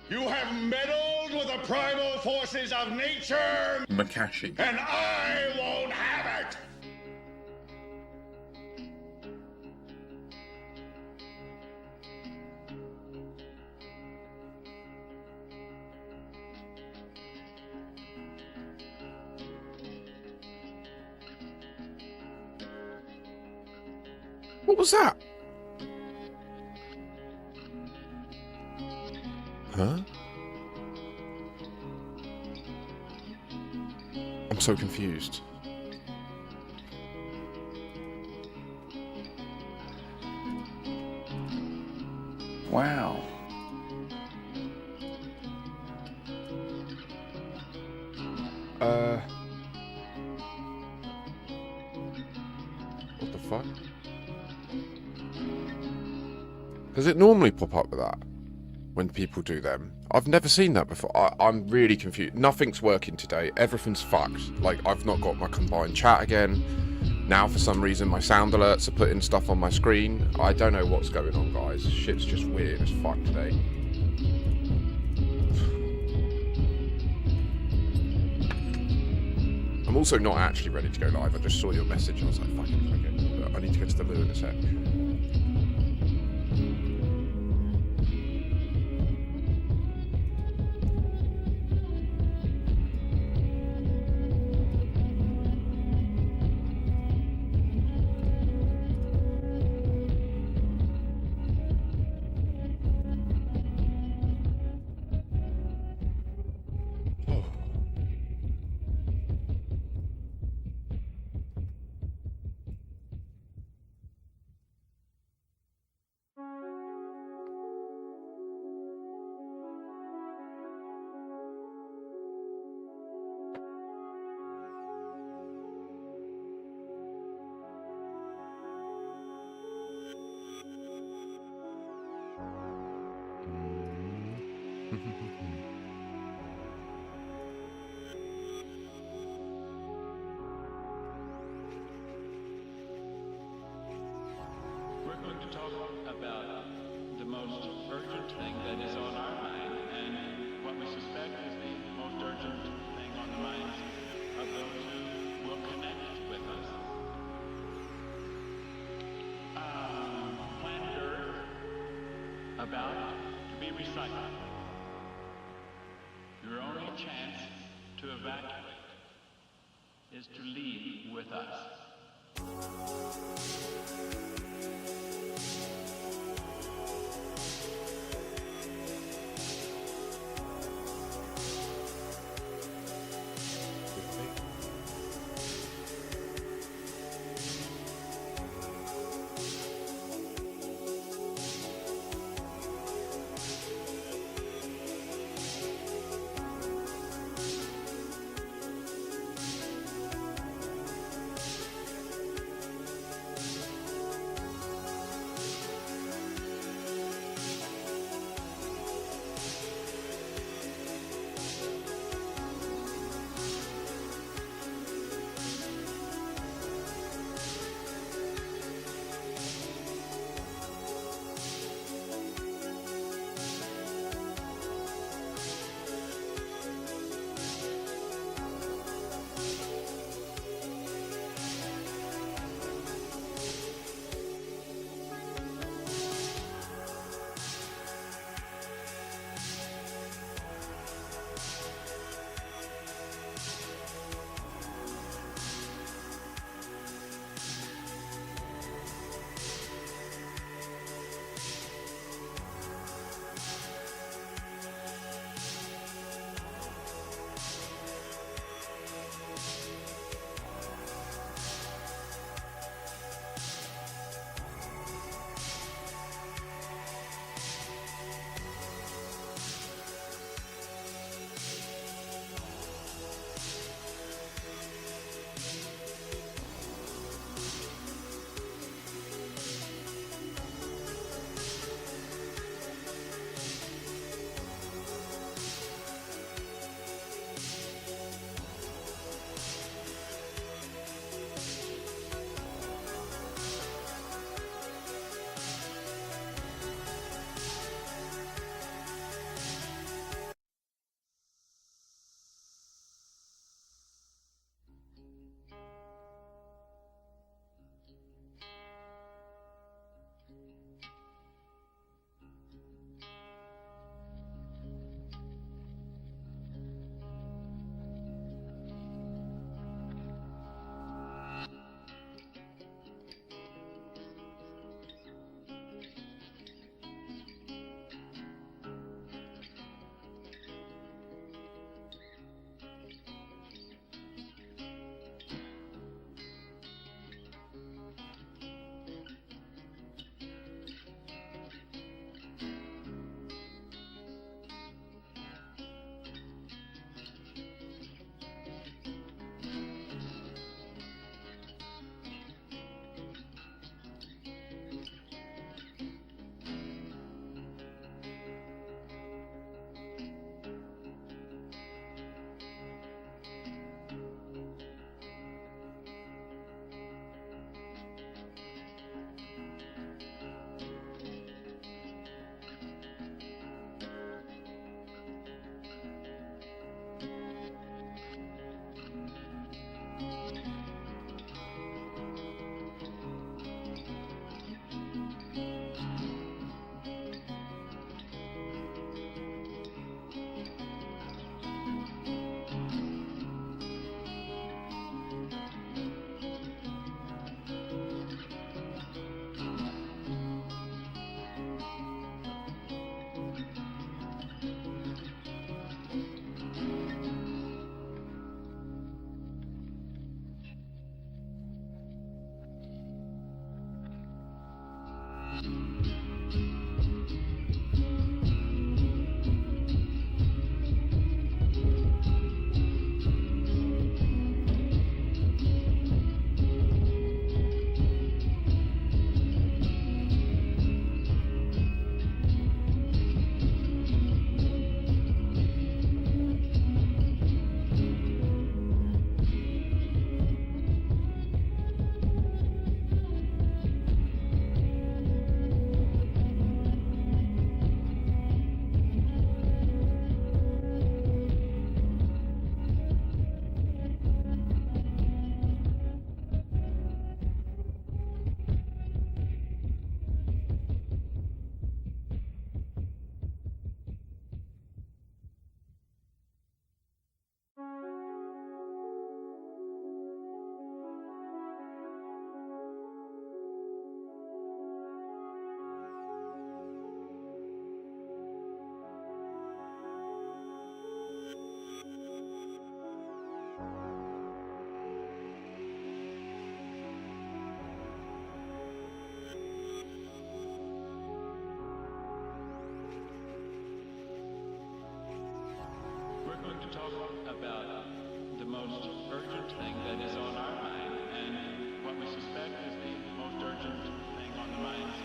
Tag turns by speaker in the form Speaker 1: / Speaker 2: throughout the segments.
Speaker 1: You have meddled with the primal forces of nature,
Speaker 2: Makashi.
Speaker 1: and I won't have it!
Speaker 3: What was that? Huh? I'm so confused.
Speaker 2: Wow.
Speaker 3: What the fuck? Does it normally pop up with that when people do them? I've never seen that before. I'm really confused. Nothing's working today. Everything's fucked. Like, I've not got my combined chat again. Now, for some reason, my sound alerts are putting stuff on my screen. I don't know what's going on, guys. Shit's just weird as fuck today. I'm also not actually ready to go live. I just saw your message. I was like, fucking fuck it. I need to go to the loo in a sec.
Speaker 4: We're going to talk about the most urgent thing that is on our mind, and what we suspect is the most urgent thing on the minds of those who will connect with us. Planet Earth about to be recycled. Your only chance to evacuate is to leave with us. talk about the most urgent thing that is on our mind and what we suspect is the most urgent thing on the minds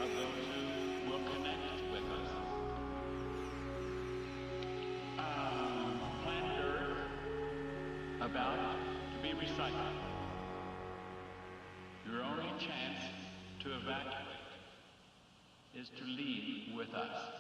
Speaker 4: of those who will connect with us. Planet Earth about to be recycled. Your only chance to evacuate is to leave with us.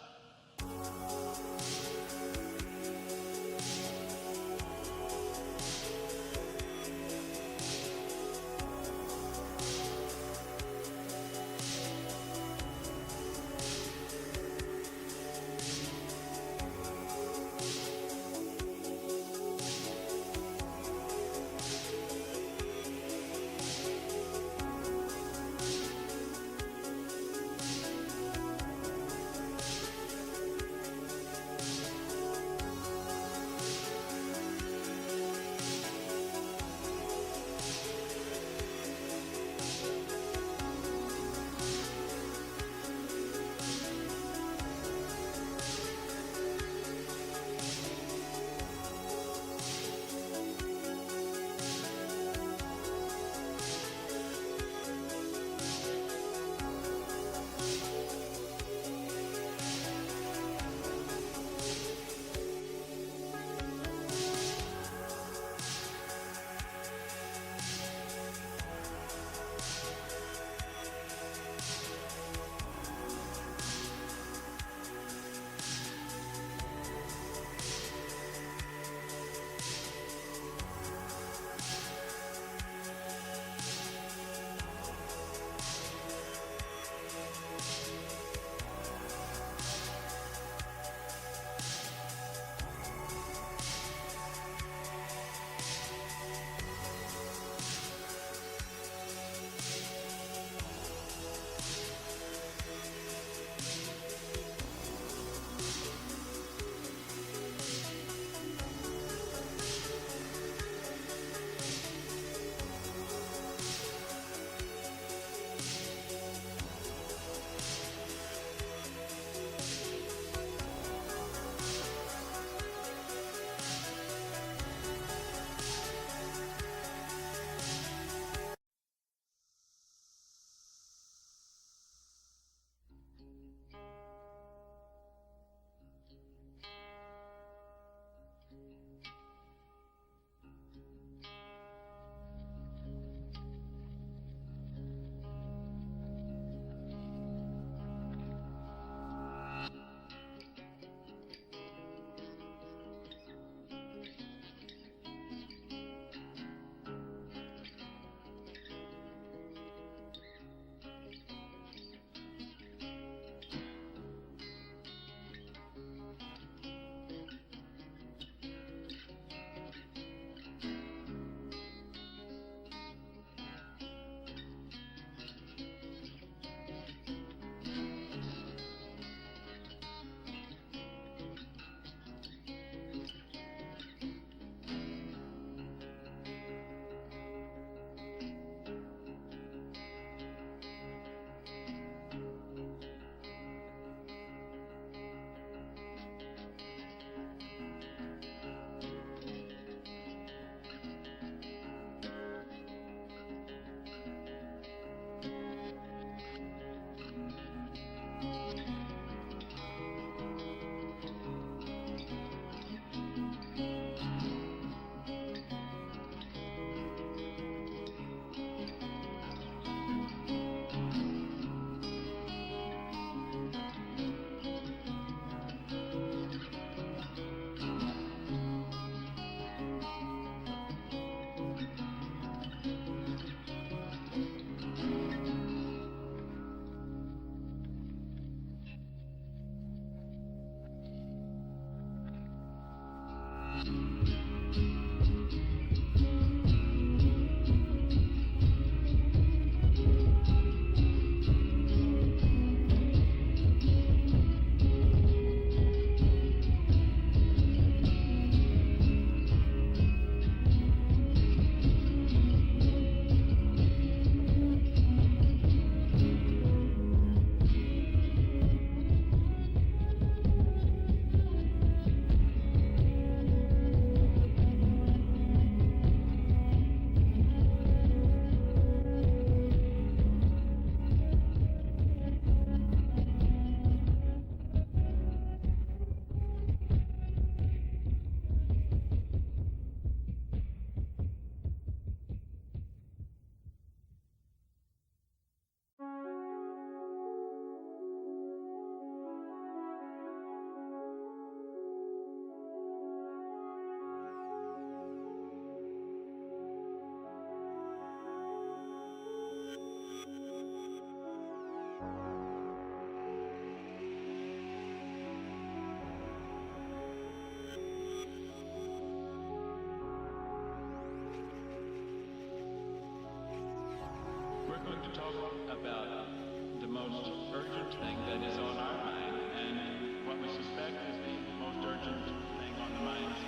Speaker 4: most urgent thing that is on our mind and what we suspect is the most urgent thing on the minds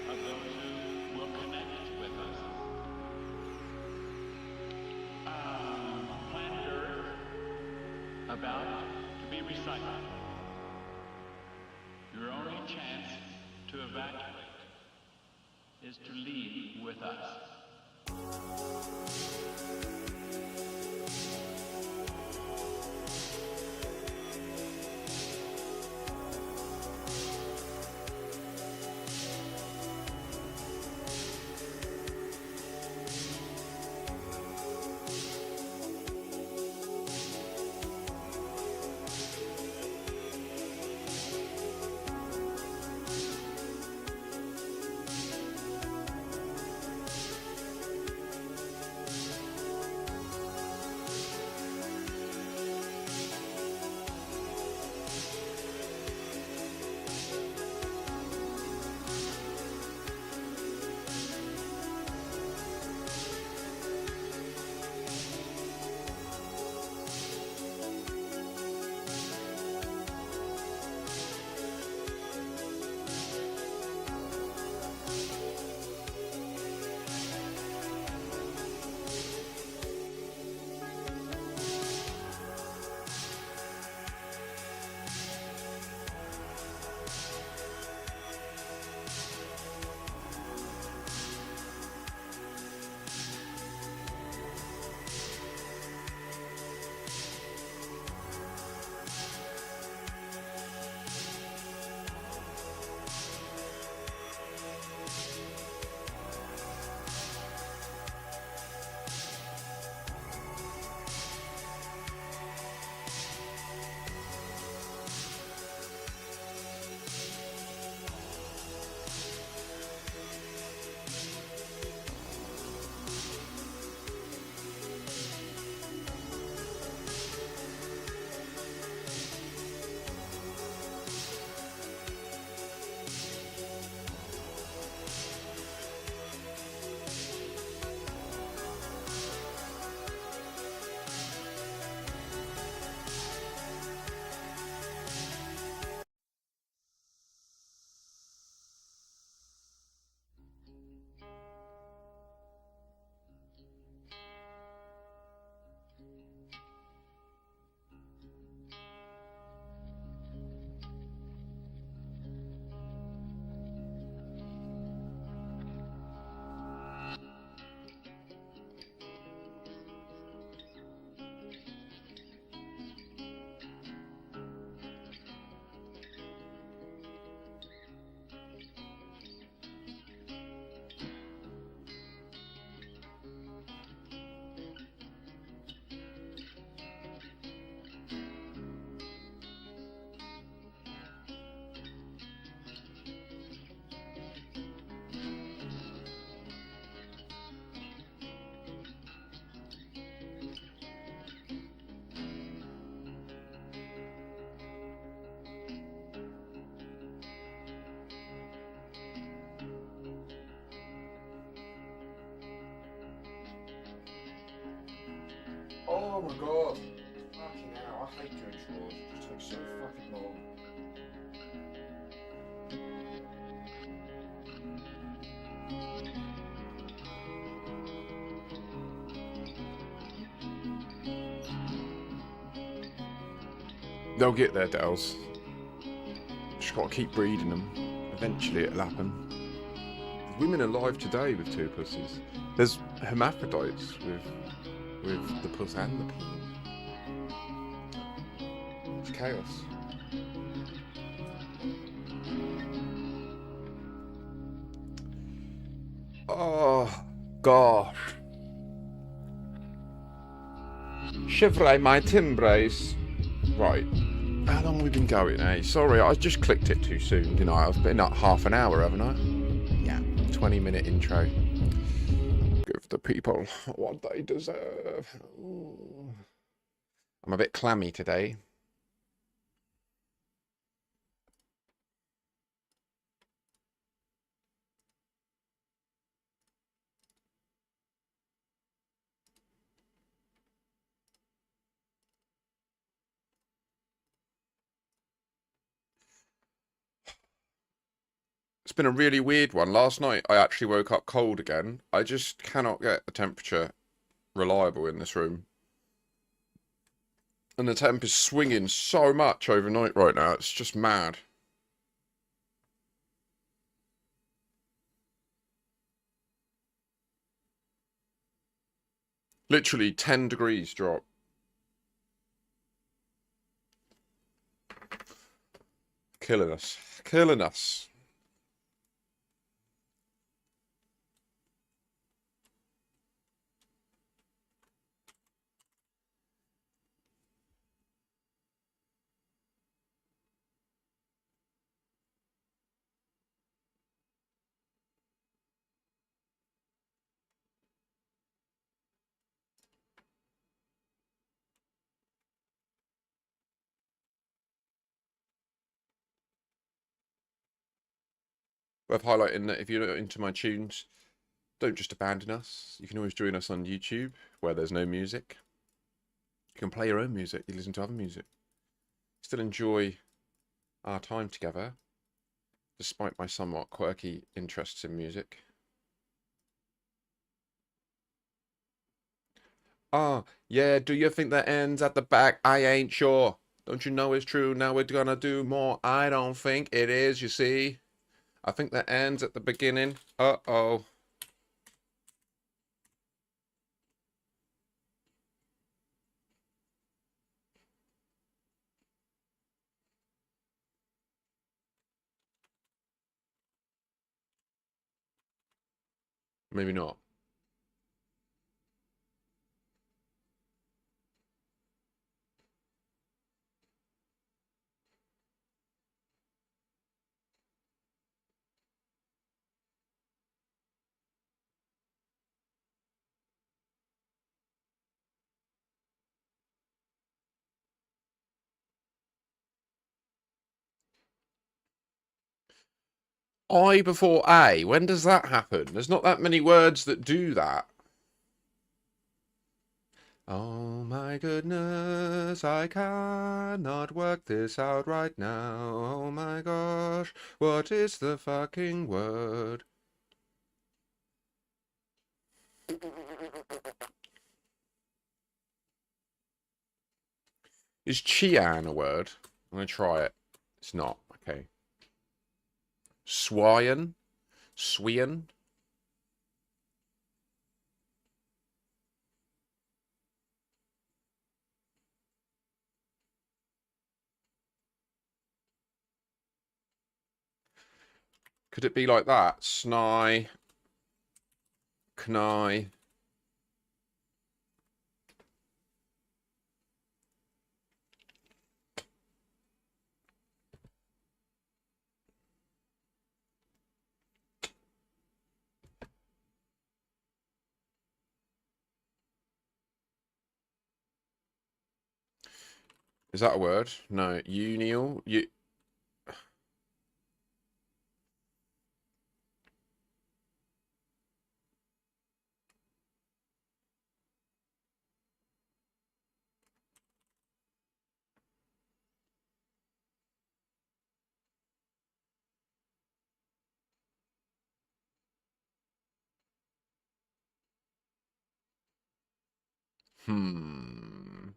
Speaker 4: of those who will connect with us. Planet Earth about to be recycled. Your only chance to evacuate is to leave with us.
Speaker 3: Oh my god. Fucking hell, I hate doing chores. It just takes so fucking long. They'll get there, Dells. Just gotta keep breeding them. Eventually it'll happen. Women alive today with two pussies. There's hermaphrodites with the puss and the peen. It's chaos. Oh gosh. Chevrolet my timbres. Right. How long have we been going, eh? Sorry, I just clicked it too soon, didn't I? I've been up half an hour, haven't I? Yeah, 20-minute intro. Give the people what they deserve. Ooh. I'm a bit clammy today. It's been a really weird one. Last night I actually woke up cold again. I just cannot get the temperature reliable in this room. And the temp is swinging so much overnight right now. It's just mad. Literally 10 degrees drop. Killing us. Killing us. Worth highlighting that if you're not into my tunes, don't just abandon us. You can always join us on YouTube, where there's no music. You can play your own music. You listen to other music. Still enjoy our time together, despite my somewhat quirky interests in music. Ah, yeah, do you think that ends at the back? I ain't sure. Don't you know it's true? Now we're gonna do more. I don't think it is, you see. I think that ends at the beginning. Uh-oh. Maybe not. I before A. When does that happen? There's not that many words that do that. Oh my goodness, I cannot work this out right now. Oh my gosh, what is the fucking word? Is Chian a word? I'm gonna try it. It's not. Okay. Swyan? Swian? Could it be like that? Sny? Kni? Is that a word? No. Unial? Hmm.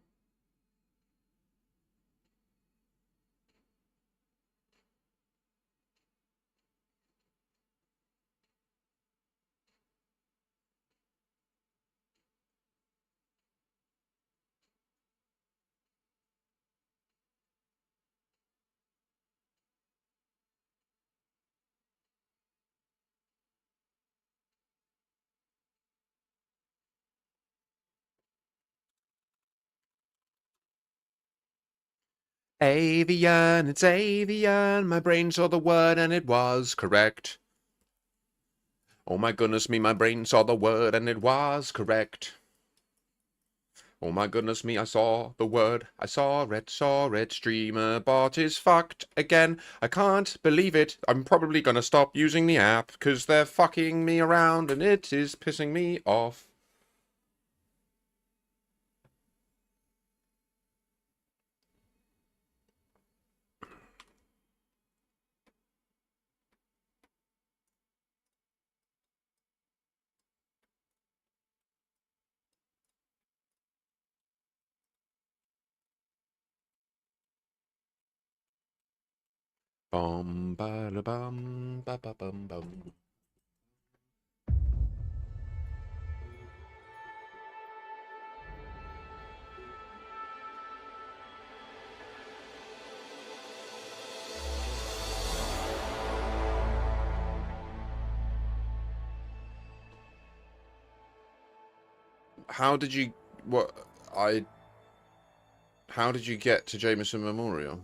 Speaker 3: Avian, it's avian. My brain saw the word and it was correct. Oh my goodness me, my brain saw the word and it was correct. Oh my goodness me, I saw the word, I saw it, streamer bot is fucked again. I can't believe it. I'm probably gonna stop using the app because they're fucking me around and it is pissing me off. Bum ba da bum ba ba bum bum. How did you how did you get to Jameson Memorial?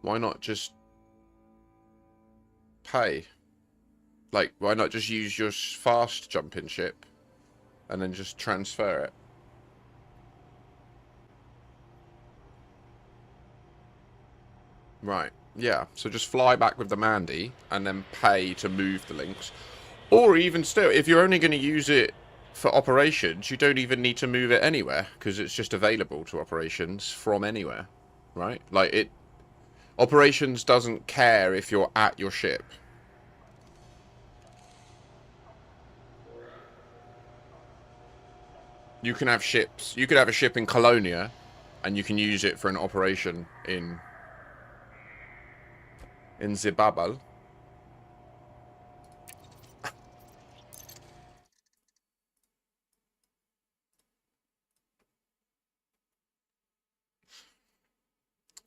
Speaker 3: Why not just pay? Like, why not just use your fast jumping ship and then just transfer it? Right. Yeah. So just fly back with the Mandy and then pay to move the links. Or even still, if you're only going to use it for operations, you don't even need to move it anywhere because it's just available to operations from anywhere. Right? Like, it... Operations doesn't care if you're at your ship. You can have ships. You could have a ship in Colonia and you can use it for an operation in Zibabal.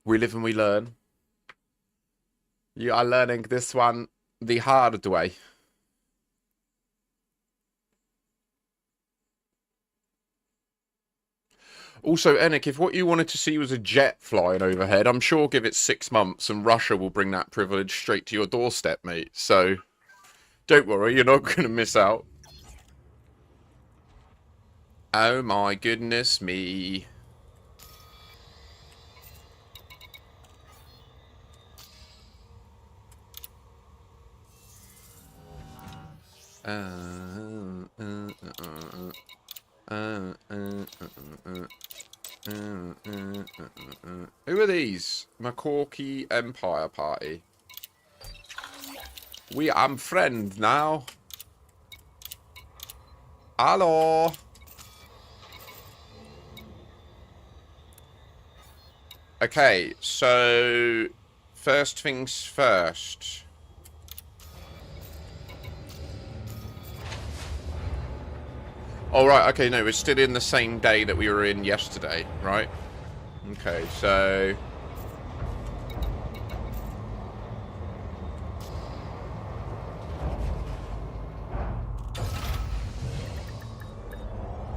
Speaker 3: We live and we learn. You are learning this one the hard way. Also, Enik, if what you wanted to see was a jet flying overhead, I'm sure give it 6 months and Russia will bring that privilege straight to your doorstep, mate. So, don't worry, you're not going to miss out. Oh my goodness me. Who are these? Makorki Empire Party. We am friend now. Hello. Okay, so first things first. Oh, right, okay, no, we're still in the same day that we were in yesterday, right? Okay, so...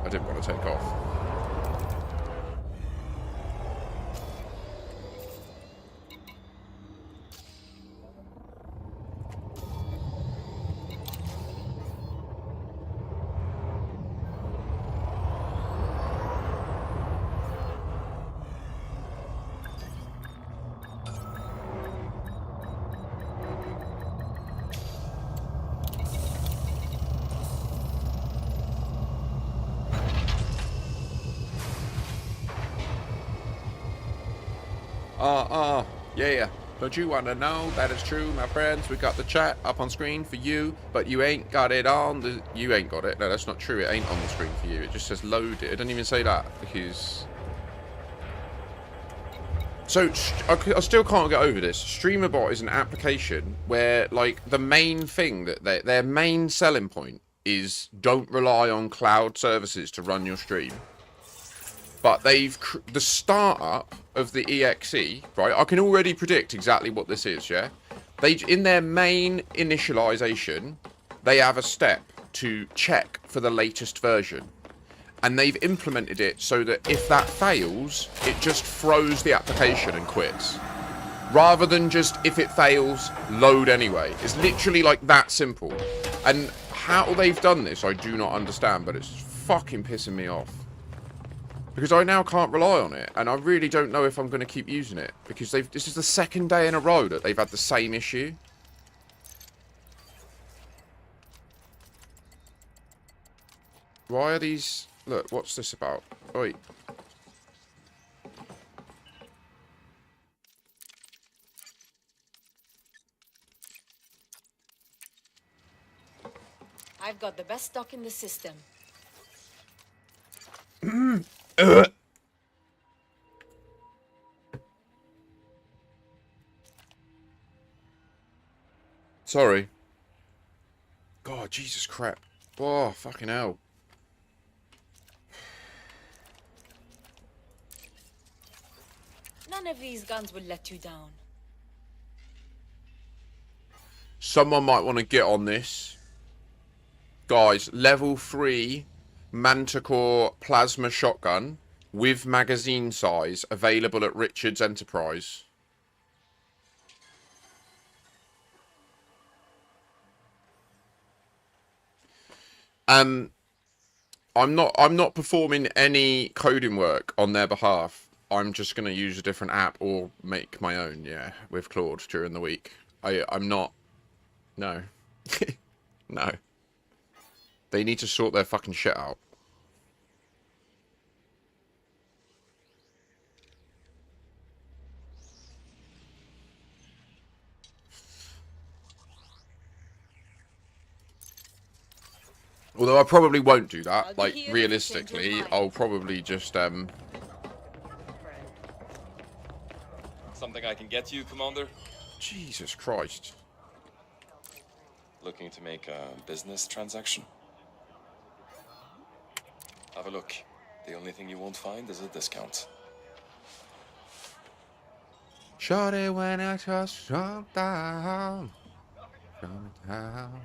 Speaker 3: I didn't want to take off. Yeah. Don't you want to know? That is true, my friends. We got the chat up on screen for you, but you ain't got it on the... You ain't got it. No, that's not true. It ain't on the screen for you. It just says loaded. It doesn't even say that, because... So, I still can't get over this. StreamerBot is an application where, like, the main thing, that their main selling point is don't rely on cloud services to run your stream. But they've... The startup of the EXE, right? I can already predict exactly what this is, yeah? In their main initialization, they have a step to check for the latest version. And they've implemented it so that if that fails, it just throws the application and quits. Rather than just, if it fails, load anyway. It's literally like that simple. And how they've done this, I do not understand, but it's fucking pissing me off. Because I now can't rely on it, and I really don't know if I'm going to keep using it. Because this is the second day in a row that they've had the same issue. Why are these... Look, what's this about? Oi.
Speaker 5: I've got the best stock in the system.
Speaker 3: Sorry. God, Jesus crap. Oh, fucking hell.
Speaker 5: None of these guns will let you down.
Speaker 3: Someone might want to get on this. Guys, level 3 Manticore plasma shotgun with magazine size available at Richard's Enterprise. I'm not performing any coding work on their behalf. I'm just going to use a different app or make my own, yeah, with Claude during the week. I'm not. No. No. They need to sort their fucking shit out. Although I probably won't do that. Like, realistically, I'll probably just,
Speaker 6: Something I can get you, Commander?
Speaker 3: Jesus Christ.
Speaker 6: Looking to make a business transaction? Have a look. The only thing you won't find is a discount.
Speaker 3: Shorty when I just jump down. Jump down.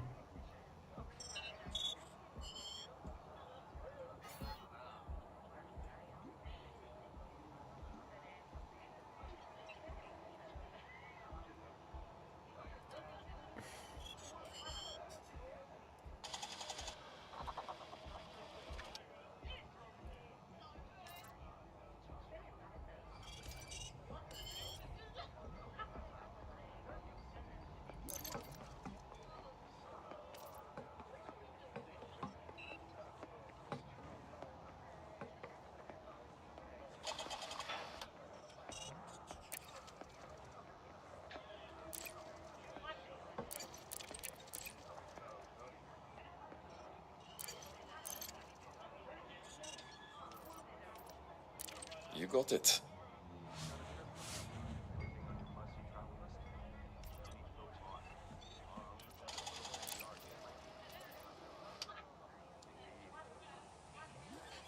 Speaker 6: You got it.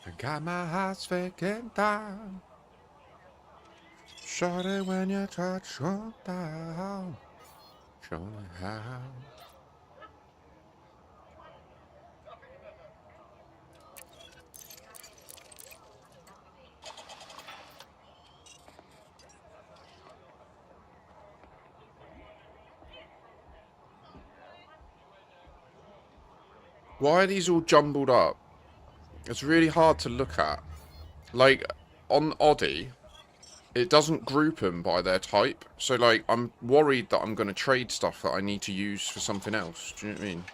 Speaker 3: I got my heart speaking down. Shorty when you touch jump down. Show me how. Why are these all jumbled up? It's really hard to look at. Like, on Oddie, it doesn't group them by their type. So, like, I'm worried that I'm going to trade stuff that I need to use for something else. Do you know what I mean?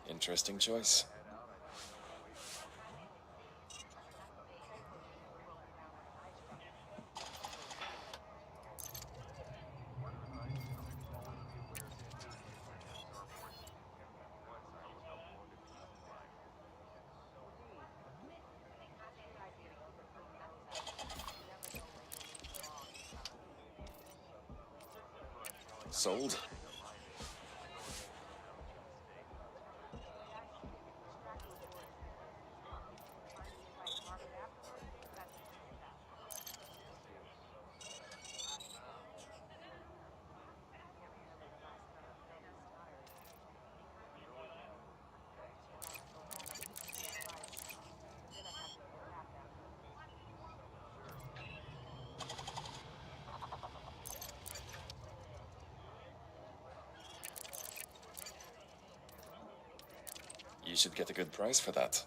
Speaker 6: Interesting choice. Sold. You should get a good price for that.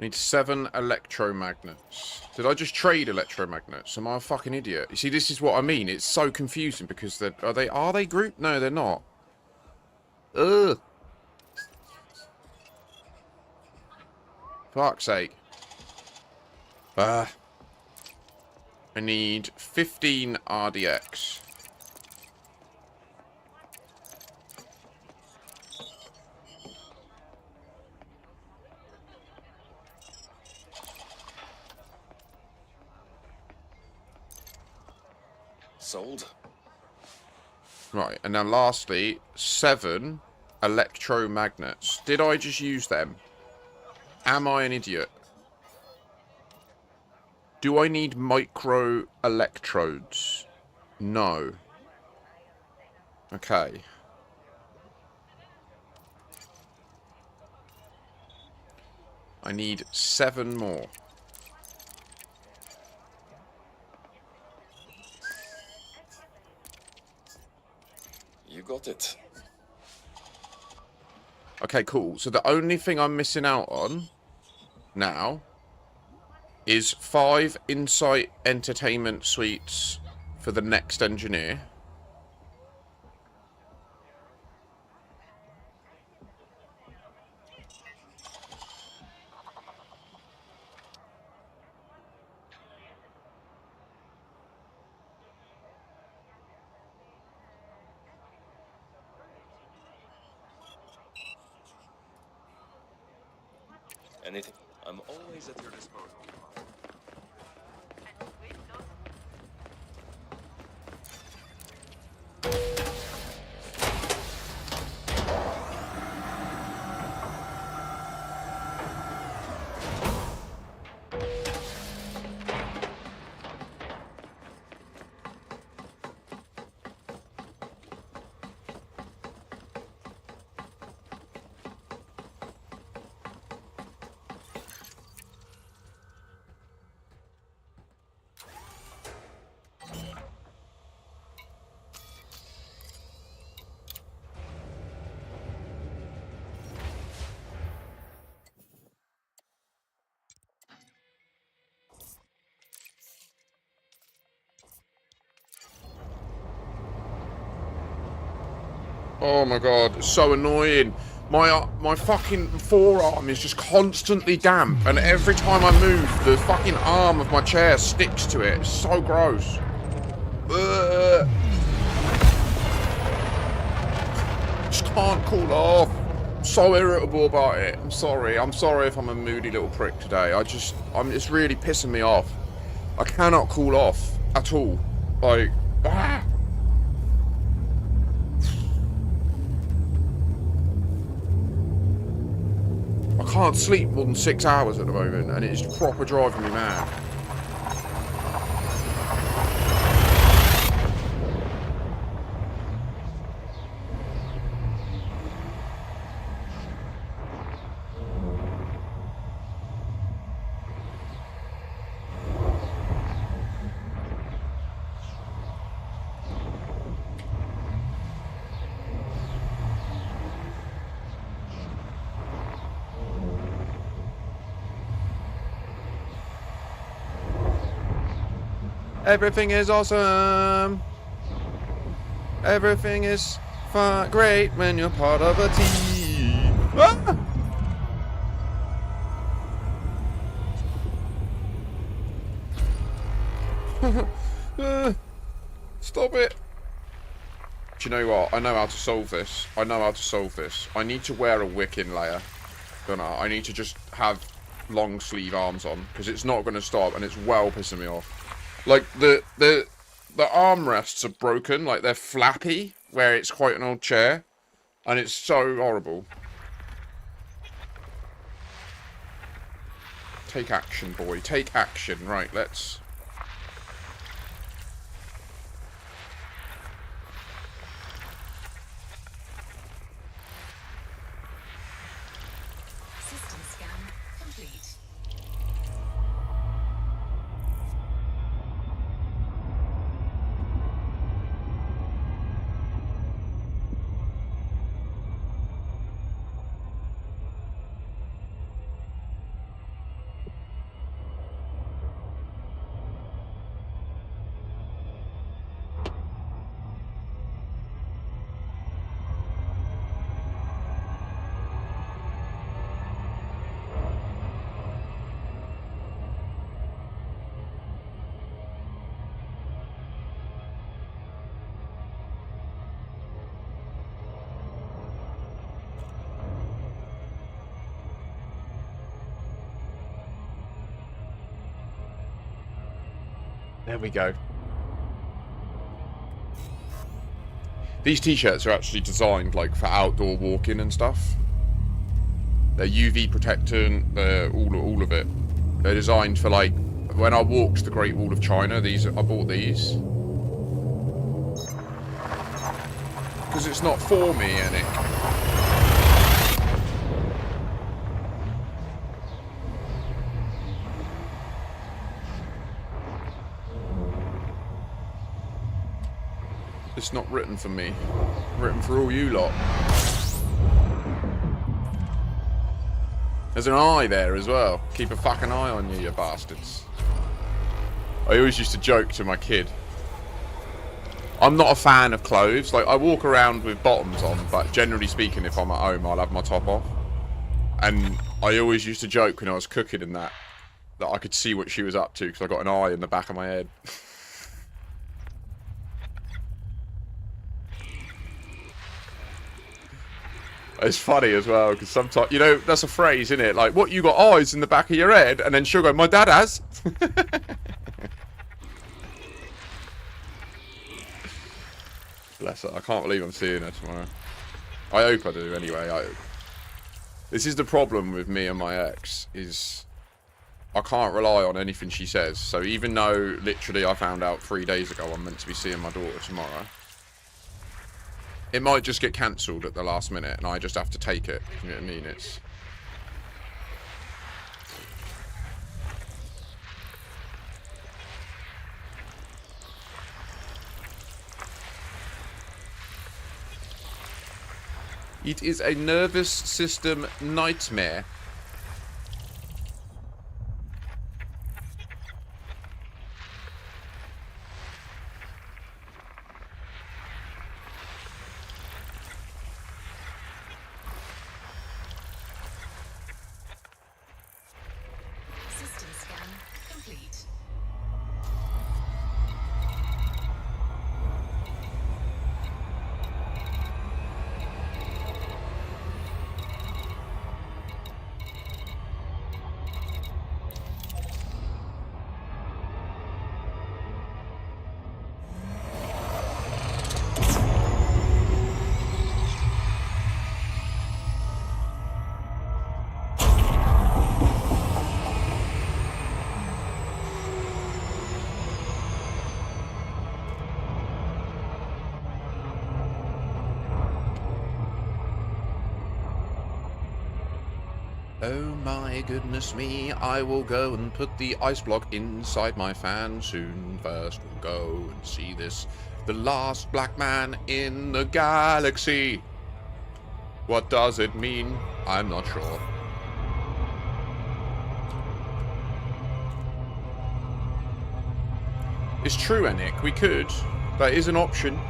Speaker 3: Need 7 electromagnets. Did I just trade electromagnets? Am I a fucking idiot? You see, this is what I mean. It's so confusing because are they grouped? No, they're not. Ugh. Fuck's sake. I need 15 RDX.
Speaker 6: Sold.
Speaker 3: Right, and now lastly, 7 electromagnets. Did I just use them? Am I an idiot? Do I need micro electrodes? No. Okay. I need 7 more.
Speaker 6: You got it.
Speaker 3: Okay, cool. So the only thing I'm missing out on now is 5 Insight Entertainment Suites for the next engineer.
Speaker 6: Anything? I'm always at your disposal.
Speaker 3: Oh my god, it's so annoying. My fucking forearm is just constantly damp, and every time I move, the fucking arm of my chair sticks to it. It's so gross. Ugh. Just can't cool off. I'm so irritable about it. I'm sorry if I'm a moody little prick today. It's really pissing me off. I cannot cool off at all. Like, ah. I can't sleep more than 6 hours at the moment, and it's proper driving me mad. Everything is awesome. Everything is great when you're part of a team. Ah! Stop it. Do you know what? I know how to solve this. I need to wear a wicking layer. Don't I? I need to just have long sleeve arms on, because it's not going to stop, and it's well pissing me off. Like, the armrests are broken, like they're flappy, where it's quite an old chair, and it's so horrible. Take action, boy. Take action. Right, let's...
Speaker 5: System scan complete.
Speaker 3: There we go. These t-shirts are actually designed like for outdoor walking and stuff. They're UV protectant, they're all of it. They're designed for like when I walked the Great Wall of China. I bought these because it's not for me, Anik. It's not written for me. Written for all you lot. There's an eye there as well. Keep a fucking eye on you, you bastards. I always used to joke to my kid. I'm not a fan of clothes. Like, I walk around with bottoms on, but generally speaking, if I'm at home, I'll have my top off. And I always used to joke when I was cooking and that I could see what she was up to because I got an eye in the back of my head. It's funny as well, because sometimes, you know, that's a phrase, isn't it? Like, what, you got eyes in the back of your head? And then she'll go, my dad has. Bless her. I can't believe I'm seeing her tomorrow. I hope I do, anyway. This is the problem with me and my ex, is I can't rely on anything she says. So even though, literally, I found out 3 days ago I'm meant to be seeing my daughter tomorrow, it might just get cancelled at the last minute, and I just have to take it. You know what I mean? It is a nervous system nightmare.
Speaker 5: System scan complete.
Speaker 3: Oh my goodness me, I will go and put the ice block inside my fan soon. First we'll go and see this, the last black man in the galaxy. What does it mean? I'm not sure. It's true, Anik, we could. That is an option.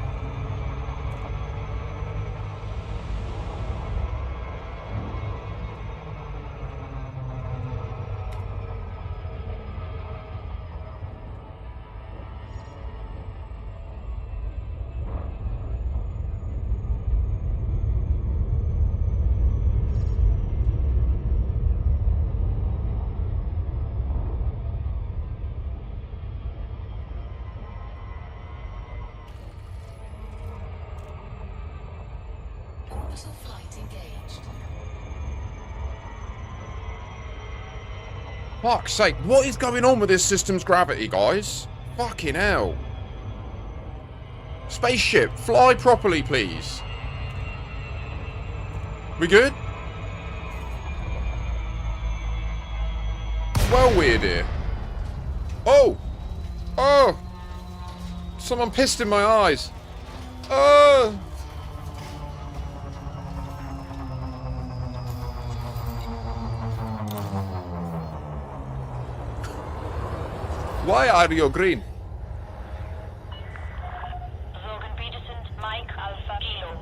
Speaker 5: Orbital flight engaged.
Speaker 3: Fuck's sake, what is going on with this system's gravity, guys? Fucking hell. Spaceship, fly properly, please. We good? Well weird here. Oh! Oh! Someone pissed in my eyes. Oh! Why are you green?
Speaker 7: Logan Peterson, Mike Alpha Kilo.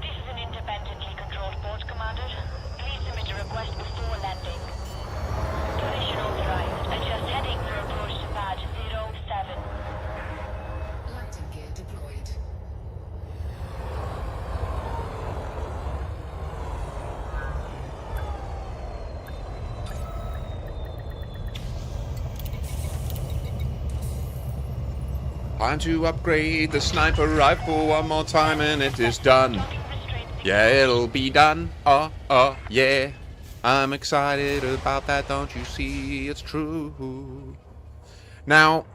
Speaker 7: This is an independently controlled port, Commander. Please submit a request before landing. Collision authorized. Adjust heading for approach to pad 07.
Speaker 5: Landing gear deployed.
Speaker 3: Time to upgrade the sniper rifle one more time and it is done. Yeah, it'll be done. Yeah. I'm excited about that, don't you see? It's true. Now,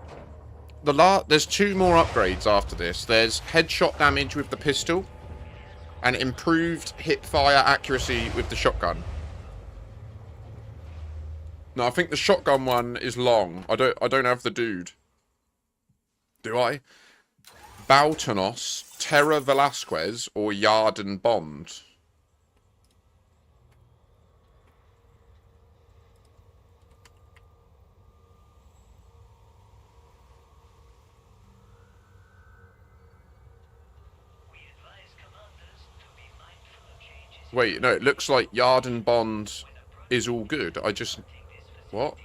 Speaker 3: there's 2 more upgrades after this. There's headshot damage with the pistol and improved hip fire accuracy with the shotgun. No, I think the shotgun one is long. I don't have the dude. Do I? Baltanos, Terra Velasquez, or Yarden Bond? Wait, no, it looks like Yarden Bond is all good. What?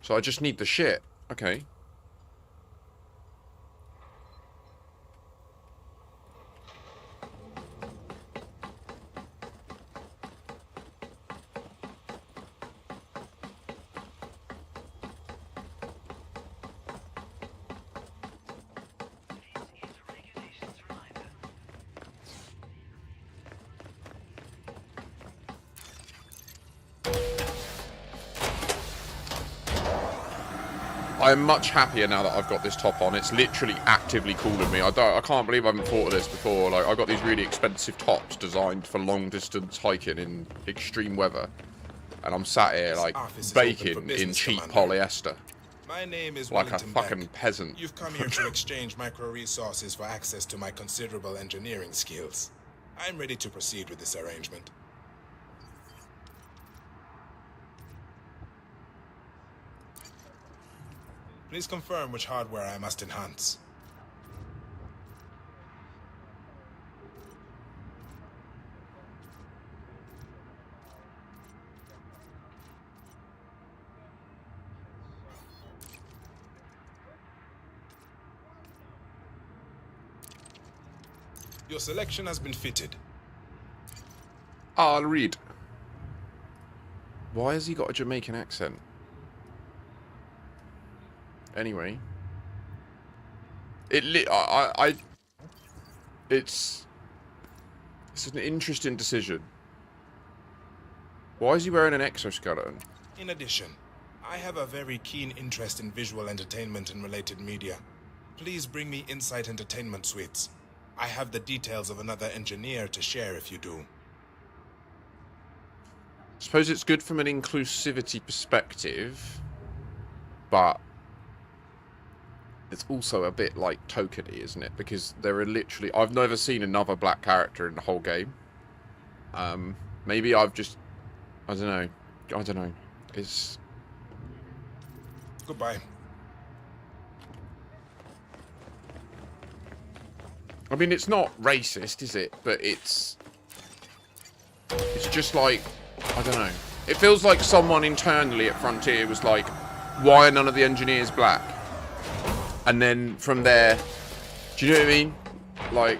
Speaker 3: So I just need the shit. Okay. I'm much happier now that I've got this top on. It's literally actively calling me. I can't believe I haven't thought of this before. Like, I got these really expensive tops designed for long distance hiking in extreme weather, and I'm sat here like baking in cheap polyester.
Speaker 8: My name is
Speaker 3: like a
Speaker 8: Wellington
Speaker 3: fucking
Speaker 8: Beck.
Speaker 3: peasant.
Speaker 8: You've come here to exchange micro resources for access to my considerable engineering skills. I'm ready to proceed with this arrangement. Please confirm which hardware I must enhance. Your selection has been fitted.
Speaker 3: I'll read. Why has he got a Jamaican accent? Anyway, it's an interesting decision. Why is he wearing an exoskeleton?
Speaker 8: In addition, I have a very keen interest in visual entertainment and related media. Please bring me Insight Entertainment Suites. I have the details of another engineer to share if you do.
Speaker 3: Suppose it's good from an inclusivity perspective, but it's also a bit like tokeny, isn't it? Because there are literally... I've never seen another black character in the whole game. Maybe I've just... I don't know. It's...
Speaker 8: Goodbye.
Speaker 3: I mean, it's not racist, is it? But it's just like... I don't know. It feels like someone internally at Frontier was like, why are none of the engineers black? And then from there, do you know what I mean? Like,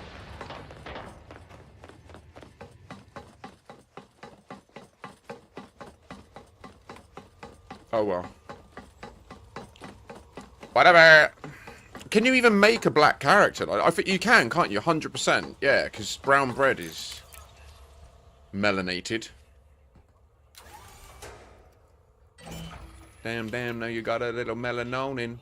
Speaker 3: oh well. Whatever. Can you even make a black character? Like, I think you can, can't you? 100%. Yeah, because brown bread is melanated. Damn, now you got a little melanonin.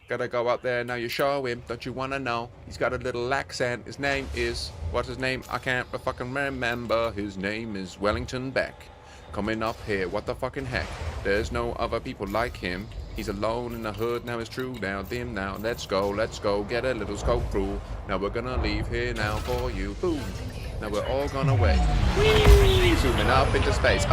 Speaker 3: Gotta go out there, now you show him. Don't you wanna know? He's got a little accent. His name is... What's his name? I can't fucking remember. His name is Wellington Beck. Coming up here, what the fucking heck? There's no other people like him. He's alone in the hood, now it's true. Now, dim now. Let's go. Get a little scope through. Now we're gonna leave here now for you. Boom. Now we're all gonna wait. Whee! Zooming up into space.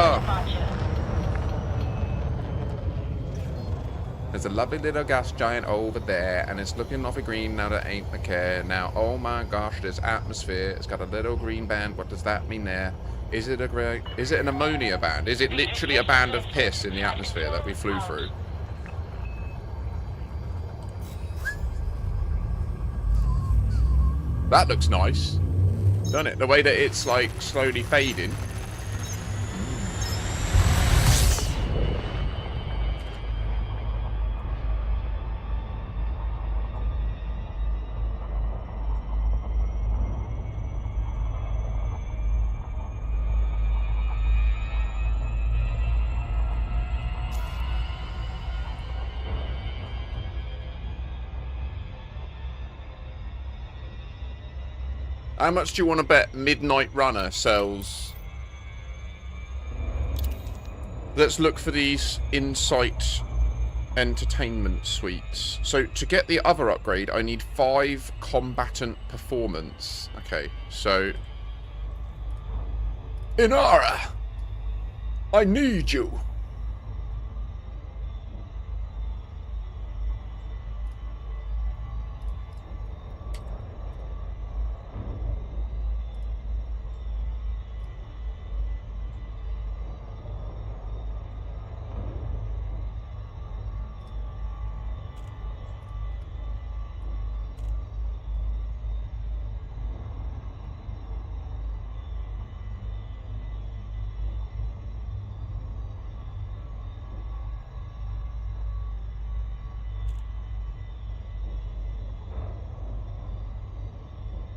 Speaker 3: There's a lovely little gas giant over there, and it's looking awfully green now that ain't a care. Now, oh my gosh, there's atmosphere. It's got a little green band. What does that mean there? Is it an ammonia band? Is it literally a band of piss in the atmosphere that we flew through? That looks nice, doesn't it? The way that it's like slowly fading. How much do you want to bet Midnight Runner sells? Let's look for these Insight Entertainment Suites. So to get the other upgrade, I need 5 combatant performance. Okay, so... Inara! I need you!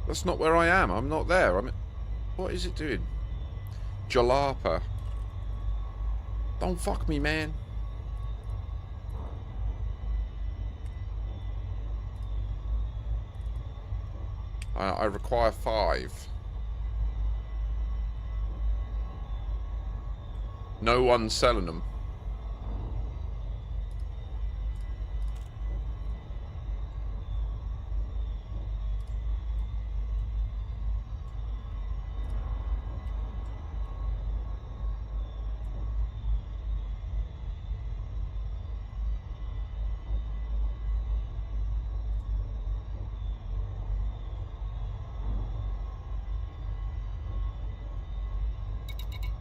Speaker 3: That's not where I am. I'm not there. What is it doing? Jalapa. Don't fuck me, man. I require 5. No one's selling them.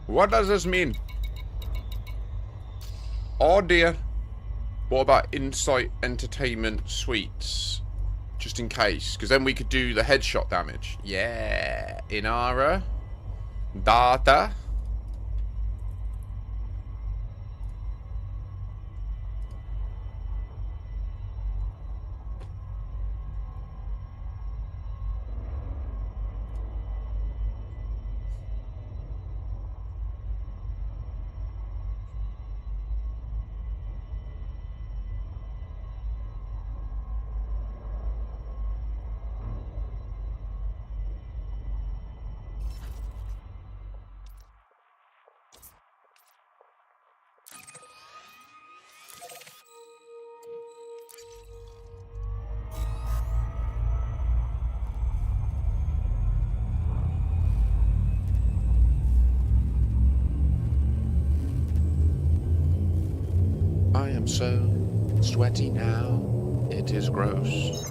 Speaker 3: What does this mean? Oh dear. What about Insight Entertainment Suites? Just in case. Because then we could do the headshot damage. Yeah. Inara. Data. I am so sweaty now, it is gross.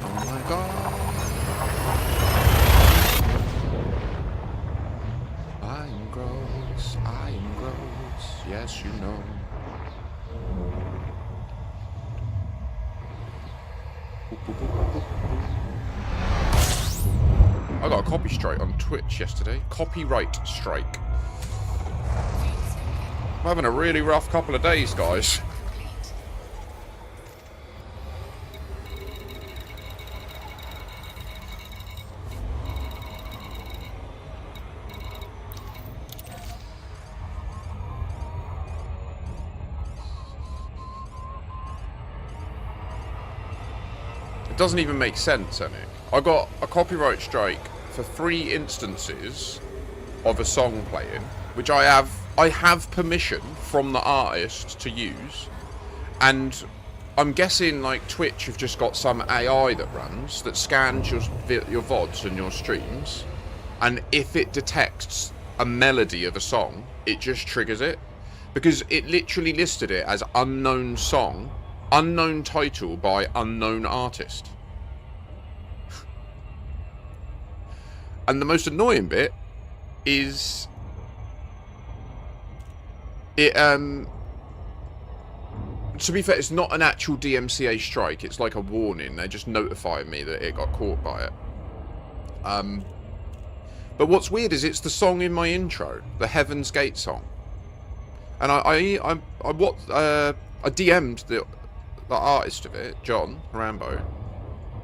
Speaker 3: Oh my god. I am gross, yes you know. I got a copy strike on Twitch yesterday. Copyright strike. I'm having a really rough couple of days, guys. It doesn't even make sense, Nick. I got a copyright strike for 3 instances of a song playing, which I have permission from the artist to use, and I'm guessing like Twitch have just got some AI that runs that scans your VODs and your streams, and if it detects a melody of a song, it just triggers it, because it literally listed it as unknown song, unknown title by unknown artist. And the most annoying bit is it, to be fair, it's not an actual DMCA strike, it's like a warning. They just notified me that it got caught by it. But what's weird is it's the song in my intro, the Heaven's Gate song. And I DM'd the artist of it, John Rambo,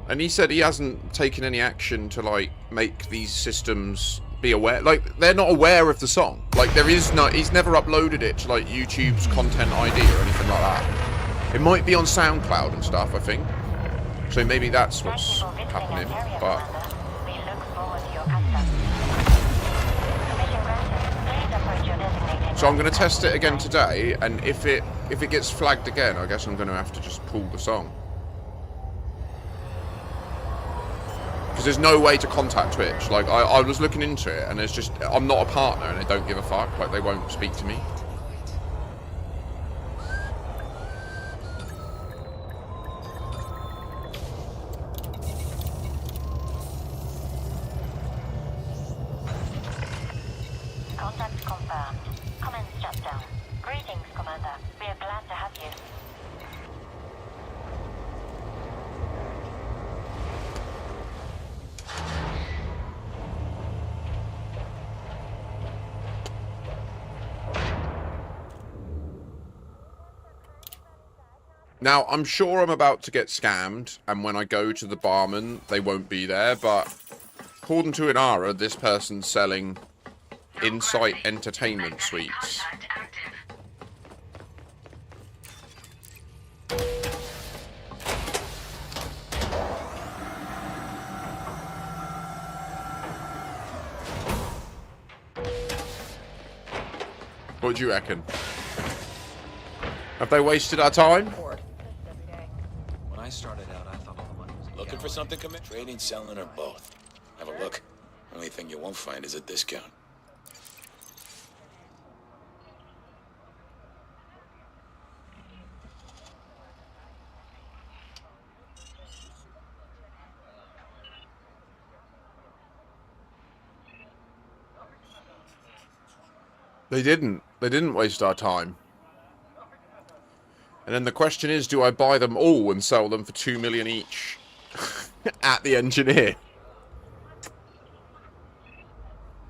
Speaker 3: and he said he hasn't taken any action to like make these systems be aware. Like, they're not aware of the song. Like, there is no, he's never uploaded it to like YouTube's Content ID or anything like that. It might be on SoundCloud and stuff, I think. So maybe that's what's happening, but...
Speaker 7: We look forward to your custom. Permission granted. Please approach your designated...
Speaker 3: So I'm going to test it again today, and if it gets flagged again, I guess I'm going to have to just pull the song. Because there's no way to contact Twitch. Like, I was looking into it, and it's just... I'm not a partner, and they don't give a fuck. Like, they won't speak to me.
Speaker 7: Contact confirmed. Commence shutdown. Greetings, Commander. We are glad to have you.
Speaker 3: Now, I'm sure I'm about to get scammed, and when I go to the barman, they won't be there, but according to Inara, this person's selling Insight Entertainment Suites. What do you reckon? Have they wasted our time?
Speaker 6: When I started out, I thought all the money was looking for something, commit? Trading, selling, or both. Have a look. Only thing you won't find is a discount.
Speaker 3: They didn't. They didn't waste our time. And then the question is, do I buy them all and sell them for 2 million each at the engineer?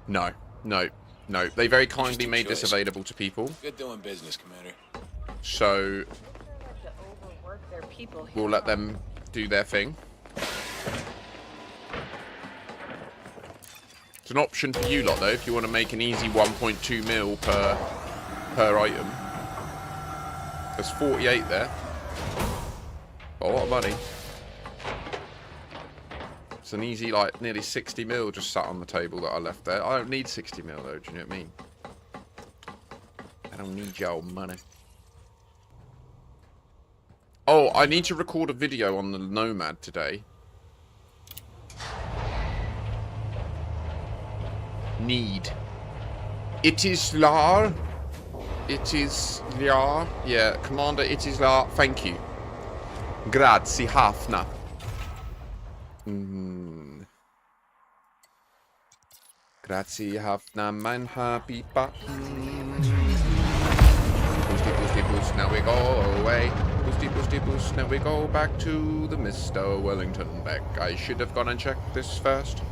Speaker 3: No, no, no. They very kindly made this available to people.
Speaker 6: Good doing business, Commander.
Speaker 3: So we'll let them do their thing. It's an option for you lot, though, if you want to make an easy 1.2 mil per item. There's 48 there. A lot of money. It's an easy, like, nearly 60 mil just sat on the table that I left there. I don't need 60 mil, though, do you know what I mean? I don't need your money. Oh, I need to record a video on the Nomad today. Need. It is Lar. It is Lar. Yeah, Commander, it is Lar. Thank you. Grazie, Hafna. Grazie, Hafna, mein happy button. Boosty, boosty, boost, now we go away. Boosty, boosty, boost, now we go back to the Mr. Wellington Beck. I should have gone and checked this first.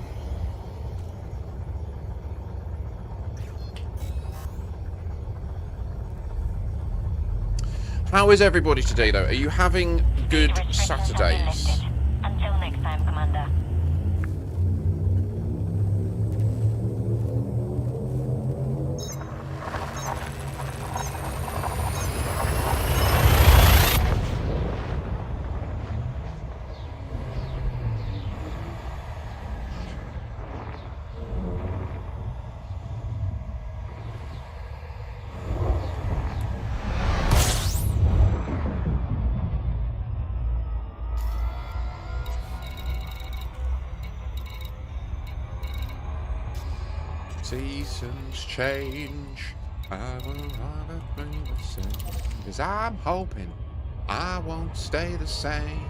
Speaker 3: How is everybody today, though? Are you having good Saturdays?
Speaker 7: Until next time, Commander.
Speaker 3: Seasons change, I will rather bring the same. Cause I'm hoping I won't stay the same.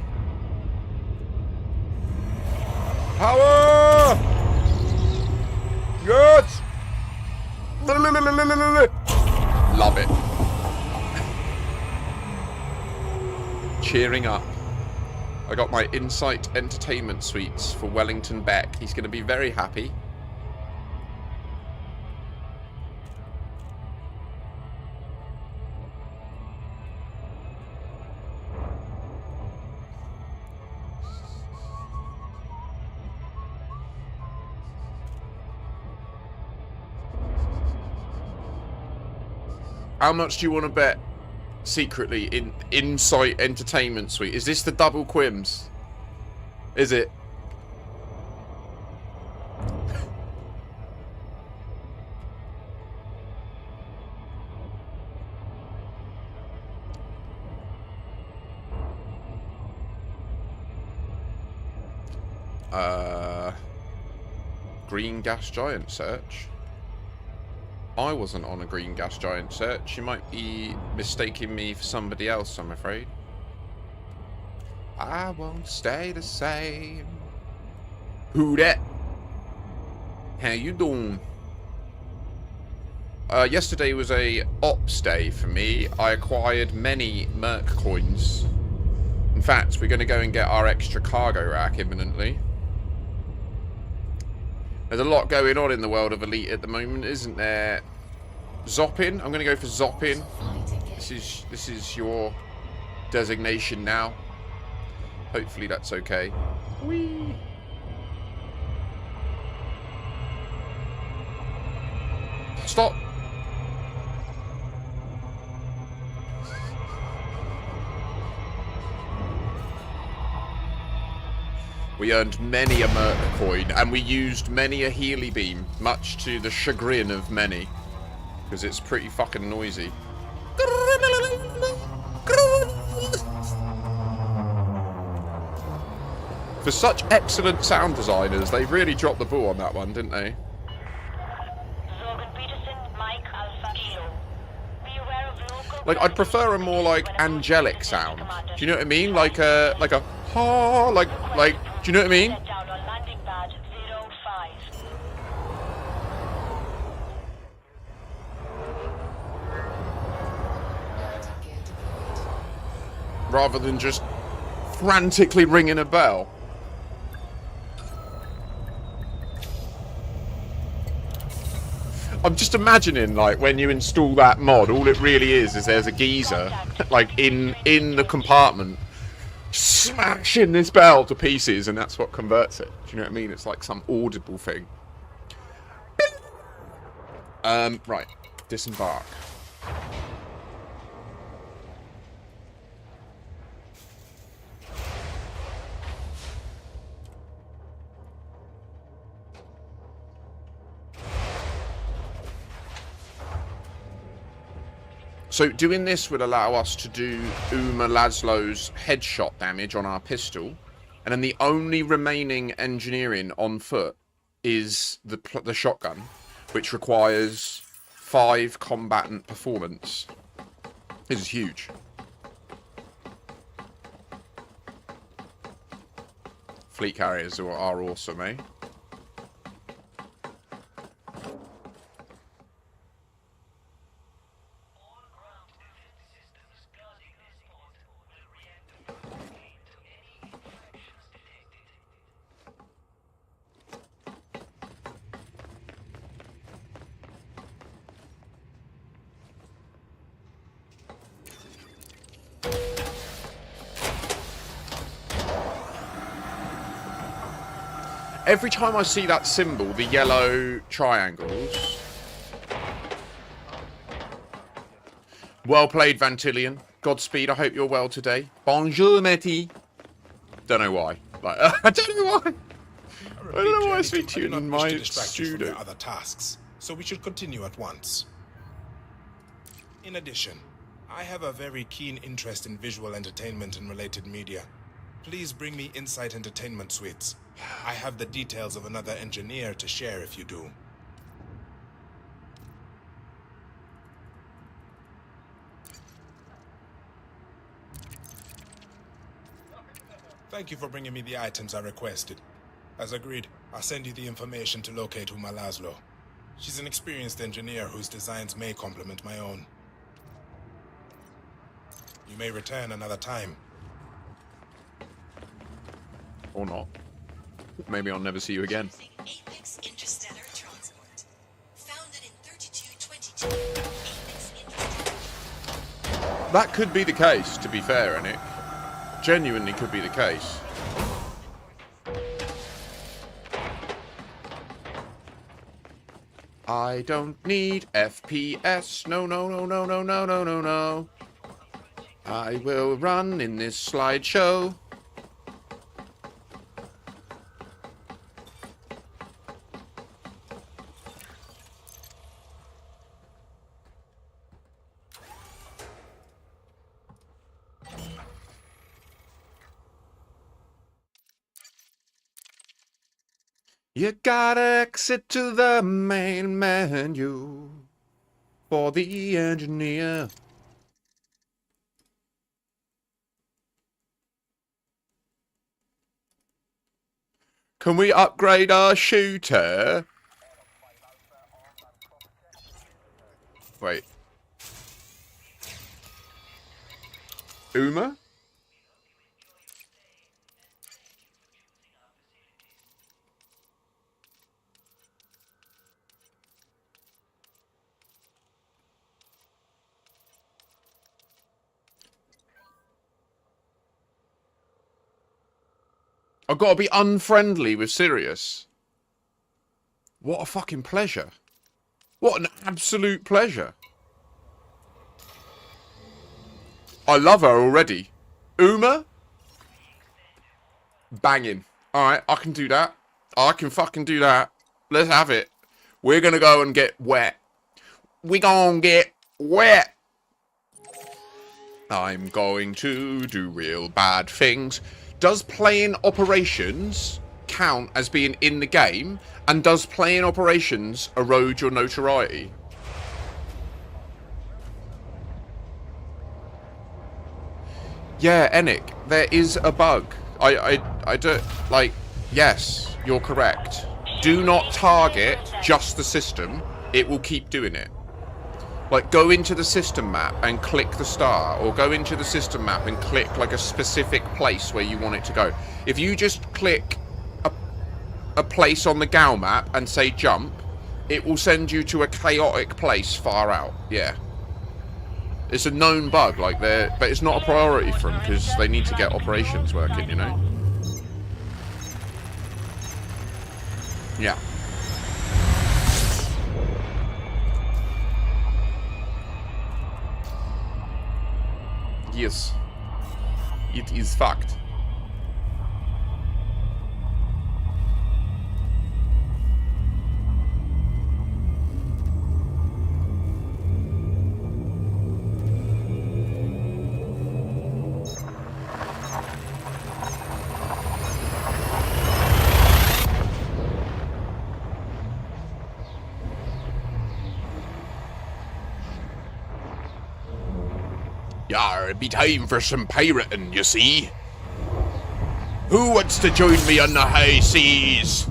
Speaker 3: Power! Yes! Love it. Cheering up. I got my Insight Entertainment Suites for Wellington Beck. He's going to be very happy. How much do you want to bet secretly in Insight Entertainment Suite? Is this the double quims? Is it? Green gas giant search. I wasn't on a green gas giant search. You might be mistaking me for somebody else, I'm afraid. I won't stay the same. Who that? How you doing? Yesterday was a ops day for me. I acquired many Merc coins. In fact, we're going to go and get our extra cargo rack imminently. There's a lot going on in the world of Elite at the moment, isn't there? Zopping. I'm going to go for Zopping. This is your designation now. Hopefully that's okay. Whee! Stop! We earned many a Merc coin, and we used many a Healy beam, much to the chagrin of many, because it's pretty fucking noisy. For such excellent sound designers, they really dropped the ball on that one, didn't they? Like, I'd prefer a more, like, angelic sound. Do you know what I mean? Like a ha, like, do you know what I mean? Rather than just frantically ringing a bell. I'm just imagining, like, when you install that mod, all it really is there's a geezer, like, in the compartment, smashing this bell to pieces, and that's what converts it. Do you know what I mean? It's like some audible thing. Right. Disembark. So doing this would allow us to do Uma Laszlo's headshot damage on our pistol, and then the only remaining engineering on foot is the shotgun, which requires 5 combatant performance. This is huge. Fleet carriers are awesome, eh? Every time I see that symbol, the yellow triangles. Well played, Vantillion. Godspeed, I hope you're well today. Bonjour, Matty. Don't know why. Like, I don't know why. I don't know why I speak to you in my studio.
Speaker 8: Other tasks, so we should continue at once. In addition, I have a very keen interest in visual entertainment and related media. Please bring me Insight Entertainment Suites. I have the details of another engineer to share if you do. Thank you for bringing me the items I requested. As agreed, I'll send you the information to locate Uma Laszlo. She's an experienced engineer whose designs may complement my own. You may return another time.
Speaker 3: Or not. Maybe I'll never see you again.
Speaker 5: Apex Interstellar Transport. Founded in 3222. Apex Interstellar.
Speaker 3: That could be the case, to be fair, Nick. Genuinely could be the case. I don't need FPS. No, no, no, no, no, no, no, no, no. I will run in this slideshow. You gotta exit to the main menu for the engineer. Can we upgrade our shooter? Wait. Uma? I've got to be unfriendly with Sirius. What a fucking pleasure. What an absolute pleasure. I love her already. Uma? Banging. Alright, I can do that. I can fucking do that. Let's have it. We're gonna go and get wet. We gonna get wet. I'm going to do real bad things. Does playing operations count as being in the game? And does playing operations erode your notoriety? Yeah, Enic, there is a bug. I don't, like, yes, you're correct. Do not target just the system. It will keep doing it. Like, go into the system map and click the star, or go into the system map and click, like, a specific place where you want it to go. If you just click a place on the GAL map and say jump, it will send you to a chaotic place far out. Yeah. It's a known bug, like, but it's not a priority for them, because they need to get operations working, you know? Yeah. Yes, it is fact. Yar, it'd be time for some pirating, you see. Who wants to join me on the high seas?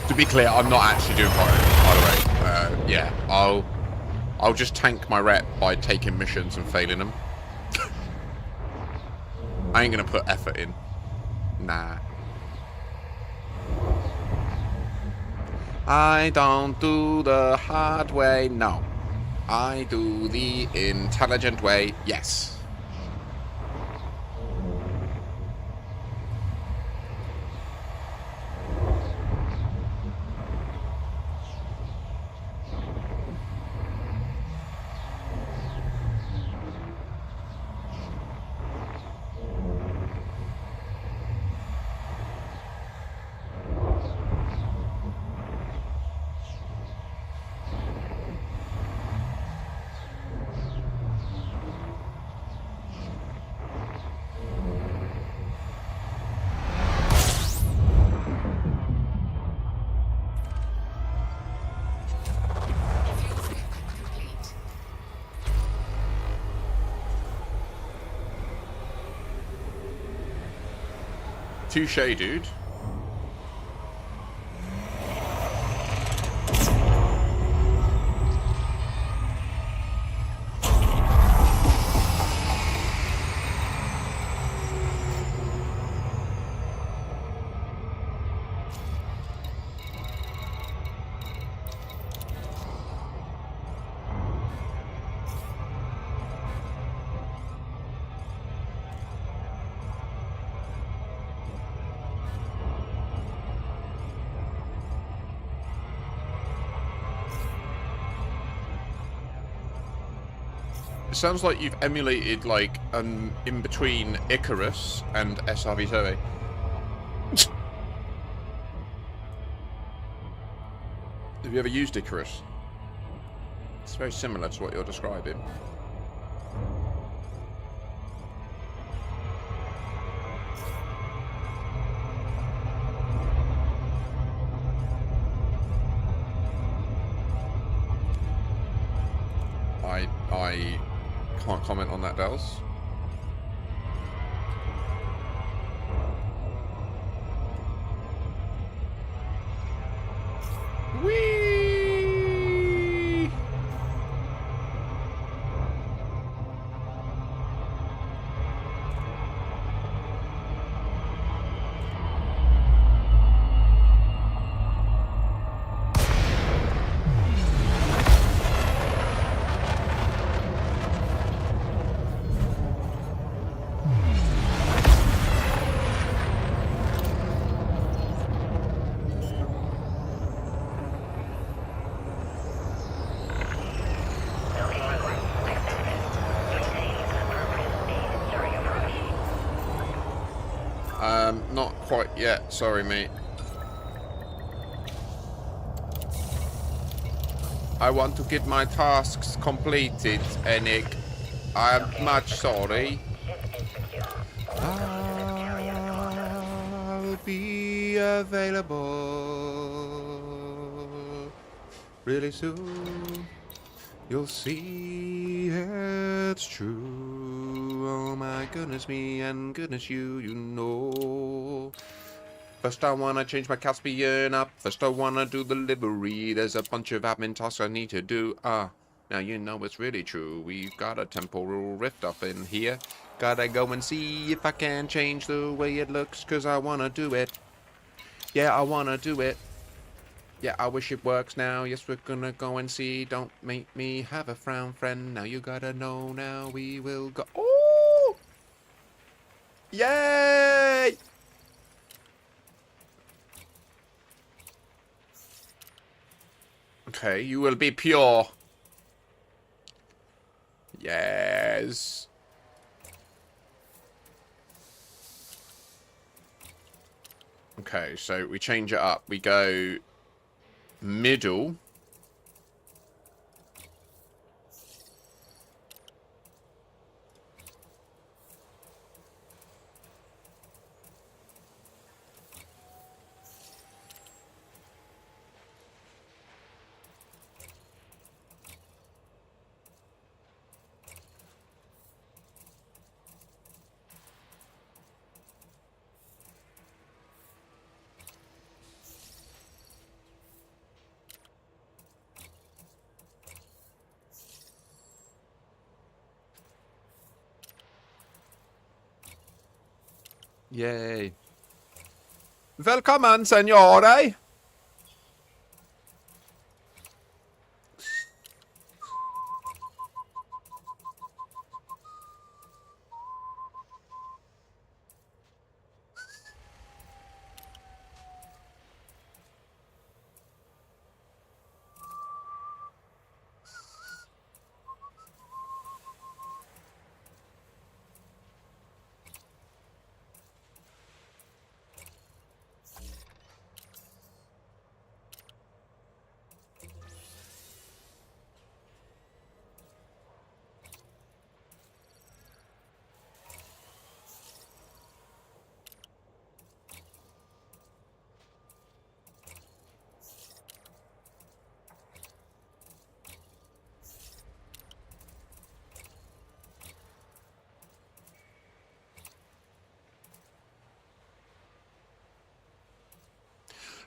Speaker 3: To be clear, I'm not actually doing pirating, by the way. Yeah, I'll just tank my rep by taking missions and failing them. I ain't gonna put effort in. Nah. I don't do the hard way, no. I do the intelligent way, yes. Touché, dude. It sounds like you've emulated, like, an in-between Icarus and SRV Survey. Have you ever used Icarus? It's very similar to what you're describing. I can't comment on that, Dels. Whee! Not quite yet. Sorry, mate. I want to get my tasks completed, Enik. I'm much sorry. I'll be available really soon. You'll see it's true. Oh my goodness me and goodness you, you know. First I wanna change my Caspian up. First I wanna do the livery. There's a bunch of admin tasks I need to do. Now you know it's really true. We've got a temporal rift up in here. Gotta go and see if I can change the way it looks, 'cause I wanna do it. Yeah, I wanna do it. Yeah, I wish it works now. Yes, we're gonna go and see. Don't make me have a frown, friend. Now you gotta know. Now we will go. Oh! Yay! Okay, you will be pure. Yes. Okay, so we change it up. We go middle. Yay. Välkommen, signore!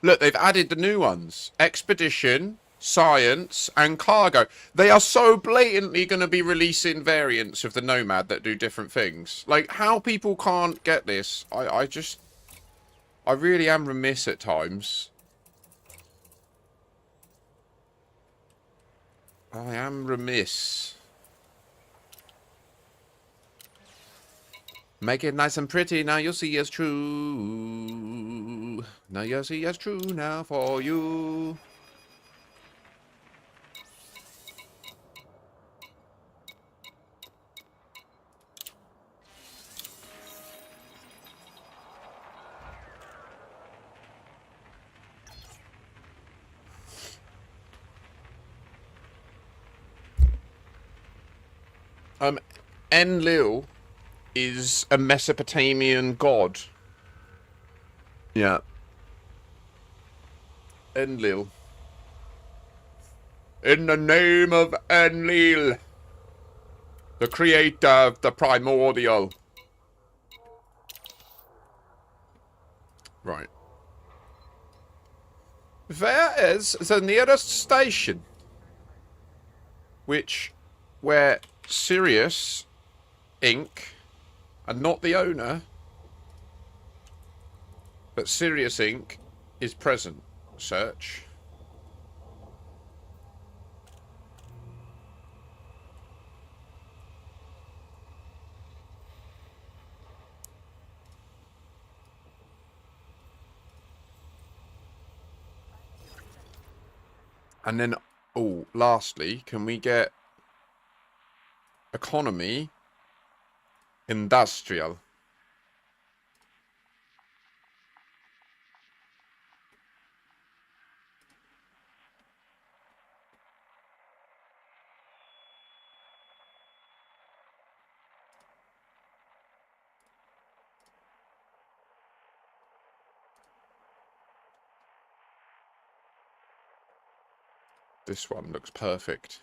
Speaker 3: Look, they've added the new ones. Expedition, Science, and Cargo. They are so blatantly going to be releasing variants of the Nomad that do different things. Like, how people can't get this, I really am remiss at times. I am remiss. Make it nice and pretty, now you'll see it's true. Now you'll see it's true now for you. Enlil is a Mesopotamian god. Yeah. Enlil. In the name of Enlil, the creator of the primordial. Right. There is the nearest station, where Sirius Inc., and not the owner, but Sirius Inc. is present. Search. And then, oh, lastly, can we get economy, industrial? This one looks perfect.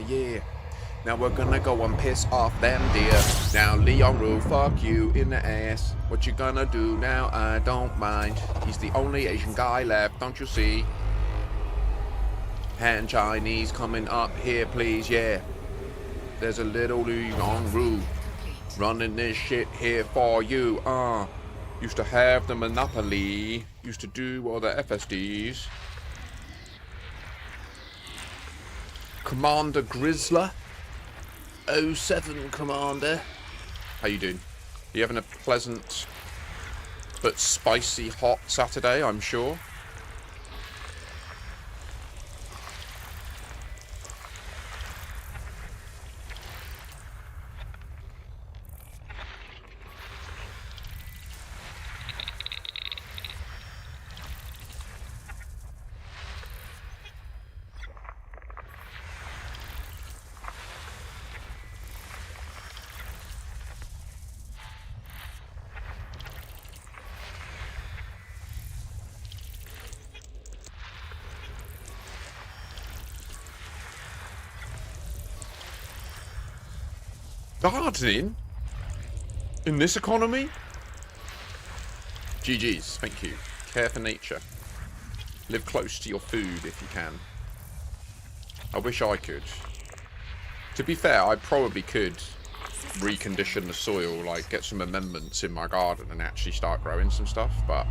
Speaker 3: Yeah. Now we're gonna go and piss off them deer. Now Leon Rule, fuck you in the ass. What you gonna do now? I don't mind. He's the only Asian guy left, don't you see? Han Chinese coming up here, please, yeah. There's a little Leon Rule running this shit here for you. Used to have the monopoly. Used to do all the FSDs. Commander Grizzler. 07 Commander. How you doing? You having a pleasant but spicy hot Saturday, I'm sure? Gardening? In this economy? GG's, thank you. Care for nature. Live close to your food if you can. I wish I could. To be fair, I probably could recondition the soil, like get some amendments in my garden and actually start growing some stuff, but...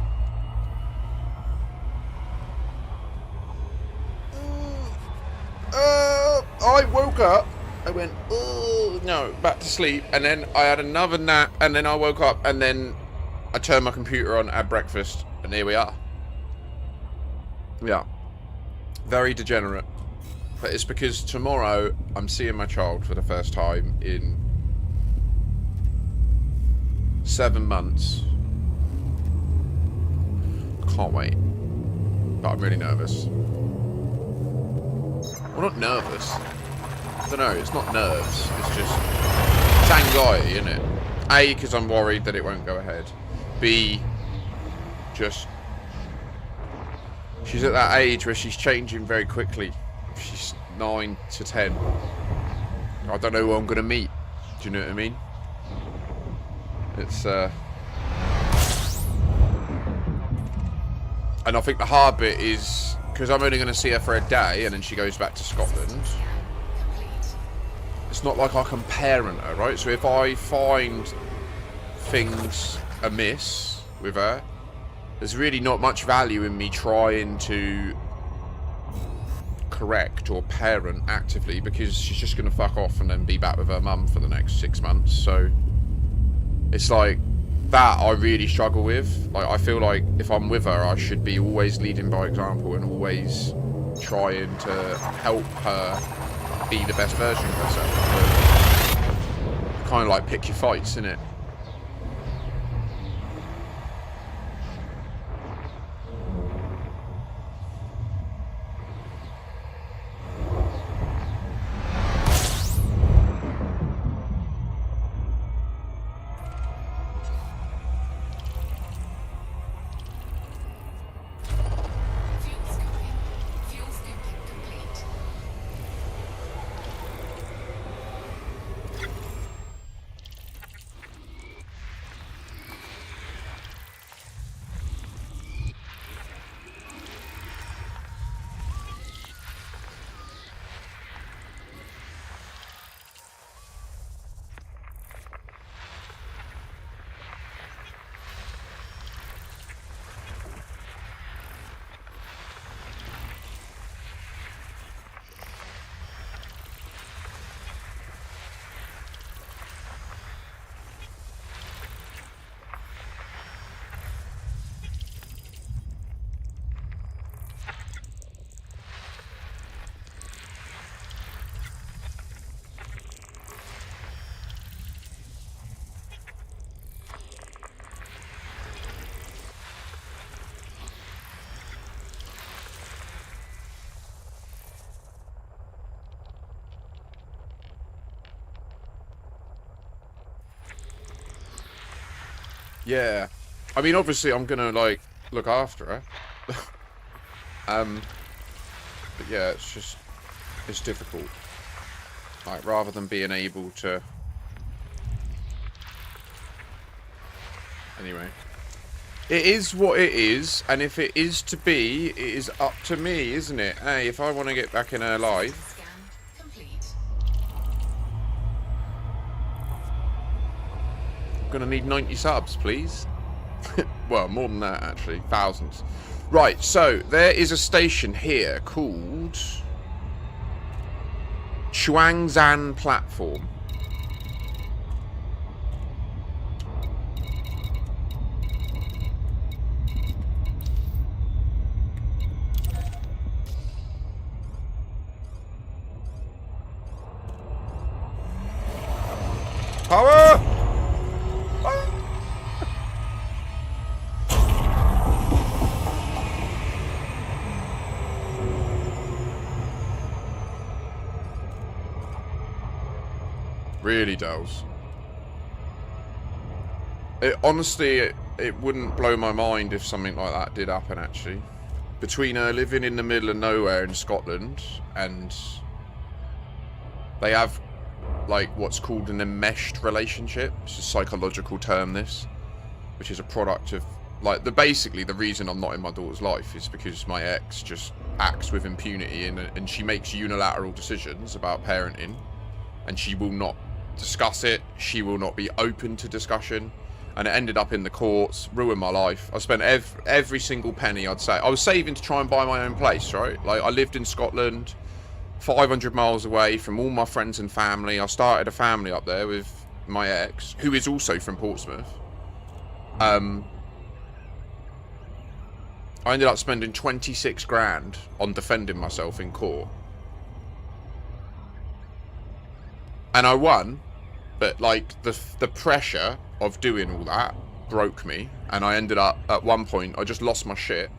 Speaker 3: I woke up. I went, oh, no, back to sleep. And then I had another nap. And then I woke up. And then I turned my computer on, had breakfast. And here we are. Yeah. Very degenerate. But it's because tomorrow I'm seeing my child for the first time in 7 months. Can't wait. But I'm really nervous. Well, not nervous. I don't know, it's not nerves, it's just... It's anxiety, isn't it? A, because I'm worried that it won't go ahead. B, just... She's at that age where she's changing very quickly. She's 9 to 10. I don't know who I'm going to meet. Do you know what I mean? It's, and I think the hard bit is, because I'm only going to see her for a day and then she goes back to Scotland. It's not like I can parent her, right? So if I find things amiss with her, there's really not much value in me trying to correct or parent actively, because she's just going to fuck off and then be back with her mum for the next 6 months. So it's like that I really struggle with. Like, I feel like if I'm with her, I should be always leading by example and always trying to help her be the best version of herself. But kind of like pick your fights, innit? Yeah, I mean, obviously I'm gonna like look after her. But yeah, it's difficult. Like, rather than being able to. Anyway, it is what it is, and if it is to be, it is up to me, isn't it? Hey, if I want to get back in her life. Gonna need 90 subs, please. Well, more than that, actually. Thousands. Right, so there is a station here called Chuangzan Platform. Power! Really does. Honestly, it wouldn't blow my mind if something like that did happen, actually. Between her living in the middle of nowhere in Scotland, and they have, like, what's called an enmeshed relationship. It's a psychological term, this. Which is a product of, like, basically the reason I'm not in my daughter's life is because my ex just acts with impunity, and she makes unilateral decisions about parenting. And she will not discuss it, she will not be open to discussion, and it ended up in the courts, ruined my life. I spent every single penny, I'd say. I was saving to try and buy my own place, right? Like, I lived in Scotland, 500 miles away from all my friends and family. I started a family up there with my ex, who is also from Portsmouth. I ended up spending 26 grand on defending myself in court. And I won, but, like, the pressure of doing all that broke me, and I ended up, at one point, I just lost my shit.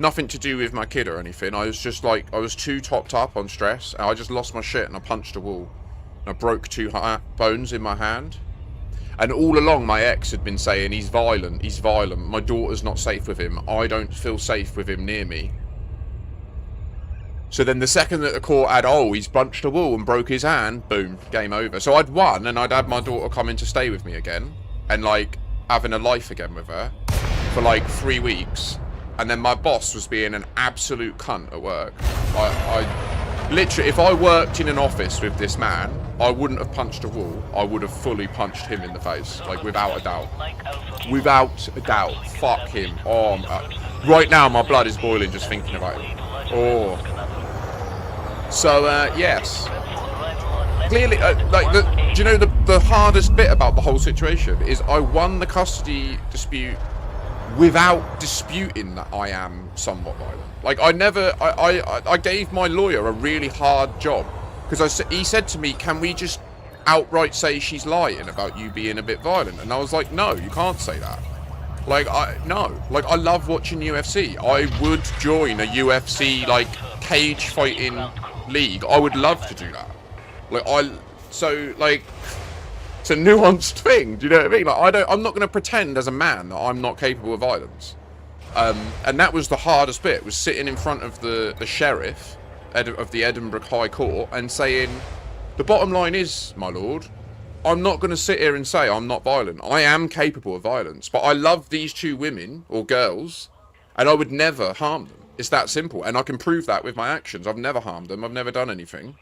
Speaker 3: Nothing to do with my kid or anything. I was just, like, I was too topped up on stress, and I just lost my shit, and I punched a wall. And I broke 2 bones in my hand. And all along, my ex had been saying, he's violent, he's violent. My daughter's not safe with him. I don't feel safe with him near me. So then the second that the court had, oh, he's punched a wall and broke his hand, boom, game over. So I'd won, and I'd had my daughter come in to stay with me again. And, like, having a life again with her for, like, 3 weeks. And then my boss was being an absolute cunt at work. I literally, if I worked in an office with this man, I wouldn't have punched a wall. I would have fully punched him in the face, like, without a doubt. Without a doubt. Fuck him. Oh, right now my blood is boiling just thinking about him. Oh. So, yes. Clearly, like, do you know the hardest bit about the whole situation is I won the custody dispute without disputing that I am somewhat violent. Like, I gave my lawyer a really hard job. Because he said to me, can we just outright say she's lying about you being a bit violent? And I was like, no, you can't say that. Like, no. Like, I love watching UFC. I would join a UFC, like, cage fighting league. I would love to do that. Like, so, like, it's a nuanced thing. Do you know what I mean? Like, I'm not going to pretend as a man that I'm not capable of violence. And that was the hardest bit, was sitting in front of the sheriff of the Edinburgh High Court and saying, the bottom line is, my lord, I'm not going to sit here and say I'm not violent. I am capable of violence, but I love these two women, or girls, and I would never harm them. It's that simple, and I can prove that with my actions. I've never harmed them. I've never done anything.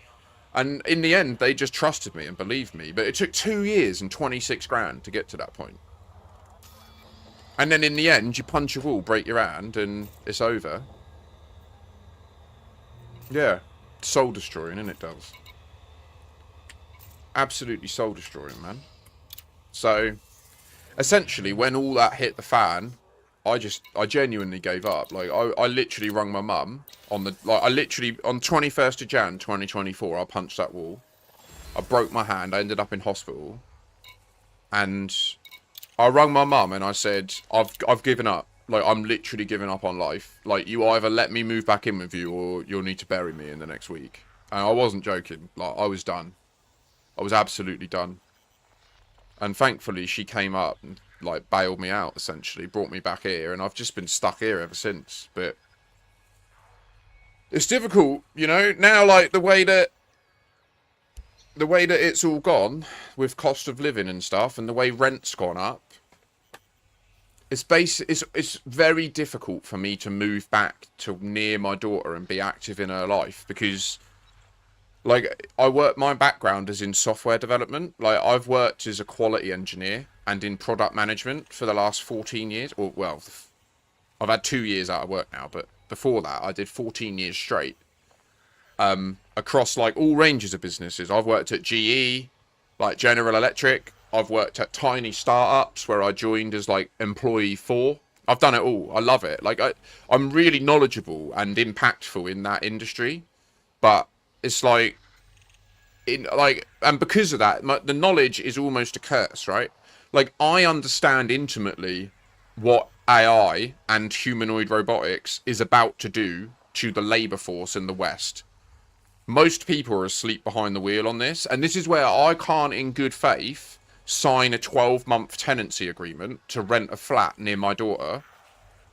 Speaker 3: And in the end, they just trusted me and believed me. But it took 2 years and 26 grand to get to that point. And then in the end, you punch a wall, break your hand, and it's over. Yeah. Soul destroying, innit, Doves? Absolutely soul destroying, man. So, essentially, when all that hit the fan, I genuinely gave up. Like, I literally rung my mum on the, like, on 21st of Jan 2024, I punched that wall. I broke my hand. I ended up in hospital. And I rung my mum and I said, I've given up. Like, I'm literally giving up on life. Like, you either let me move back in with you or you'll need to bury me in the next week. And I wasn't joking. Like, I was done. I was absolutely done. And thankfully, she came up and, like, bailed me out, essentially. Brought me back here. And I've just been stuck here ever since. But it's difficult, you know? Now, like, the way that it's all gone, with cost of living and stuff, and the way rent's gone up, it's very difficult for me to move back to near my daughter and be active in her life, because, like, my background is in software development. Like, I've worked as a quality engineer and in product management for the last 14 years. Or, well, I've had 2 years out of work now, but before that, I did 14 years straight. Across, like, all ranges of businesses. I've worked at GE, like General Electric. I've worked at tiny startups where I joined as, like, employee 4. I've done it all. I love it. Like, I'm really knowledgeable and impactful in that industry. But it's like, and because of that, the knowledge is almost a curse, right? Like, I understand intimately what AI and humanoid robotics is about to do to the labor force in the West. Most people are asleep behind the wheel on this, and this is where I can't, in good faith, sign a 12-month tenancy agreement to rent a flat near my daughter,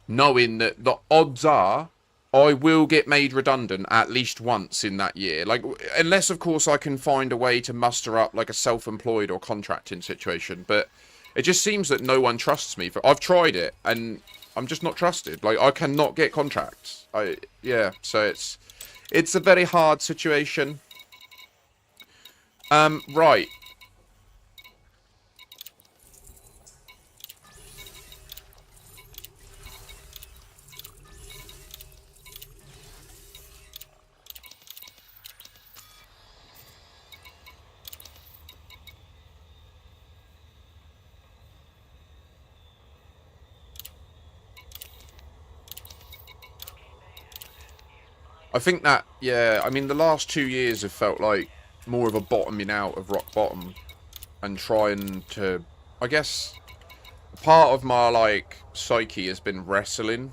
Speaker 3: knowing that the odds are I will get made redundant at least once in that year. Like, unless, of course, I can find a way to muster up, like, a self-employed or contracting situation. But it just seems that no one trusts me. I've tried it, and I'm just not trusted. Like, I cannot get contracts. Yeah, so it's a very hard situation. Right. I think that, yeah, I mean, the last 2 years have felt like more of a bottoming out of rock bottom and trying to, I guess, part of my, like, psyche has been wrestling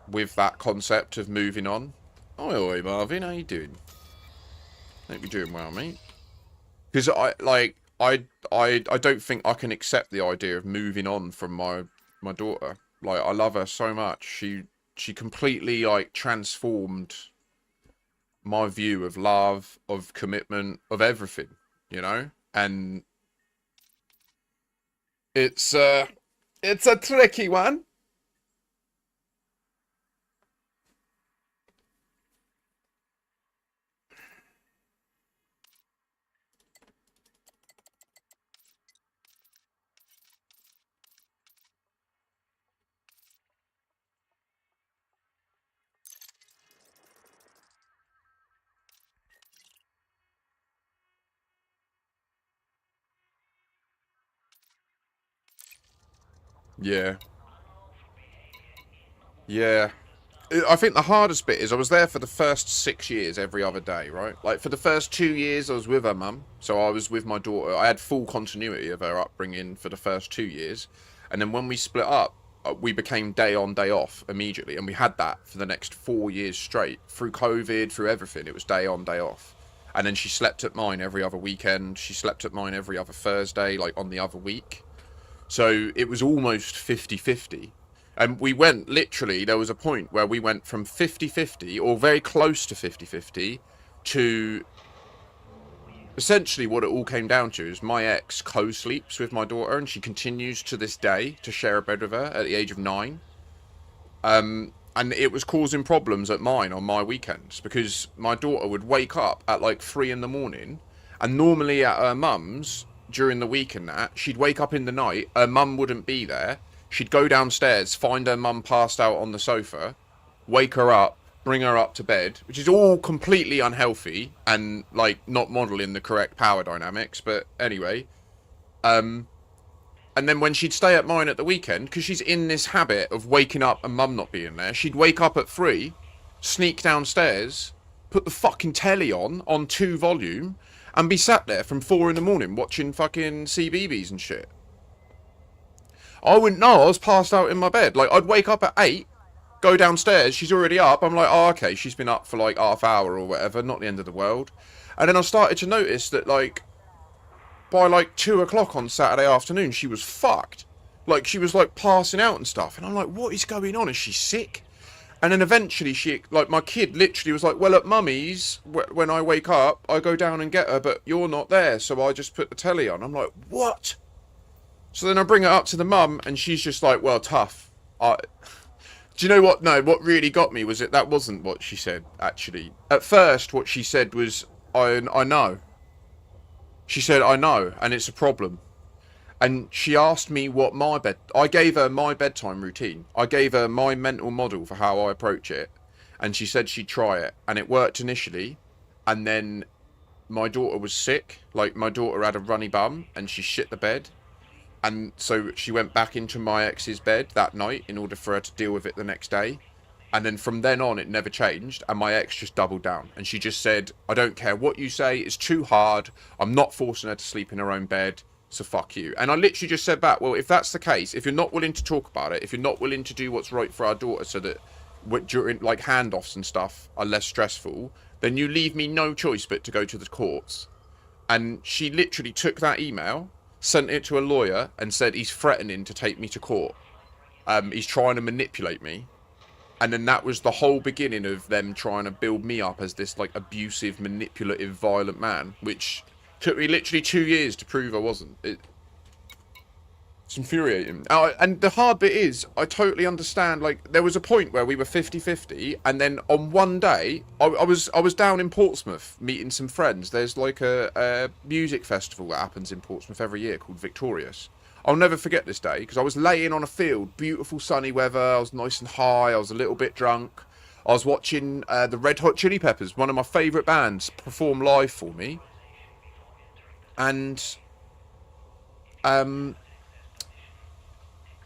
Speaker 3: with that concept of moving on. Oi, Marvin, how you doing? Hope you're doing well, mate. Because, I don't think I can accept the idea of moving on from my daughter. Like, I love her so much. She completely, like, transformed my view of love, of commitment, of everything, you know? And it's a tricky one. Yeah. Yeah. I think the hardest bit is I was there for the first 6 years every other day, right? Like, for the first 2 years I was with her mum, so I was with my daughter. I had full continuity of her upbringing for the first 2 years. And then when we split up, we became day on, day off immediately. And we had that for the next 4 years straight. Through COVID, through everything, it was day on, day off. And then she slept at mine every other weekend. She slept at mine every other Thursday, like, on the other week. So it was almost 50-50. And we went, literally, there was a point where we went from 50-50, or very close to 50-50, to essentially what it all came down to is my ex co-sleeps with my daughter, and she continues to this day to share a bed with her at the age of 9. And it was causing problems at mine on my weekends, because my daughter would wake up at like 3 in the morning, and normally at her mum's, during the week and that, she'd wake up in the night, her mum wouldn't be there, she'd go downstairs, find her mum passed out on the sofa, wake her up, bring her up to bed, which is all completely unhealthy and, like, not modelling the correct power dynamics, but anyway. And then when she'd stay at mine at the weekend, because she's in this habit of waking up and mum not being there, she'd wake up at 3, sneak downstairs, put the fucking telly on 2 volume, and be sat there from 4 in the morning watching fucking CBeebies and shit. I wouldn't know, I was passed out in my bed. Like, I'd wake up at 8, go downstairs, she's already up. I'm like, oh, okay, she's been up for like half hour or whatever, not the end of the world. And then I started to notice that, like, by like 2 o'clock on Saturday afternoon, she was fucked. Like, she was like passing out and stuff. And I'm like, what is going on? Is she sick? And then eventually she, like, my kid literally was like, well, at mummy's, when I wake up, I go down and get her, but you're not there, so I just put the telly on. I'm like, what? So then I bring her up to the mum, and she's just like, well, tough. Do you know what? No, what really got me was that wasn't what she said, actually. At first, what she said was, I know. She said, I know, and it's a problem. And she asked me what I gave her my bedtime routine. I gave her my mental model for how I approach it. And she said she'd try it. And it worked initially. And then my daughter was sick. Like, my daughter had a runny bum and she shit the bed. And so she went back into my ex's bed that night in order for her to deal with it the next day. And then from then on, it never changed. And my ex just doubled down. And she just said, I don't care what you say. It's too hard. I'm not forcing her to sleep in her own bed. So fuck you. And I literally just said back, well, if that's the case, if you're not willing to talk about it, if you're not willing to do what's right for our daughter so that during, like, handoffs and stuff are less stressful, then you leave me no choice but to go to the courts. And she literally took that email, sent it to a lawyer, and said he's threatening to take me to court. He's trying to manipulate me. And then that was the whole beginning of them trying to build me up as this, like, abusive, manipulative, violent man, which took me literally 2 years to prove I wasn't. It's infuriating. And the hard bit is, I totally understand, like, there was a point where we were 50-50, and then on one day, I was down in Portsmouth meeting some friends. There's, like, a music festival that happens in Portsmouth every year called Victorious. I'll never forget this day, because I was laying on a field, beautiful sunny weather, I was nice and high, I was a little bit drunk. I was watching the Red Hot Chili Peppers, one of my favourite bands, perform live for me. And I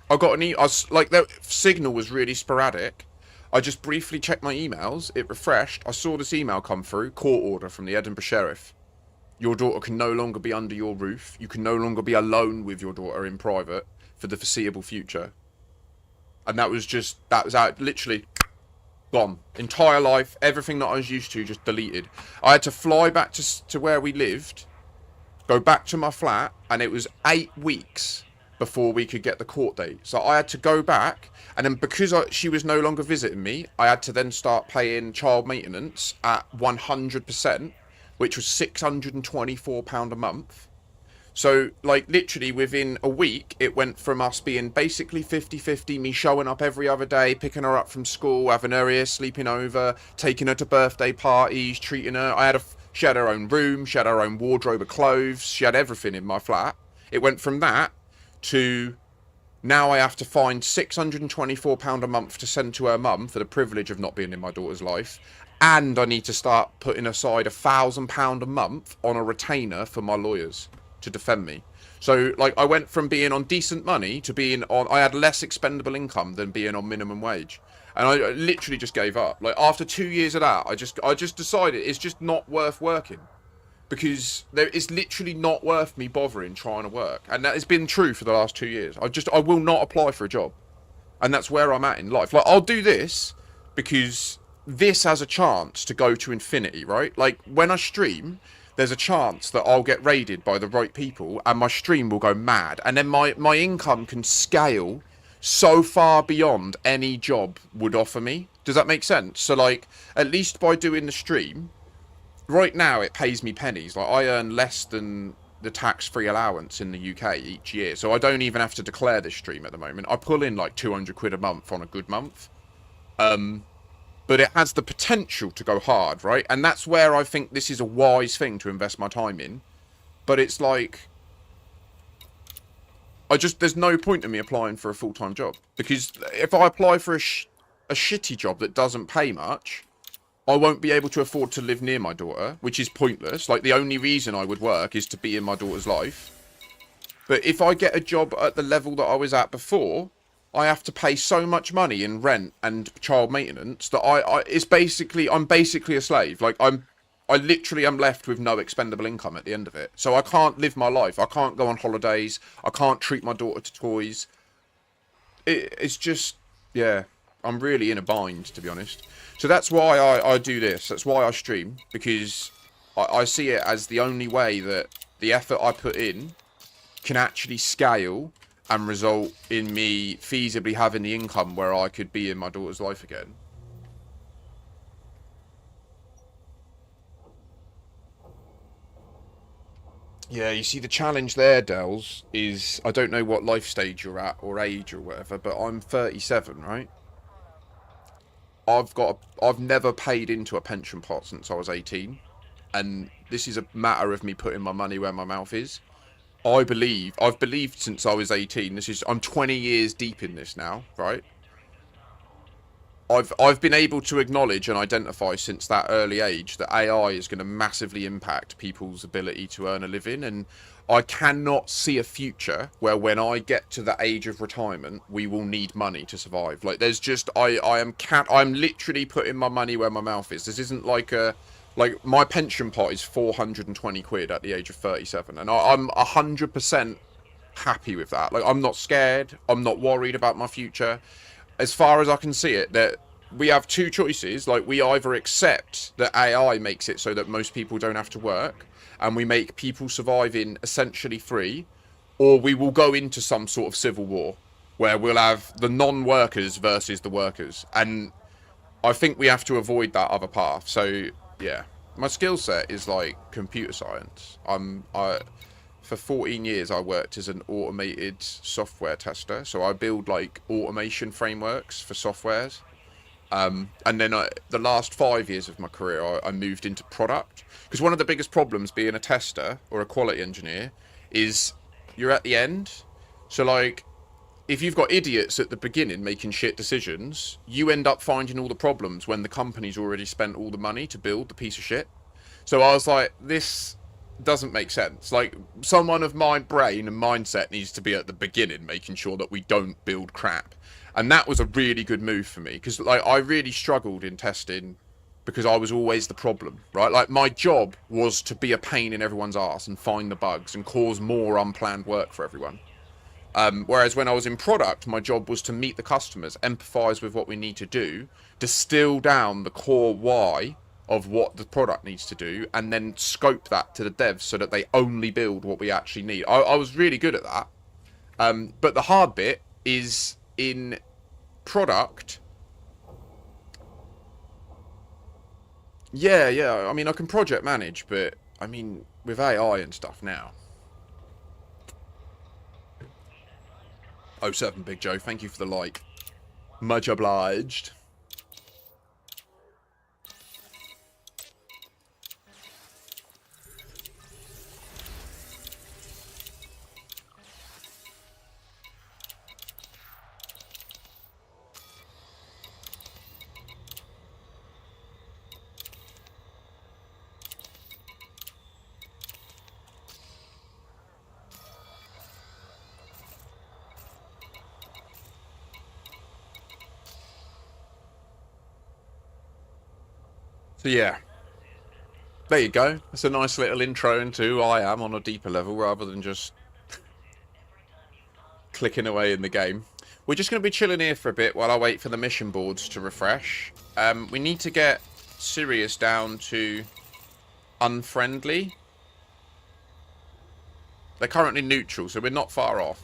Speaker 3: got the signal was really sporadic. I just briefly checked my emails, it refreshed, I saw this email come through, court order from the Edinburgh Sheriff. Your daughter can no longer be under your roof. You can no longer be alone with your daughter in private for the foreseeable future. And that was out, literally gone. Entire life, everything that I was used to, just deleted. I had to fly back to where we lived go back to my flat, and it was 8 weeks before we could get the court date. So I had to go back, and then because she was no longer visiting me, I had to then start paying child maintenance at 100%, which was £624 a month. So, like, literally within a week, it went from us being basically 50-50, me showing up every other day, picking her up from school, having her here, sleeping over, taking her to birthday parties, treating her. She had her own room, she had her own wardrobe of clothes, she had everything in my flat. It went from that to now I have to find £624 a month to send to her mum for the privilege of not being in my daughter's life. And I need to start putting aside £1,000 a month on a retainer for my lawyers to defend me. So, like, I went from being on decent money to being on, I had less expendable income than being on minimum wage. And I literally just gave up. Like, after 2 years of that, I just decided it's just not worth working. Because it's literally not worth me bothering trying to work. And that has been true for the last 2 years. I will not apply for a job. And that's where I'm at in life. Like, I'll do this because this has a chance to go to infinity, right? Like, when I stream, there's a chance that I'll get raided by the right people and my stream will go mad. And then my income can scale so far beyond any job would offer me. Does that make sense? So, like, at least by doing the stream, right now it pays me pennies. Like, I earn less than the tax-free allowance in the UK each year. So I don't even have to declare this stream at the moment. I pull in like 200 quid a month on a good month. But it has the potential to go hard, right? And that's where I think this is a wise thing to invest my time in. But it's like, there's no point in me applying for a full-time job. Because if I apply for a shitty job that doesn't pay much, I won't be able to afford to live near my daughter, which is pointless. Like, the only reason I would work is to be in my daughter's life. But if I get a job at the level that I was at before, I have to pay so much money in rent and child maintenance that I'm basically a slave. Like, I literally am left with no expendable income at the end of it. So I can't live my life. I can't go on holidays. I can't treat my daughter to toys. It's just, yeah, I'm really in a bind, to be honest. So that's why I do this. That's why I stream, because I see it as the only way that the effort I put in can actually scale and result in me feasibly having the income where I could be in my daughter's life again. Yeah, you see, the challenge there, Dels, is I don't know what life stage you're at or age or whatever, but I'm 37, right? I've never paid into a pension pot since I was 18, and this is a matter of me putting my money where my mouth is. I've believed since I was 18. I'm 20 years deep in this now, right? I've been able to acknowledge and identify since that early age that AI is going to massively impact people's ability to earn a living, and I cannot see a future where when I get to the age of retirement, we will need money to survive. Like, there's just, I'm literally putting my money where my mouth is. This isn't like my pension pot is 420 quid at the age of 37, and I'm 100% happy with that. Like, I'm not scared. I'm not worried about my future. As far as I can see it, that we have two choices. Like, we either accept that AI makes it so that most people don't have to work, and we make people surviving essentially free, or we will go into some sort of civil war where we'll have the non-workers versus the workers. And I think we have to avoid that other path. So, yeah. My skill set is, like, computer science. For 14 years, I worked as an automated software tester. So I build, like, automation frameworks for softwares. And then the last 5 years of my career, I moved into product. Because one of the biggest problems being a tester or a quality engineer is you're at the end. So, like, if you've got idiots at the beginning making shit decisions, you end up finding all the problems when the company's already spent all the money to build the piece of shit. So I was like, this doesn't make sense. Like, someone of my brain and mindset needs to be at the beginning making sure that we don't build crap. And that was a really good move for me, because, like, I really struggled in testing because I was always the problem, right? Like, my job was to be a pain in everyone's arse and find the bugs and cause more unplanned work for everyone. Whereas when I was in product, my job was to meet the customers, empathize with what we need to do, distill down the core why of what the product needs to do and then scope that to the devs so that they only build what we actually need. I was really good at that. But the hard bit is in product. Yeah. I mean, I can project manage, but I mean, with AI and stuff now. 07 Big Joe, thank you for the like. Much obliged. So yeah, there you go. It's a nice little intro into who I am on a deeper level rather than just clicking away in the game. We're just going to be chilling here for a bit while I wait for the mission boards to refresh. We need to get Sirius down to unfriendly. They're currently neutral, so we're not far off.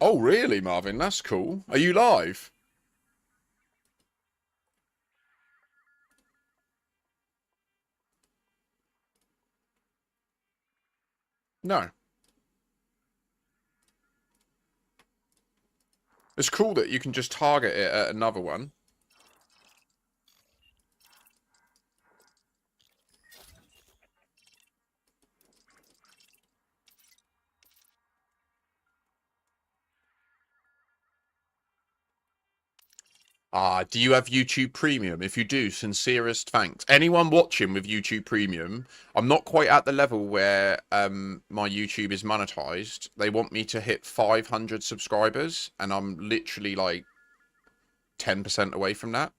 Speaker 3: Oh, really, Marvin? That's cool. Are you live? No. It's cool that you can just target it at another one. Do you have YouTube Premium? If you do, sincerest thanks. Anyone watching with YouTube Premium, I'm not quite at the level where my YouTube is monetized. They want me to hit 500 subscribers, and I'm literally like 10% away from that.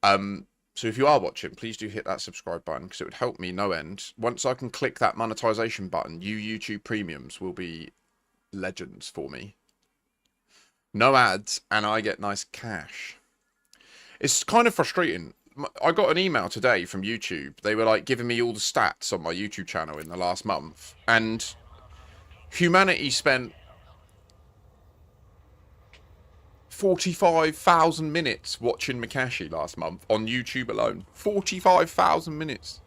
Speaker 3: So if you are watching, please do hit that subscribe button because it would help me no end. Once I can click that monetization button, YouTube Premiums will be legends for me. No ads, and I get nice cash. It's kind of frustrating. I got an email today from YouTube. They were like giving me all the stats on my YouTube channel in the last month. And humanity spent 45,000 minutes watching Makashi last month on YouTube alone. 45,000 minutes.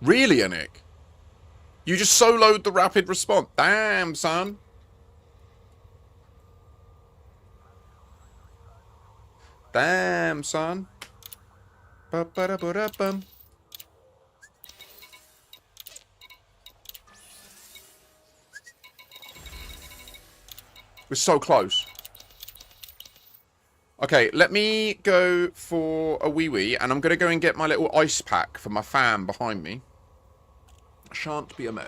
Speaker 3: Really, Anik? You just soloed the rapid response. Damn, son. Damn, son. Ba-ba-da-ba-da-bum. We're so close. Okay, let me go for a wee-wee, and I'm going to go and get my little ice pack for my fan behind me. Shan't be a mo.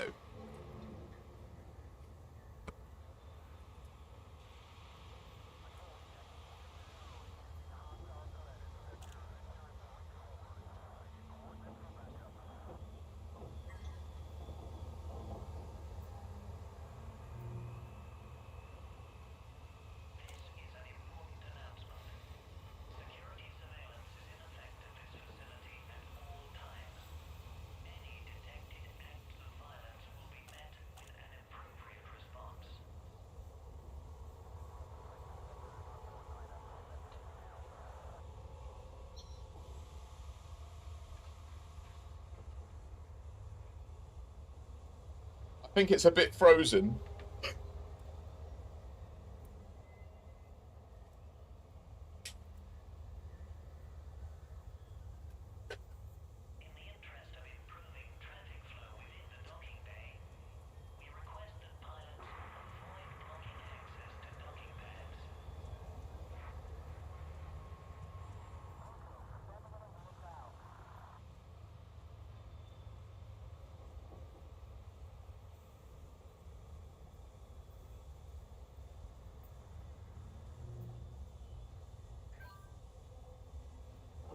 Speaker 3: I think it's a bit frozen.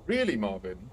Speaker 3: Really, Marvin?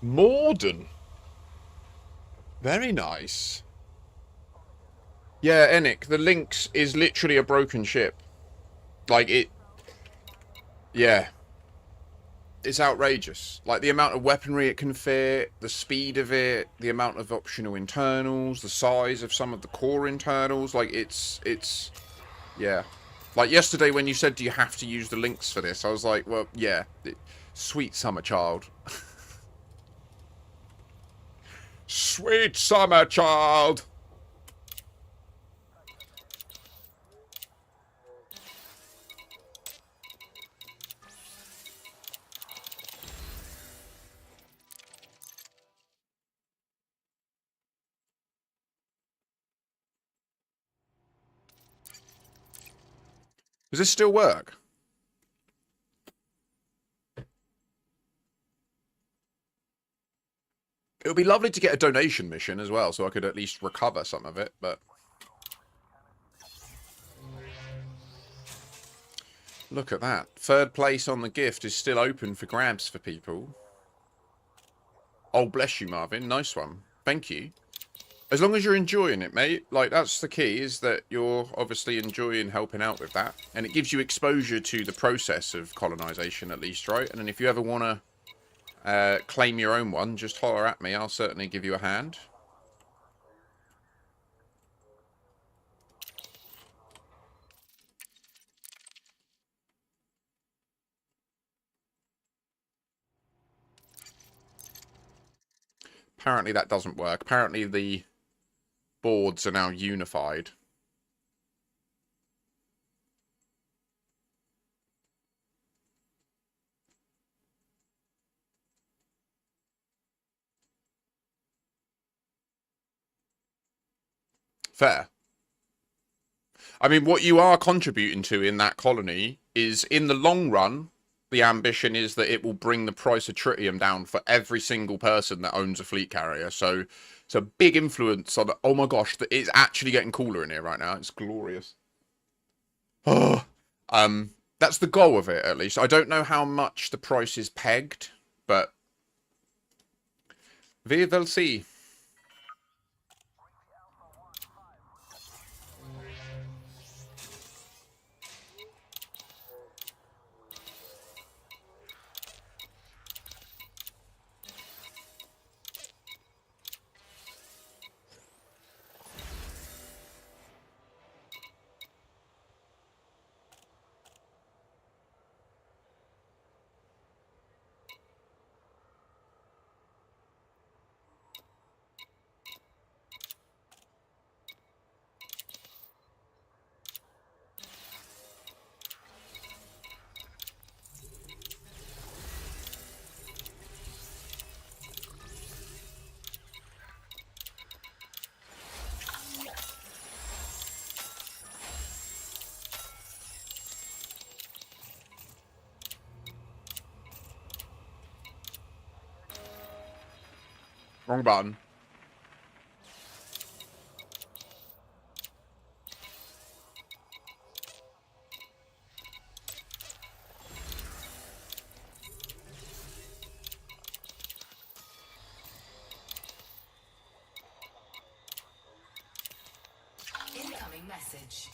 Speaker 3: Morden. Very nice. Yeah, Enic, the Lynx is literally a broken ship. Like, it... Yeah. It's outrageous. Like, the amount of weaponry it can fit, the speed of it, the amount of optional internals, the size of some of the core internals. Like, it's... Yeah. Like, yesterday when you said, do you have to use the Lynx for this? I was like, well, yeah. Sweet summer child. Sweet summer child! Does this still work? It would be lovely to get a donation mission as well, so I could at least recover some of it, but... Look at that. Third place on the gift is still open for grabs for people. Oh, bless you, Marvin. Nice one. Thank you. As long as you're enjoying it, mate. Like, that's the key, is that you're obviously enjoying helping out with that. And it gives you exposure to the process of colonization, at least, right? And then if you ever want to claim your own one, just holler at me. I'll certainly give you a hand. Apparently that doesn't work. Apparently the boards are now unified. Fair. I mean, what you are contributing to in that colony is, in the long run, the ambition is that it will bring the price of tritium down for every single person that owns a fleet carrier. So it's a big influence on... Oh my gosh, it's actually getting cooler in here right now. It's glorious. Oh, that's the goal of it, at least. I don't know how much the price is pegged, but... We will see. Wrong button.
Speaker 5: Incoming message.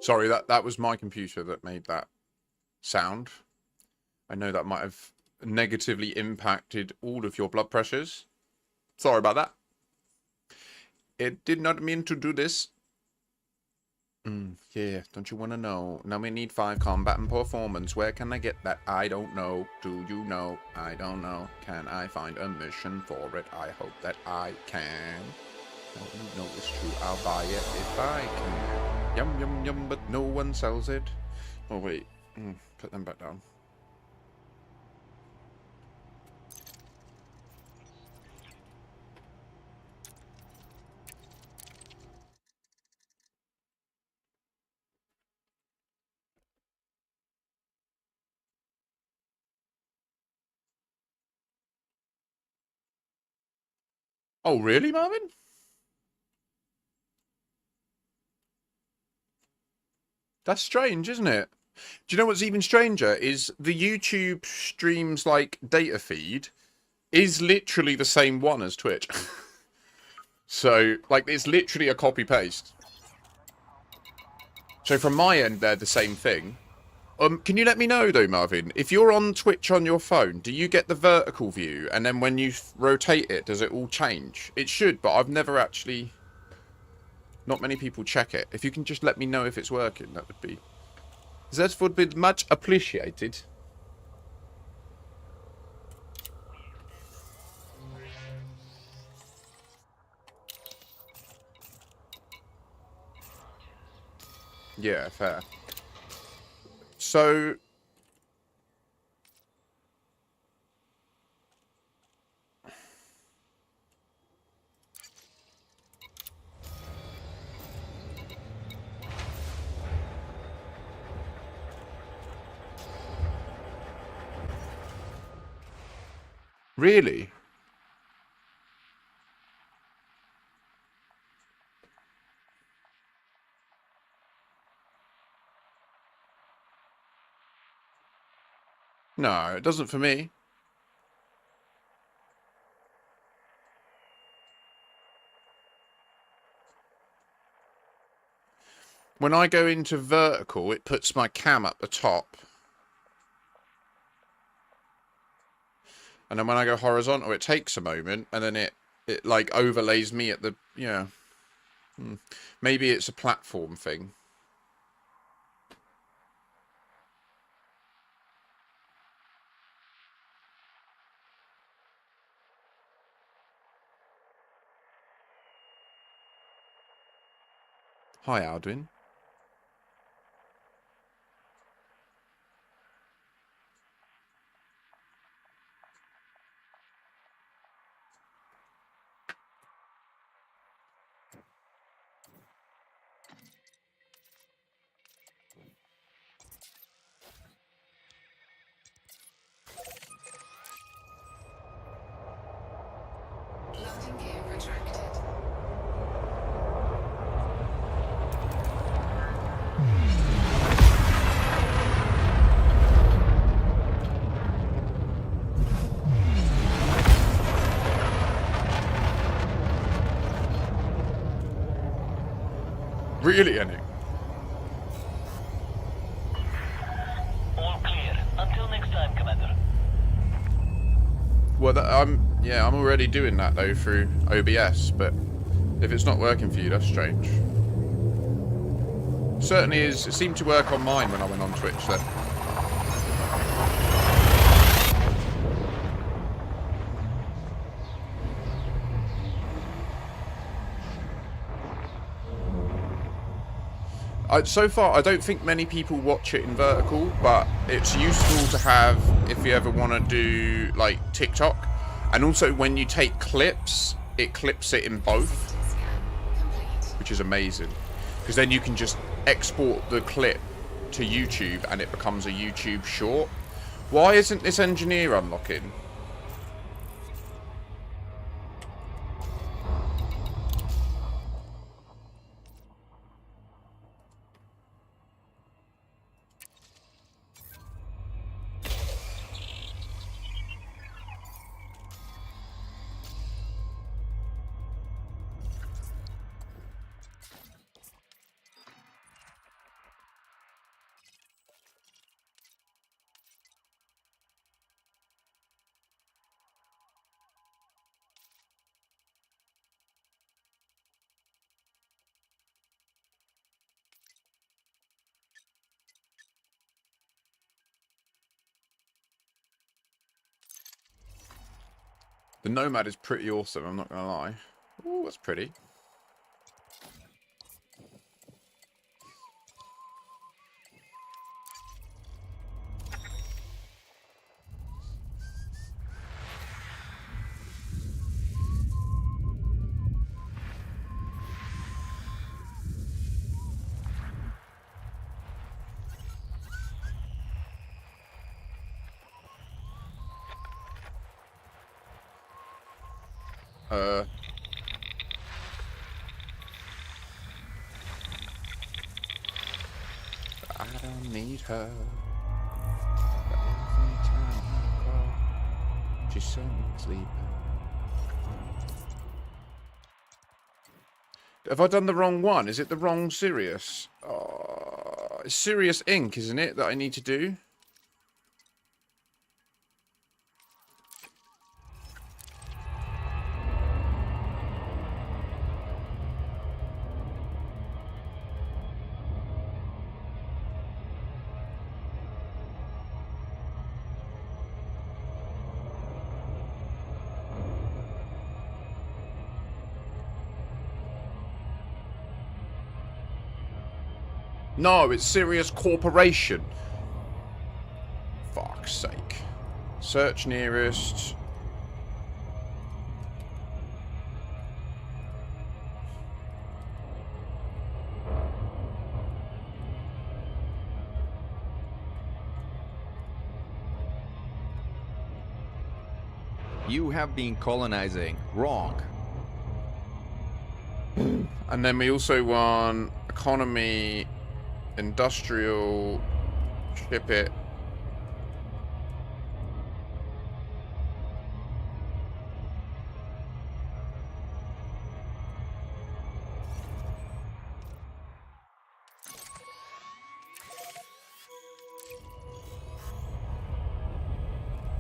Speaker 3: Sorry, that was my computer that made that sound. I know that might have negatively impacted all of your blood pressures. Sorry about that. It did not mean to do this. Yeah, don't you want to know? Now we need 5 combat and performance. Where can I get that? I don't know. Do you know? I don't know. Can I find a mission for it? I hope that I can. No, it's true. I'll buy it if I can. Yum, yum, yum, but no one sells it. Oh, wait. Put them back down. Oh, really, Marvin? That's strange, isn't it? Do you know what's even stranger is the YouTube streams like data feed is literally the same one as Twitch. So, like, it's literally a copy paste. So from my end, they're the same thing. Can you let me know though, Marvin, if you're on Twitch on your phone, do you get the vertical view, and then when you rotate it, does it all change? It should, but I've never actually. Not many people check it. If you can just let me know if it's working, that would be much appreciated. Yeah, fair. So really? No, it doesn't for me. When I go into vertical, it puts my cam at the top. And then when I go horizontal, it takes a moment, and then it like overlays me at the, yeah. Maybe it's a platform thing. Hi, Aldwin.
Speaker 5: Landing gear retracted.
Speaker 3: Really, Annie?
Speaker 9: All clear. Until next time, Commander.
Speaker 3: Well, I'm already doing that though through OBS, but if it's not working for you, that's strange. Certainly is. It seemed to work on mine when I went on Twitch then. So far, I don't think many people watch it in vertical, but it's useful to have if you ever want to do, like, TikTok. And also, when you take clips, it clips it in both, which is amazing. Because then you can just export the clip to YouTube, and it becomes a YouTube short. Why isn't this engineer unlocking? The Nomad is pretty awesome, I'm not going to lie. Ooh, that's pretty. I don't need her. But every time I call, she's so sleeping. Have I done the wrong one? Is it the wrong Sirius? Oh, it's Sirius Inc., isn't it, that I need to do? No, it's Sirius Corporation. Fuck's sake. Search nearest.
Speaker 2: You have been colonizing. Wrong.
Speaker 3: And then we also want economy, industrial, ship it.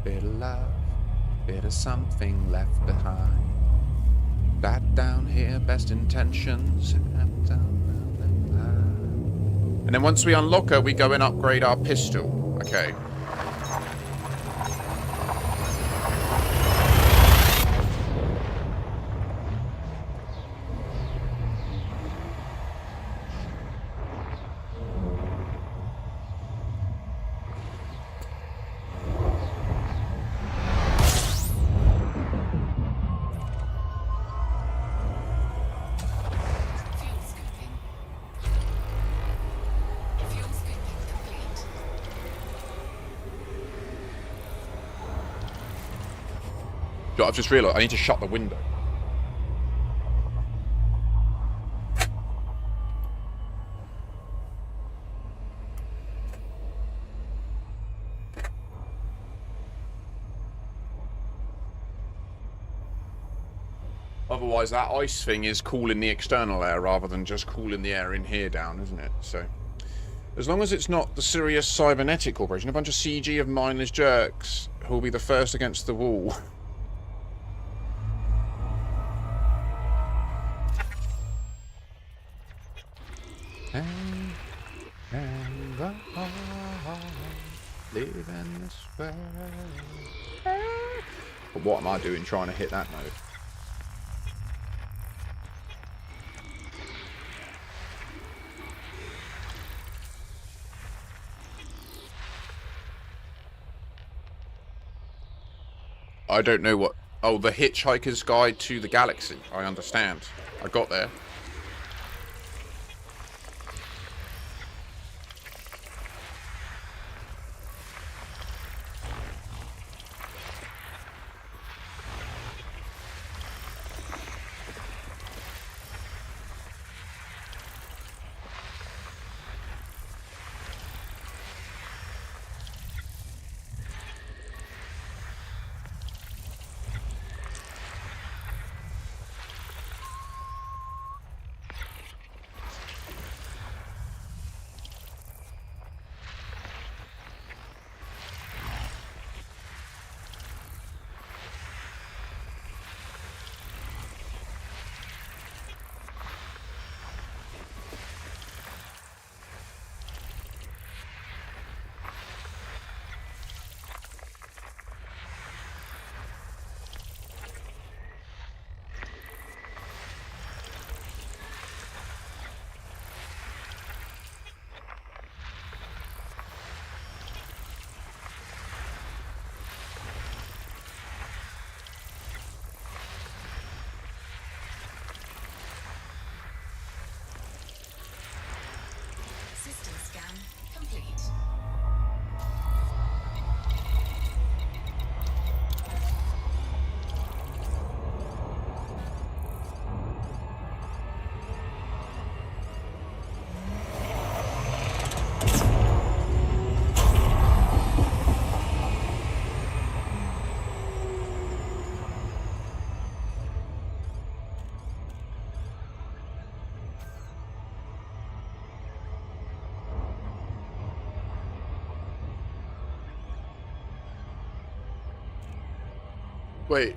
Speaker 3: Bit of love, bit of something left behind. That down here, best intentions. And then once we unlock her, we go and upgrade our pistol. Okay. I've just realised I need to shut the window. Otherwise that ice thing is cooling the external air rather than just cooling the air in here down, isn't it? So, as long as it's not the Sirius Cybernetic Corporation, a bunch of CG of mindless jerks who will be the first against the wall. Living this way. But what am I doing trying to hit that note? I don't know what... Oh, the Hitchhiker's Guide to the Galaxy. I understand. I got there.
Speaker 5: System scan complete.
Speaker 3: Wait,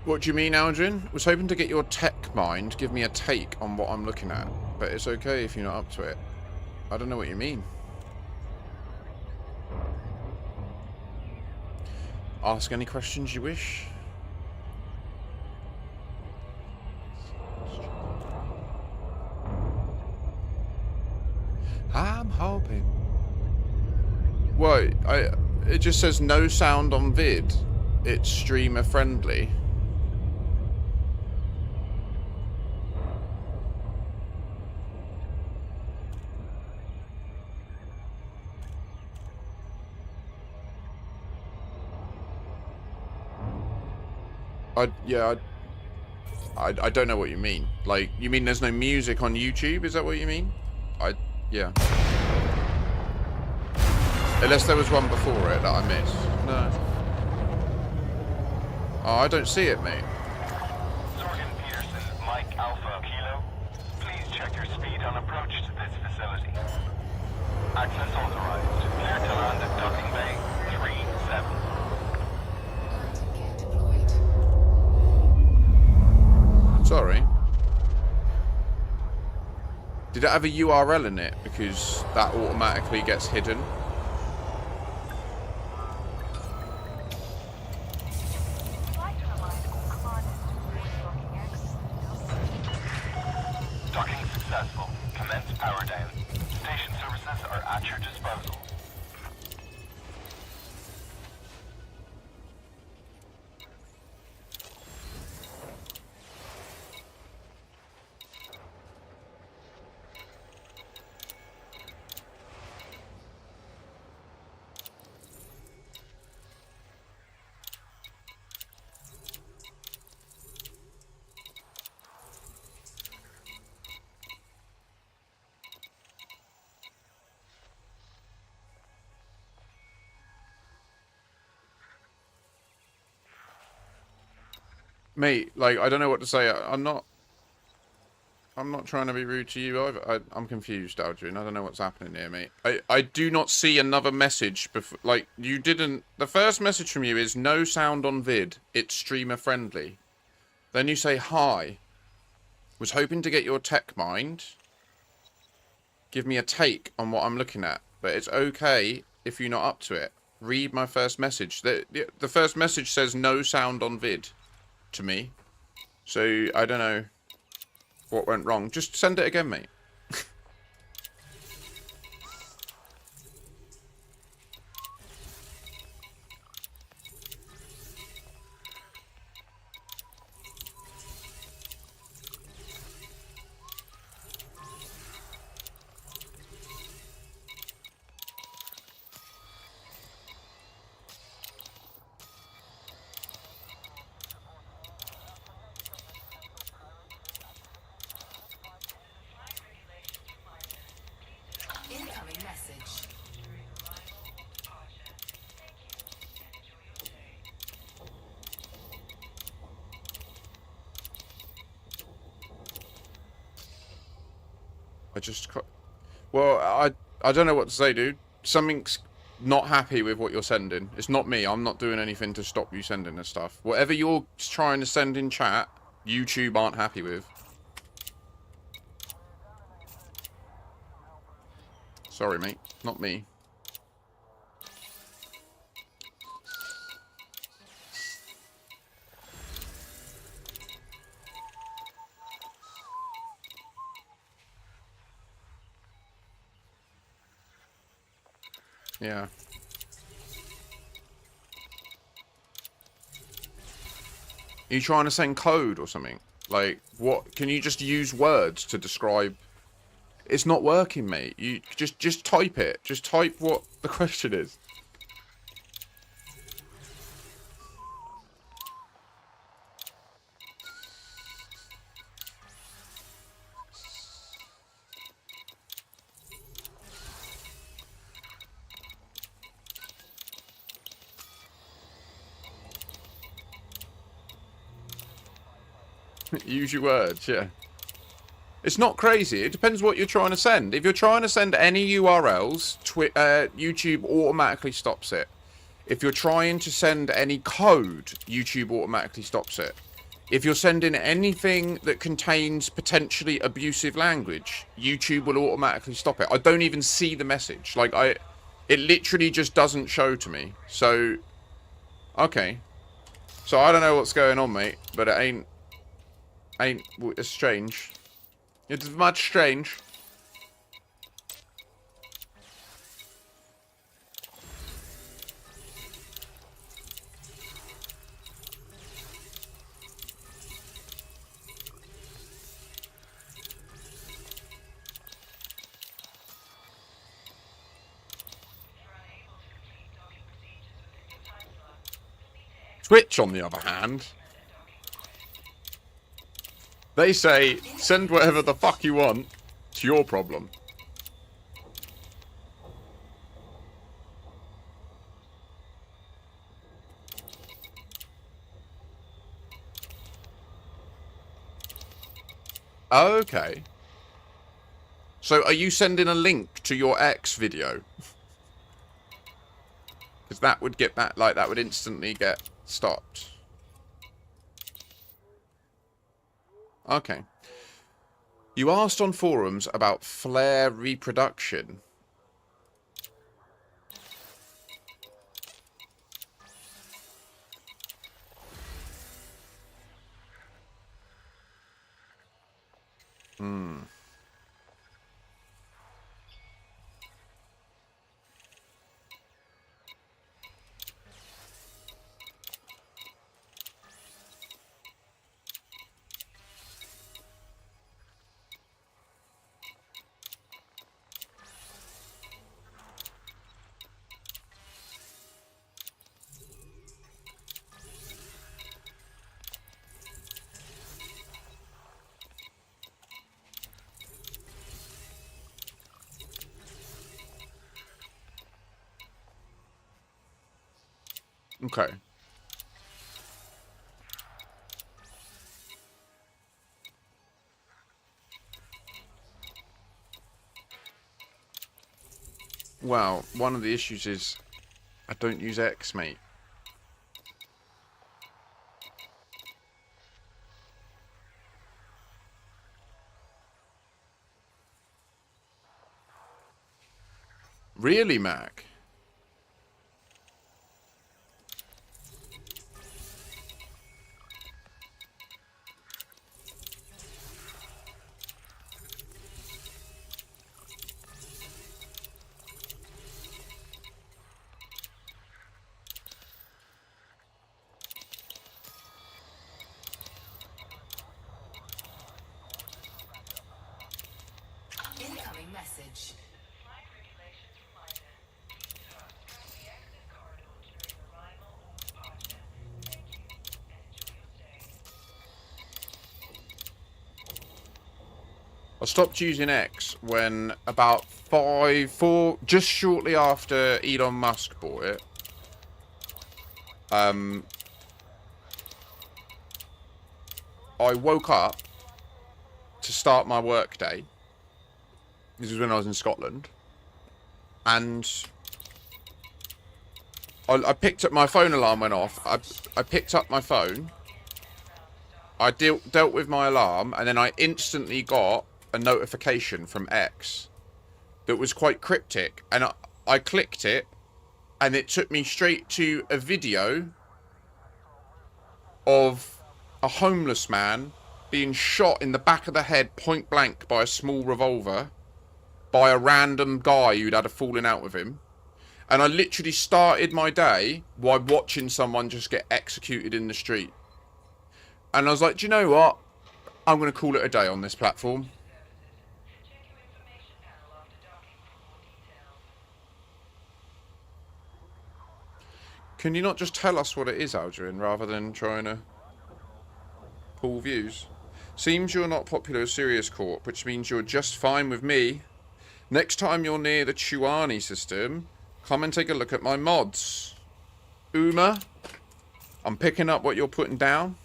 Speaker 3: what do you mean, Aldrin? Was hoping to get your tech mind, give me a take on what I'm looking at, but it's okay if you're not up to it. I don't know what you mean. Ask any questions you wish. I'm hoping. Wait, it just says no sound on vid. It's streamer friendly. I don't know what you mean. Like, you mean there's no music on YouTube? Is that what you mean? Yeah. Unless there was one before it that I missed. No. Oh, I don't see it, mate.
Speaker 9: Sorgan Peterson, Mike Alpha Kilo. Please check your speed on approach to this facility. Access authorized. Clear to land at Docking Bay 37.
Speaker 5: Landing gear deployed.
Speaker 3: Sorry. Did it have a URL in it? Because that automatically gets hidden.
Speaker 9: Docking successful. Commence power down. Station services are at your disposal.
Speaker 3: Mate, like, I don't know what to say. I'm not trying to be rude to you either. I'm confused, Aldrin. I don't know what's happening here, mate. I do not see another message before. Like, you didn't... The first message from you is no sound on vid. It's streamer friendly. Then you say hi. Was hoping to get your tech mind. Give me a take on what I'm looking at. But it's okay if you're not up to it. Read my first message. The first message says no sound on vid to me. So, I don't know what went wrong. Just send it again, mate. Well, I don't know what to say, dude. Something's not happy with what you're sending. It's not me. I'm not doing anything to stop you sending this stuff. Whatever you're trying to send in chat, YouTube aren't happy with. Sorry, mate. Not me. Yeah. Are you trying to send code or something? Like, what? Can you just use words to describe? It's not working, mate. You just type it. Just type what the question is. Use your words, yeah. It's not crazy. It depends what you're trying to send. If you're trying to send any URLs, YouTube automatically stops it. If you're trying to send any code, YouTube automatically stops it. If you're sending anything that contains potentially abusive language, YouTube will automatically stop it. I don't even see the message. Like, it literally just doesn't show to me. So, okay. So I don't know what's going on, mate, but it ain't, it's strange. It's much strange. Twitch, on the other hand, they say, send whatever the fuck you want. It's your problem. Okay. So are you sending a link to your X video? Because that would get that, like, that would instantly get stopped. Okay. You asked on forums about flare reproduction. Okay. Well, one of the issues is I don't use X, mate. Really, Mac?
Speaker 5: Incoming message.
Speaker 3: I stopped using X when about just shortly after Elon Musk bought it. I woke up to start my work day, This was when I was in Scotland. And I picked up my phone alarm went off. I picked up my phone. I dealt with my alarm, and then I instantly got a notification from X that was quite cryptic. And I clicked it, and it took me straight to a video of a homeless man being shot in the back of the head point blank by a small revolver by a random guy who'd had a falling out with him. And I literally started my day by watching someone just get executed in the street. And I was like, do you know what? I'm going to call it a day on this platform. Can you not just tell us what it is, Aldrin, rather than trying to pull views? Seems you're not popular with Sirius Corp, which means you're just fine with me. Next time you're near the Chuani system, come and take a look at my mods. Uma, I'm picking up what you're putting down.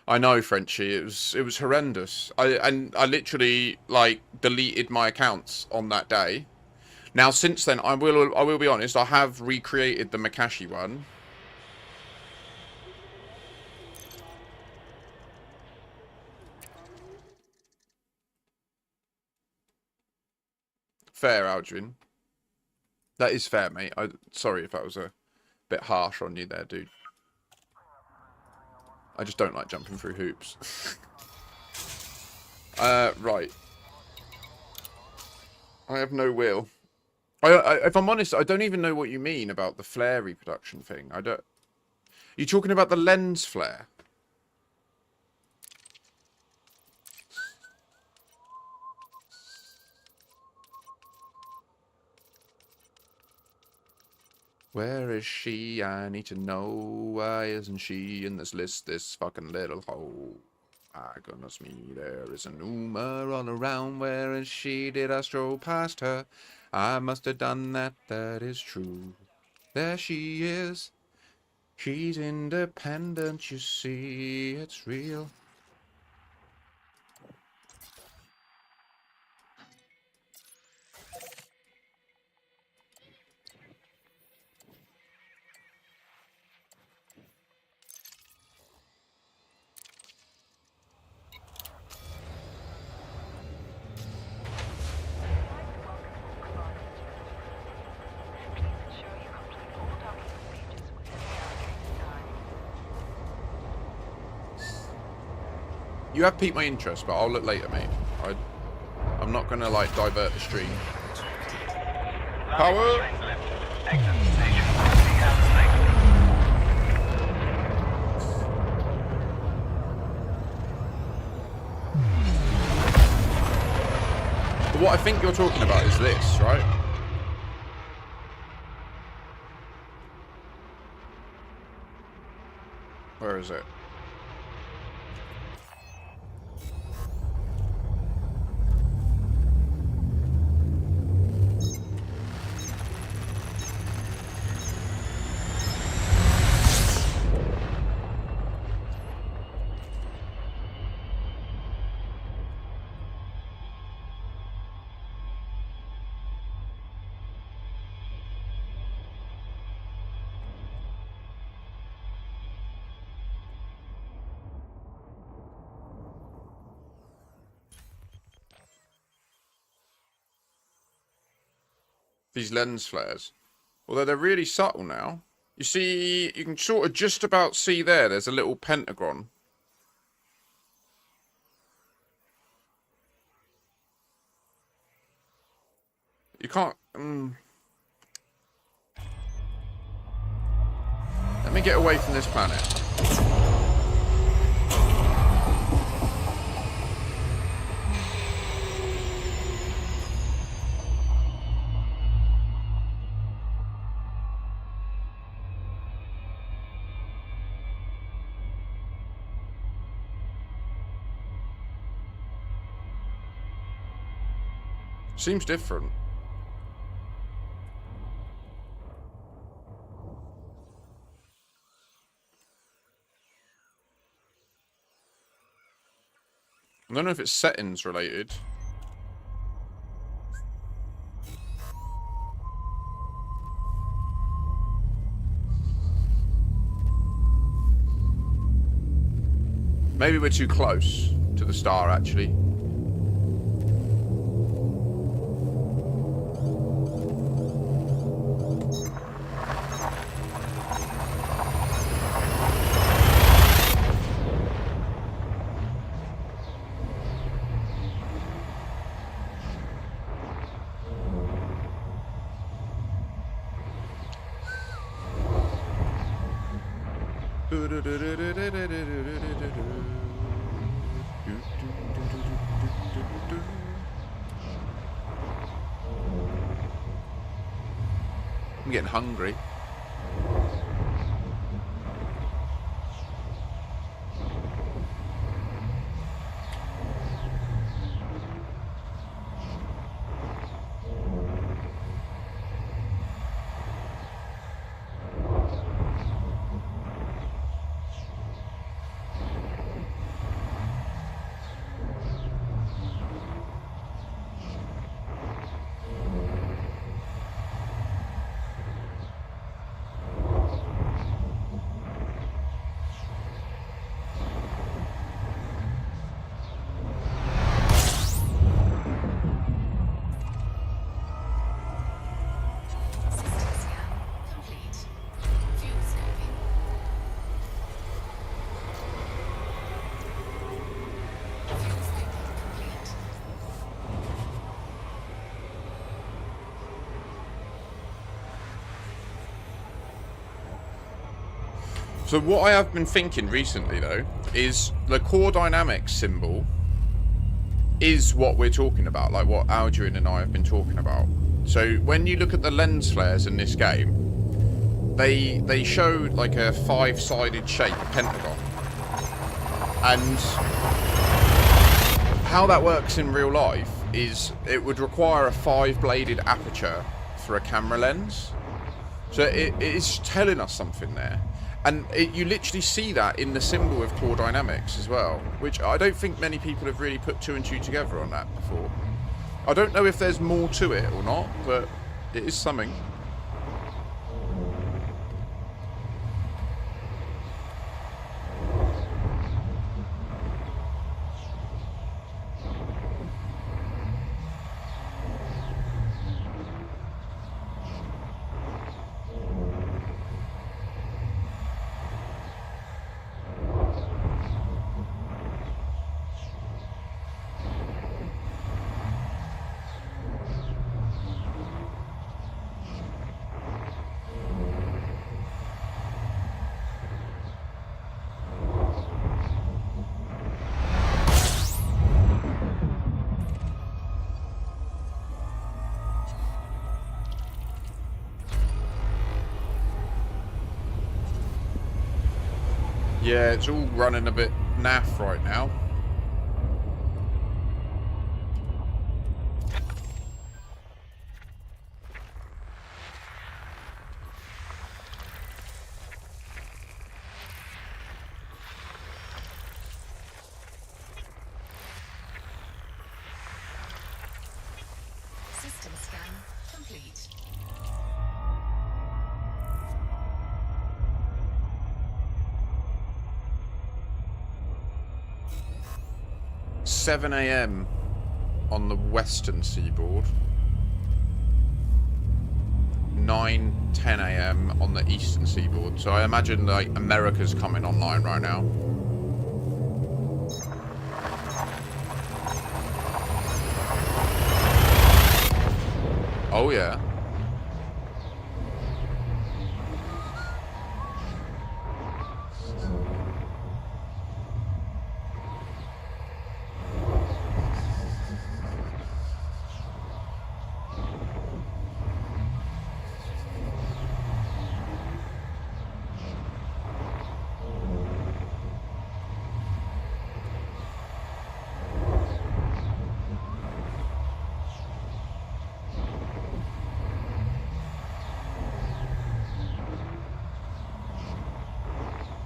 Speaker 3: I know, Frenchie. It was horrendous. I literally like deleted my accounts on that day. Now since then, I will be honest. I have recreated the Makashi one. Fair, Aldrin. That is fair, mate. Sorry if that was a bit harsh on you there, dude. I just don't like jumping through hoops. Right. I have no will. If I'm honest, I don't even know what you mean about the flare reproduction thing. I don't... You're talking about the lens flare? Where is she? I need to know. Why isn't she in this list? This fucking little hole. My goodness me, there is an Uma all around. Where is she? Did I stroll past her? I must have done that. That is true. There she is. She's independent, you see. It's real. You have piqued my interest, but I'll look later, mate. I'm not gonna like divert the stream. Power! But what I think you're talking about is this, right? Where is it? These lens flares. Although they're really subtle now. You see, you can sort of just about see there's a little pentagon. You can't... Let me get away from this planet. Seems different. I don't know if it's settings related. Maybe we're too close to the star, actually. I'm getting hungry.
Speaker 5: System scan complete. Fuel saving. Fuel saving complete.
Speaker 3: So what I have been thinking recently, though, is the core dynamics symbol is what we're talking about, like what Alduin and I have been talking about. So when you look at the lens flares in this game, they show like a 5-sided shape, a pentagon. And how that works in real life is it would require a 5-bladed aperture for a camera lens. So it is telling us something there. And you literally see that in the symbol of core dynamics as well, which I don't think many people have really put 2 and 2 together on that before. I don't know if there's more to it or not, but it is something. Yeah, it's all running a bit naff right now.
Speaker 5: System scan complete.
Speaker 3: 7 AM on the western seaboard. 9-10 AM on the eastern seaboard. So I imagine like America's coming online right now. Oh yeah.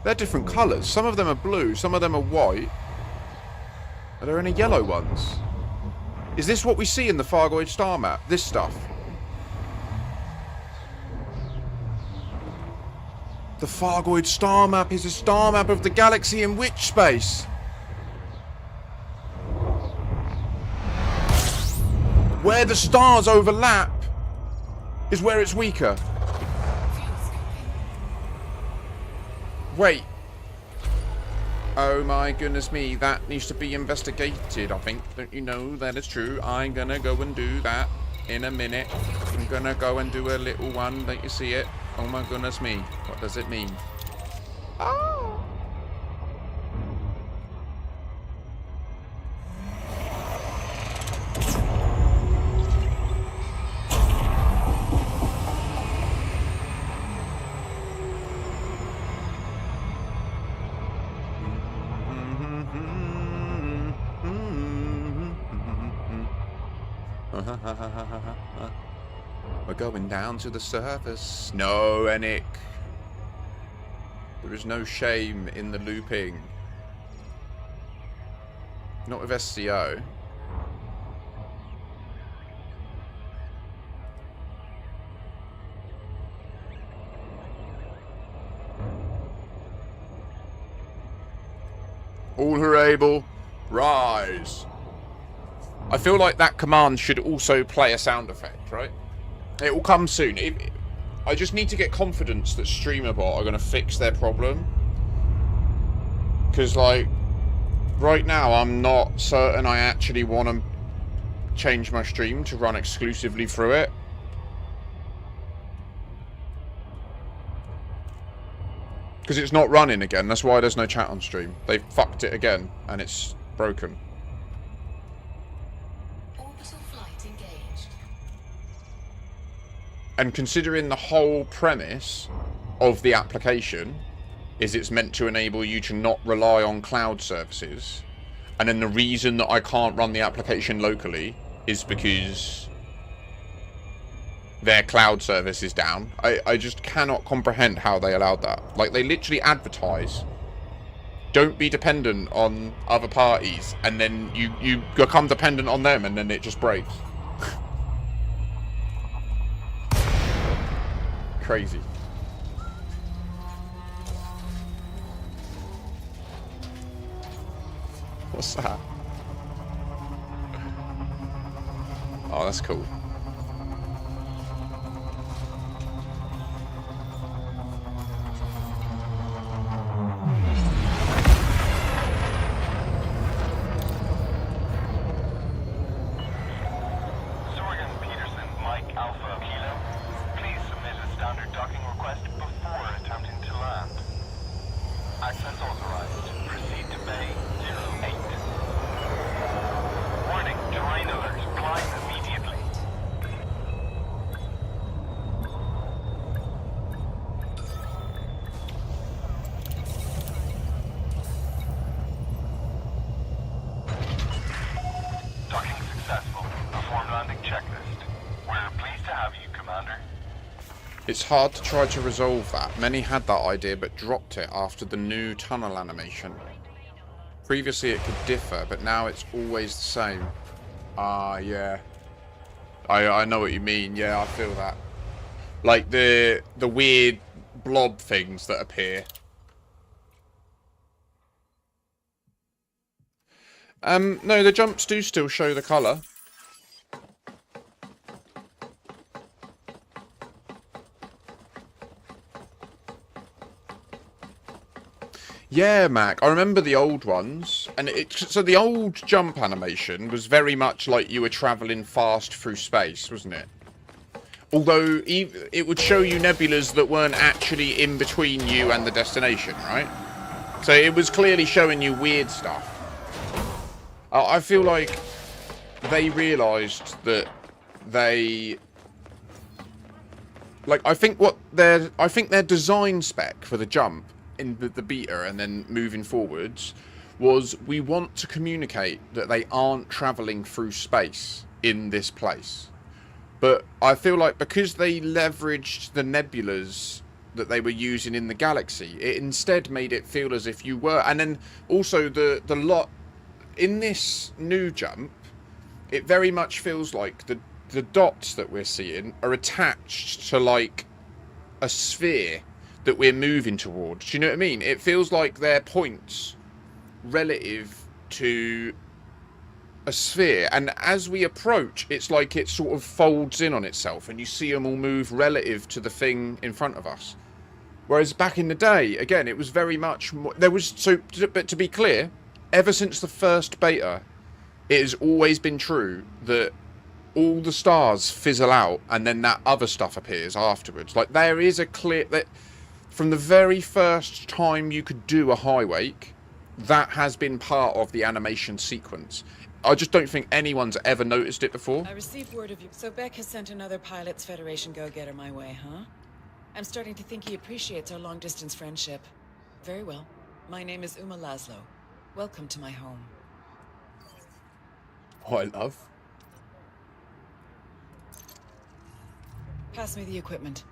Speaker 3: They're different colours. Some of them are blue, some of them are white. Are there any yellow ones? Is this what we see in the Fargoid star map? This stuff? The Fargoid star map is a star map of the galaxy in which space? Where the stars overlap is where it's weaker. Wait. Oh my goodness me, that needs to be investigated, I think. Don't you know that is true? I'm gonna go and do that in a minute. I'm gonna go and do a little one. Don't you see it? Oh my goodness me. What does it mean? Oh! We're going down to the surface. No, Enic. There is no shame in the looping. Not with SCO. All who are able, rise. I feel like that command should also play a sound effect, right? It will come soon. I just need to get confidence that StreamerBot are going to fix their problem. Because, like, right now I'm not certain I actually want to change my stream to run exclusively through it. Because it's not running again. That's why there's no chat on stream. They fucked it again, and it's broken. And considering the whole premise of the application is it's meant to enable you to not rely on cloud services, and then the reason that I can't run the application locally is because their cloud service is down. I just cannot comprehend how they allowed that. Like, they literally advertise, don't be dependent on other parties, and then you become dependent on them, and then it just breaks. Crazy. What's that? Oh, that's cool. It's hard to try to resolve that. Many had that idea but dropped it after the new tunnel animation. Previously it could differ, but now it's always the same. Ah, yeah. I know what you mean. Yeah, I feel that. Like the weird blob things that appear. No, the jumps do still show the colour. Yeah, Mac. I remember the old ones, and so the old jump animation was very much like you were travelling fast through space, wasn't it? Although it would show you nebulas that weren't actually in between you and the destination, right? So it was clearly showing you weird stuff. I feel like they realised that they... Like, I think their design spec for the jump in the beta and then moving forwards was, we want to communicate that they aren't travelling through space in this place. But I feel like because they leveraged the nebulas that they were using in the galaxy, it instead made it feel as if you were. And then also the lot, in this new jump, it very much feels like the dots that we're seeing are attached to like a sphere that we're moving towards. Do you know what I mean? It feels like they're points relative to a sphere, and as we approach, it's like it sort of folds in on itself, and you see them all move relative to the thing in front of us. Whereas back in the day, again, it was very much more, there was but to be clear, ever since the first beta, it has always been true that all the stars fizzle out and then that other stuff appears afterwards. Like, there is a clear that from the very first time you could do a high wake, that has been part of the animation sequence. I just don't think anyone's ever noticed it before.
Speaker 10: I received word of you. So Beck has sent another Pilots Federation go-getter my way, huh? I'm starting to think he appreciates our long-distance friendship. Very well. My name is Uma Laszlo. Welcome to my home.
Speaker 3: Oh, I love.
Speaker 10: Pass me the equipment.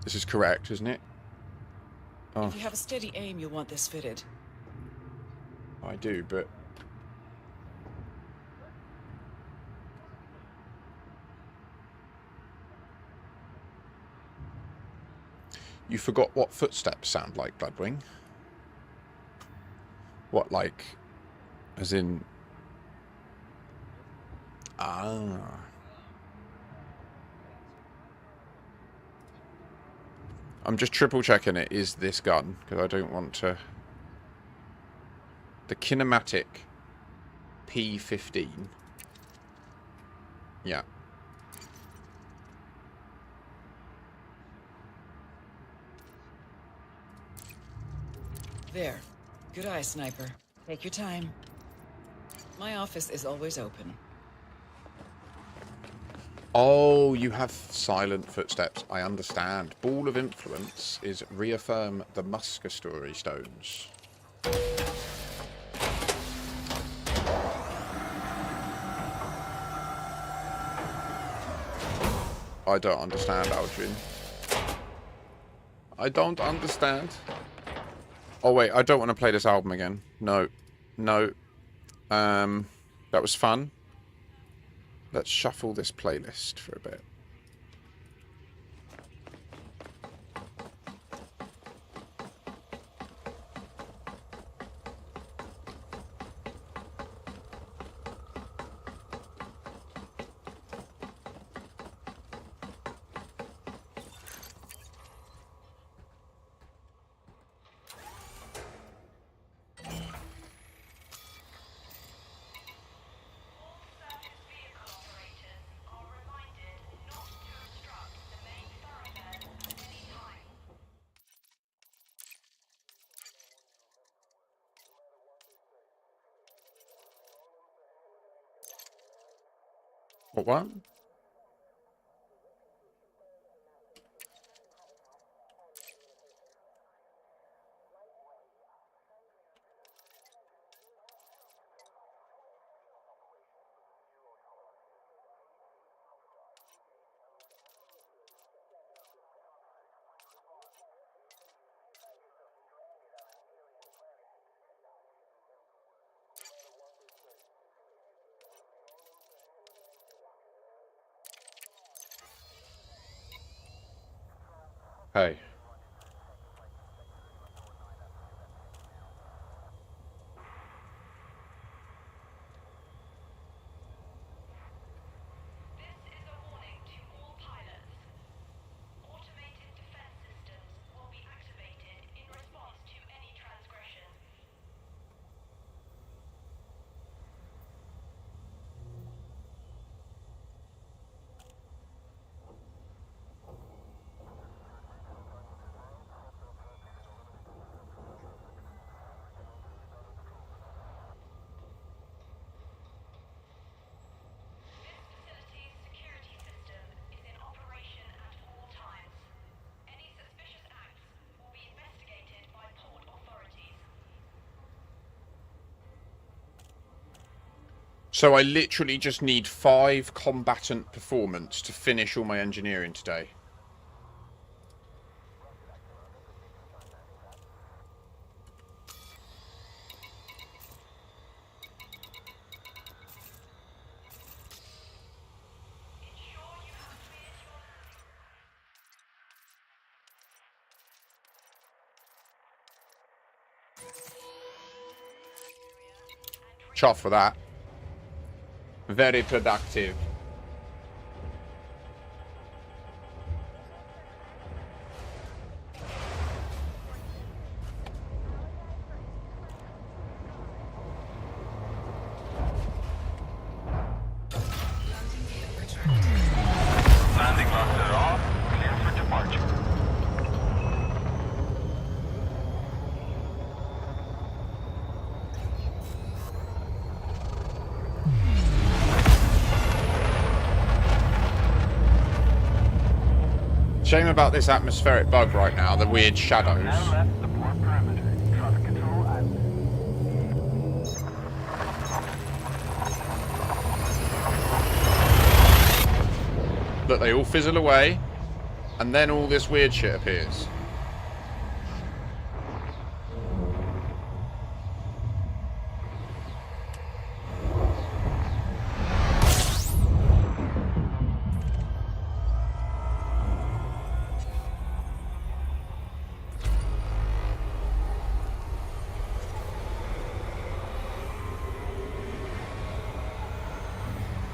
Speaker 3: This is correct, isn't it? Oh,
Speaker 10: If you have a steady aim, you'll want this fitted.
Speaker 3: I do, but... You forgot what footsteps sound like, Bloodwing. What, like... As in... Ah... I'm just triple checking it is this gun, because I don't want to... The kinematic P15. Yeah.
Speaker 10: There. Good eye, sniper. Take your time. My office is always open.
Speaker 3: Oh, you have silent footsteps. I understand. Ball of influence is reaffirm the Musker story stones. I don't understand, Aldrin. I don't understand. Oh wait, I don't want to play this album again. No. No. That was fun. Let's shuffle this playlist for a bit. What? Hey. So I literally just need 5 combatant performance to finish all my engineering today. Chuff for that. Very productive.
Speaker 9: Landing bugs are off. Clear for departure.
Speaker 3: Shame about this atmospheric bug right now, the weird shadows.
Speaker 9: Now left the port perimeter. Traffic control active.
Speaker 3: Look, they all fizzle away, and then all this weird shit appears.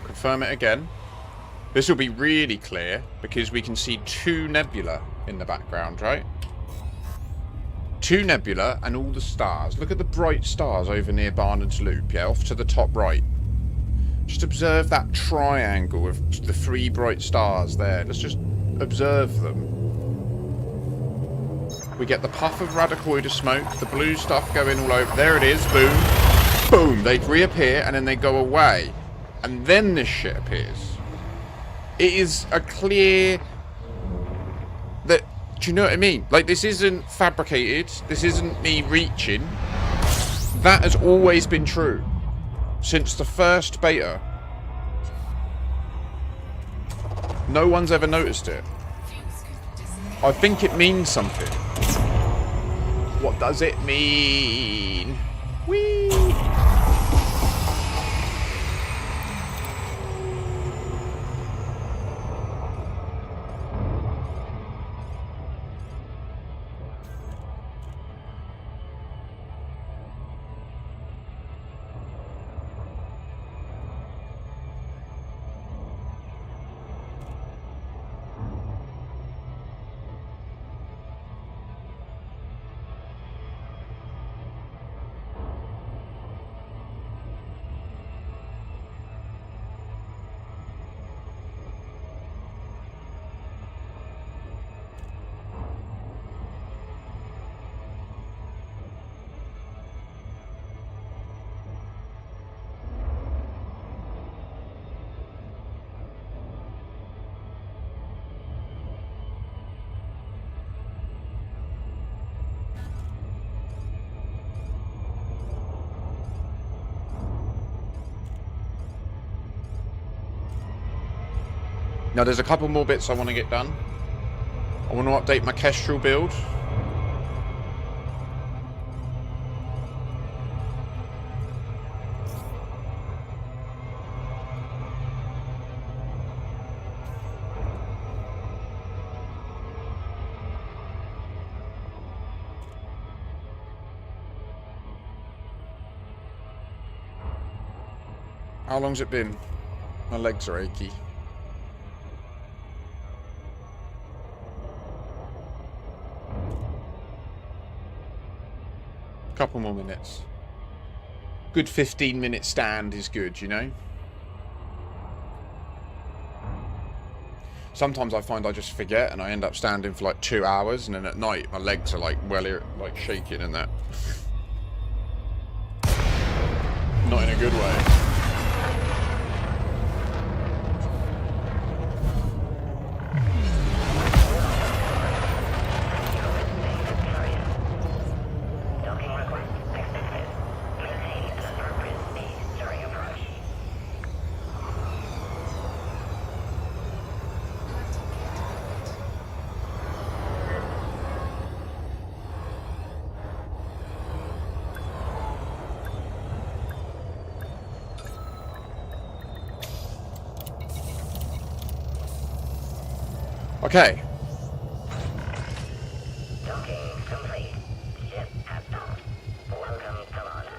Speaker 3: Confirm it again. This will be really clear because we can see 2 nebula in the background, right? 2 nebula and all the stars. Look at the bright stars over near Barnard's Loop, yeah, off to the top right. Just observe that triangle of the 3 bright stars there. Let's just observe them. We get the puff of radicoid of smoke, the blue stuff going all over. There it is, boom. Boom, they reappear and then they go away. And then this shit appears. It is a clear... that. Do you know what I mean? Like, this isn't fabricated. This isn't me reaching. That has always been true. Since the first beta. No one's ever noticed it. I think it means something. What does it mean? Whee! Now there's a couple more bits I want to get done. I want to update my Kestrel build. How long's it been? My legs are achy. Couple more minutes. Good 15-minute stand is good, you know? Sometimes I find I just forget and I end up standing for like 2 hours, and then at night my legs are like like shaking and that. Not in a good way. Okay.
Speaker 11: Docking complete. Ship has docked. Welcome, Commander.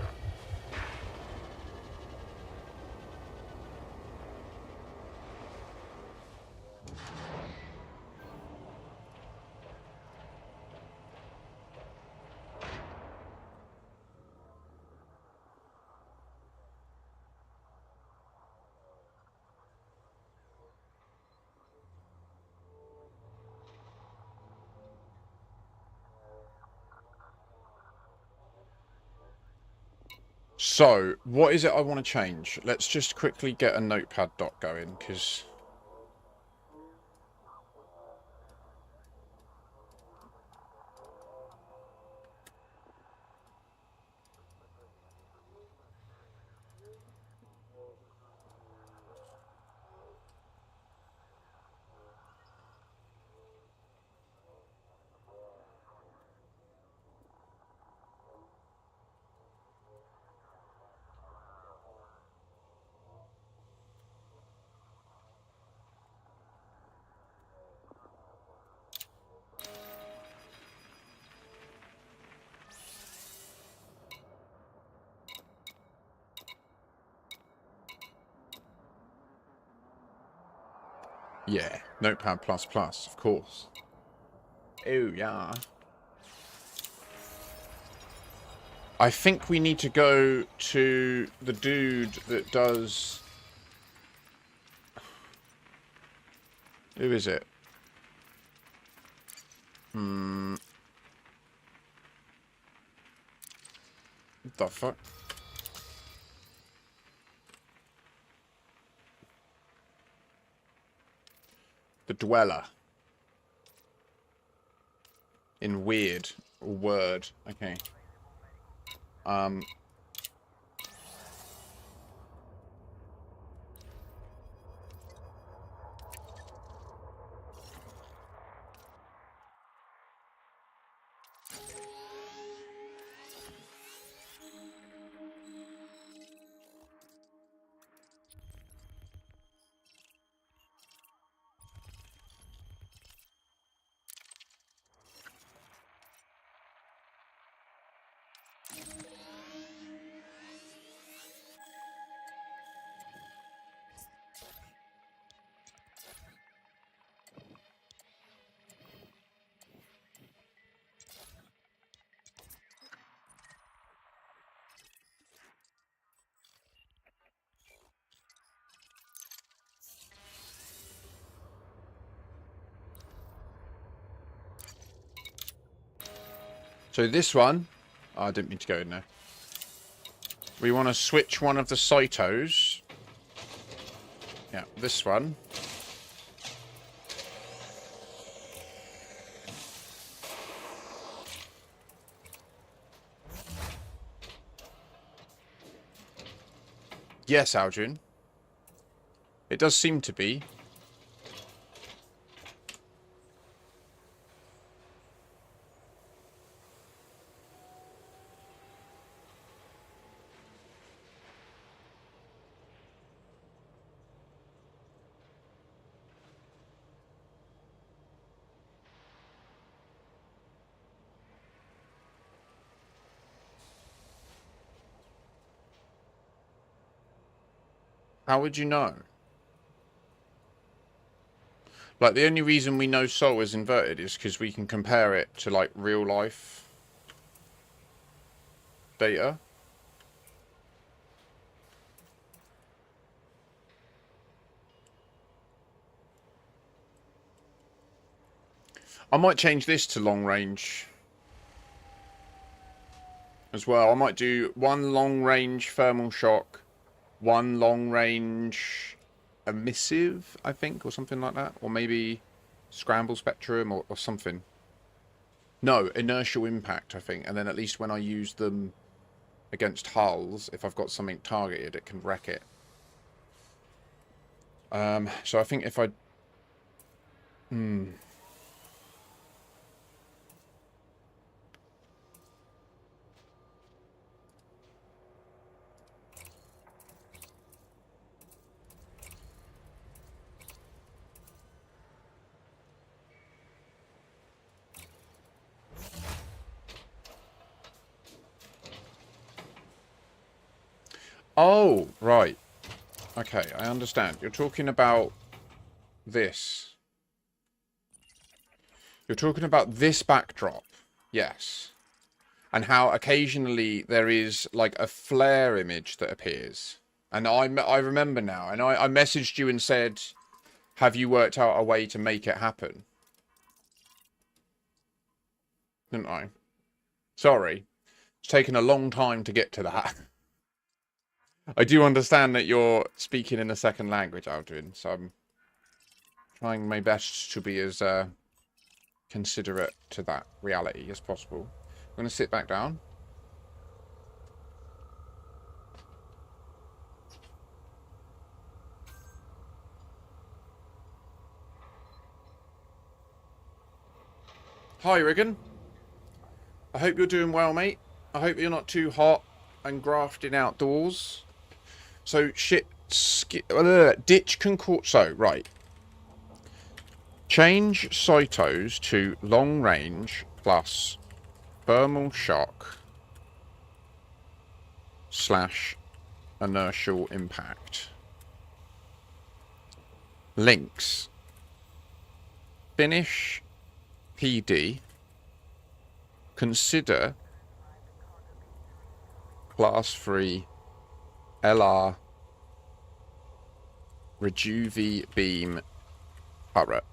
Speaker 3: So, what is it I want to change? Let's just quickly get a notepad doc going, because... Yeah, Notepad++, of course. Oh, yeah. I think we need to go to the dude that does... Who is it? What the fuck? The Dweller. In weird. Or word. Okay. So this one... Oh, I didn't mean to go in there. We want to switch one of the cytos. Yeah, this one. Yes, Aldrin. It does seem to be. How would you know? Like, the only reason we know Sol is inverted is because we can compare it to, like, real life data. I might change this to long range as well. I might do one long range thermal shock, one long range emissive, I think, or something like that. Or maybe scramble spectrum or something. No, inertial impact, I think. And then at least when I use them against hulls, if I've got something targeted, it can wreck it. So I think if I... Oh, right. Okay, I understand. You're talking about this. You're talking about this backdrop. Yes. And how occasionally there is like a flare image that appears. And I remember now. And I messaged you and said, have you worked out a way to make it happen? Didn't I? Sorry. It's taken a long time to get to that. I do understand that you're speaking in a second language, Aldrin, so I'm trying my best to be as considerate to that reality as possible. I'm going to sit back down. Hi, Riggin. I hope you're doing well, mate. I hope you're not too hot and grafting outdoors. So, ditch concord. So, right. Change Cytos to long range plus thermal shock / inertial impact. Links. Finish PD. Consider class 3 LR Rejuve beam turret.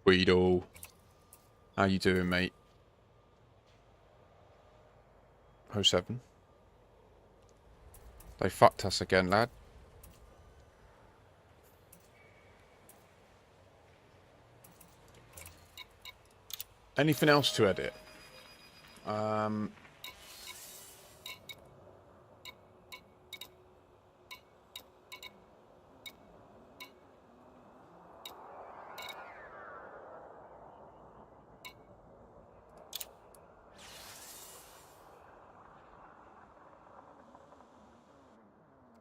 Speaker 3: Guido, how you doing, mate? 07. They fucked us again, lad. Anything else to edit?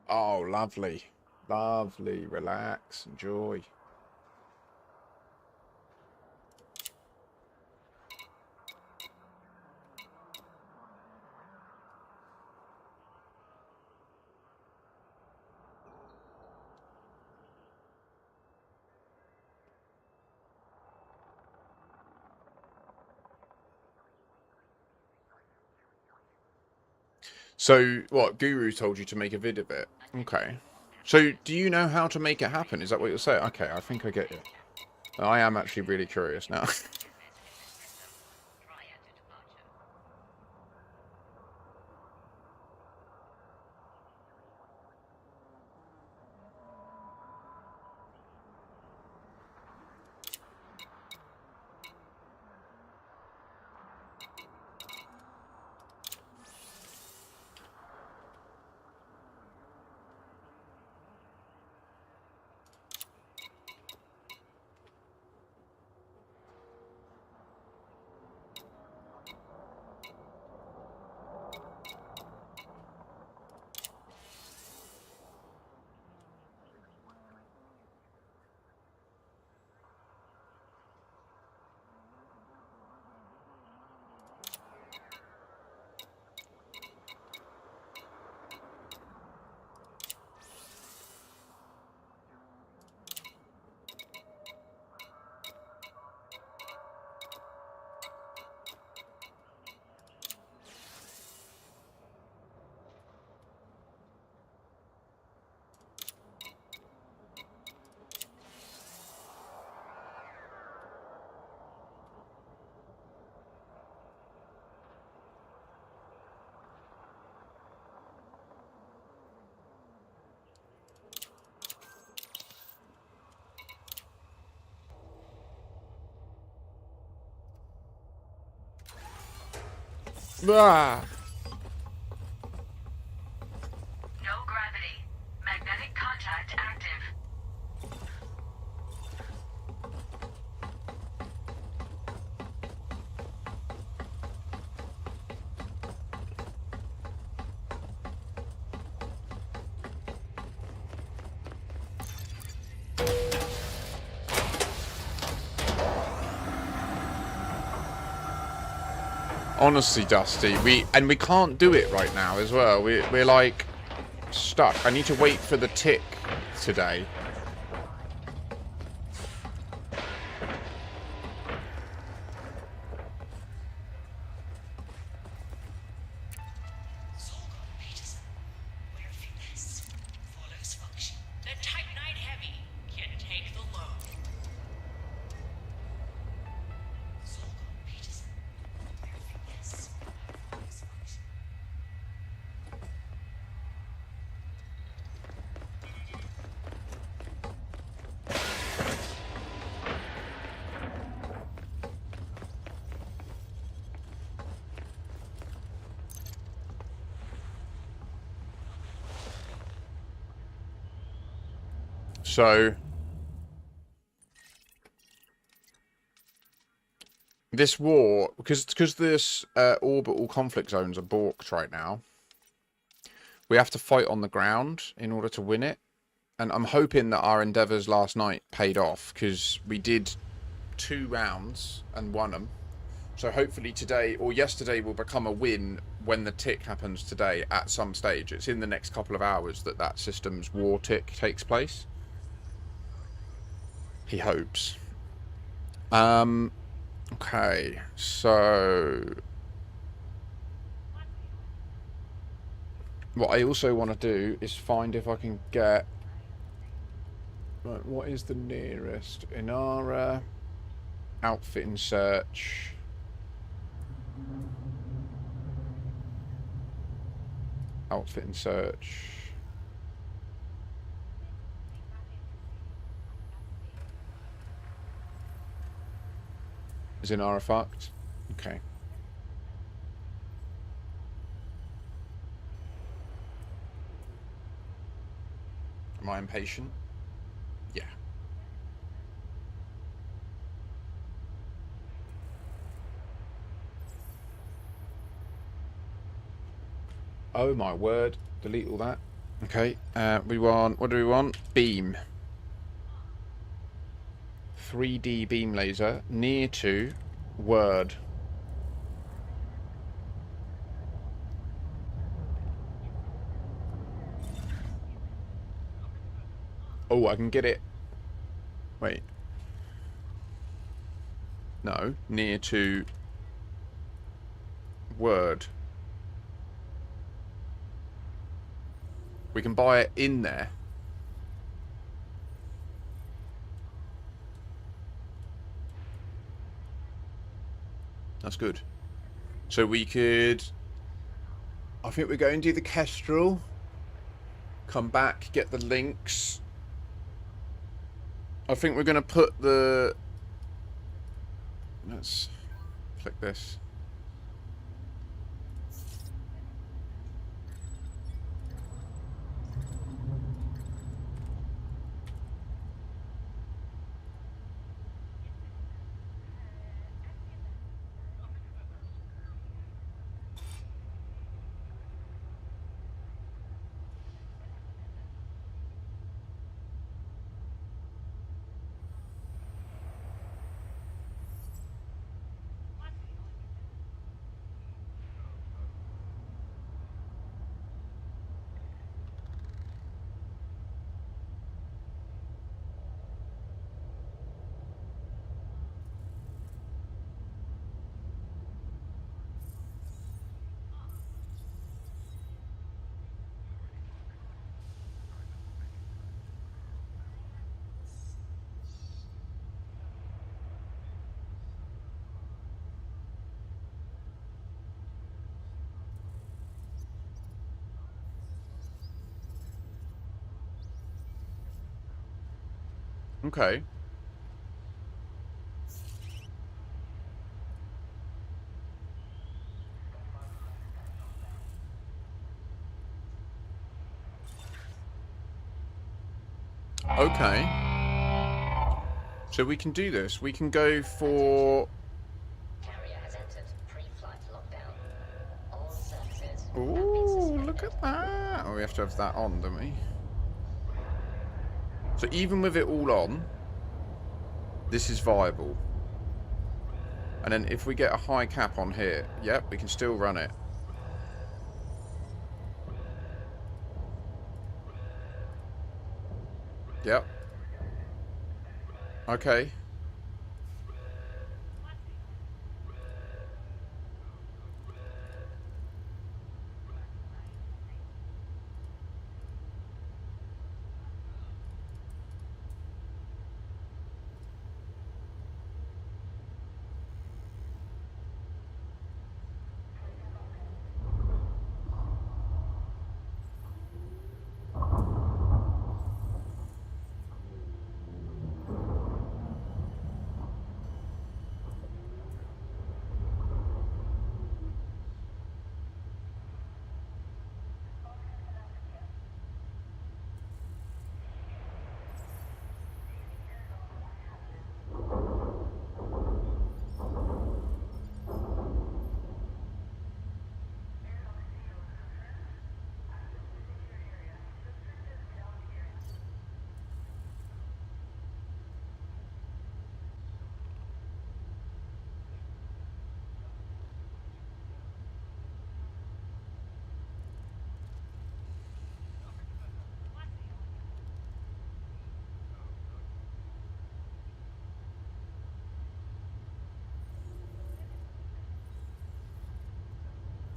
Speaker 3: Oh, lovely. Lovely. Relax. Enjoy. So, what, Guru told you to make a vid of it? Okay. So, do you know how to make it happen? Is that what you're saying? Okay, I think I get you. I am actually really curious now. Ah.
Speaker 5: No gravity. Magnetic contact active.
Speaker 3: Honestly, Dusty, we can't do it right now as well. We're like stuck. I need to wait for the tick today. So this war, because this orbital conflict zones are balked right now, we have to fight on the ground in order to win it. And I'm hoping that our endeavours last night paid off, because we did 2 rounds and won them. So hopefully today or yesterday will become a win when the tick happens today at some stage. It's in the next couple of hours that system's war tick takes place. He hopes. Okay, so what I also want to do is find if I can get... Right, what is the nearest? Inara, outfit and search. Outfit and search. Is Inara fucked? Okay. Am I impatient? Yeah. Oh my word. Delete all that. Okay. We want... What do we want? Beam. 3D beam laser. Near to... Word. Oh, I can get it. Wait. No. Near to... Word. We can buy it in there. That's good. So we could... I think we're going to do the Kestrel. Come back, get the links. I think we're going to put the... Let's click this. Okay. Okay. So we can do this. We can go for... Ooh, look at that. Oh, we have to have that on, don't we? So even with it all on, this is viable. And then if we get a high cap on here, yep, we can still run it. Yep. Okay.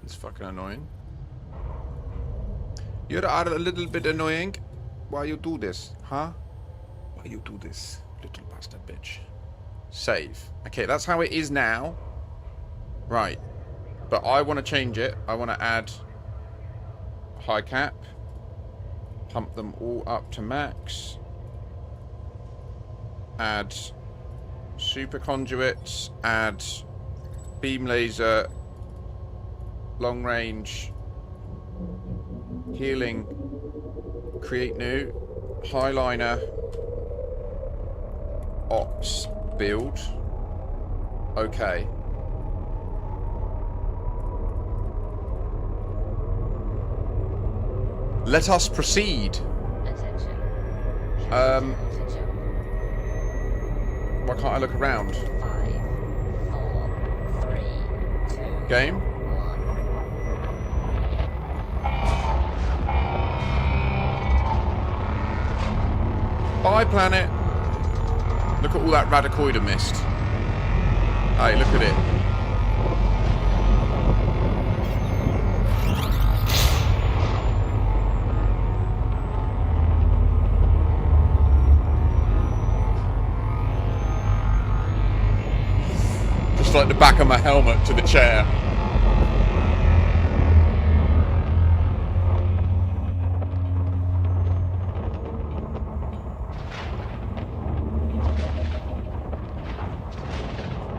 Speaker 3: It's fucking annoying. You are a little bit annoying. Why you do this, huh? Why you do this, little bastard bitch? Save. Okay, that's how it is now. Right. But I want to change it. I want to add high cap. Pump them all up to max. Add super conduits. Add beam laser. Long range. Healing. Create new. Highliner. Ops. Build. Okay. Let us proceed. Why can't I look around?
Speaker 5: 5, 4, 3, 2,
Speaker 3: Game?
Speaker 5: 1.
Speaker 3: Bye, planet. Look at all that radicoider mist. Hey, look at it. Just like the back of my helmet to the chair.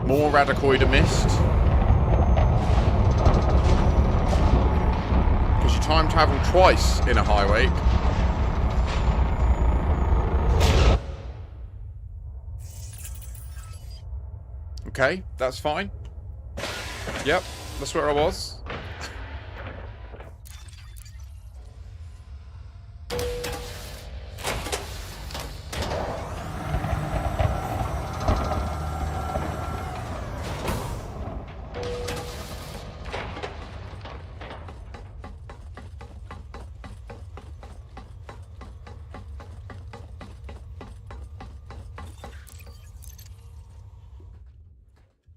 Speaker 3: More radicoider mist. Because you time travel twice in a highway. Okay, that's fine. Yep, that's where I was.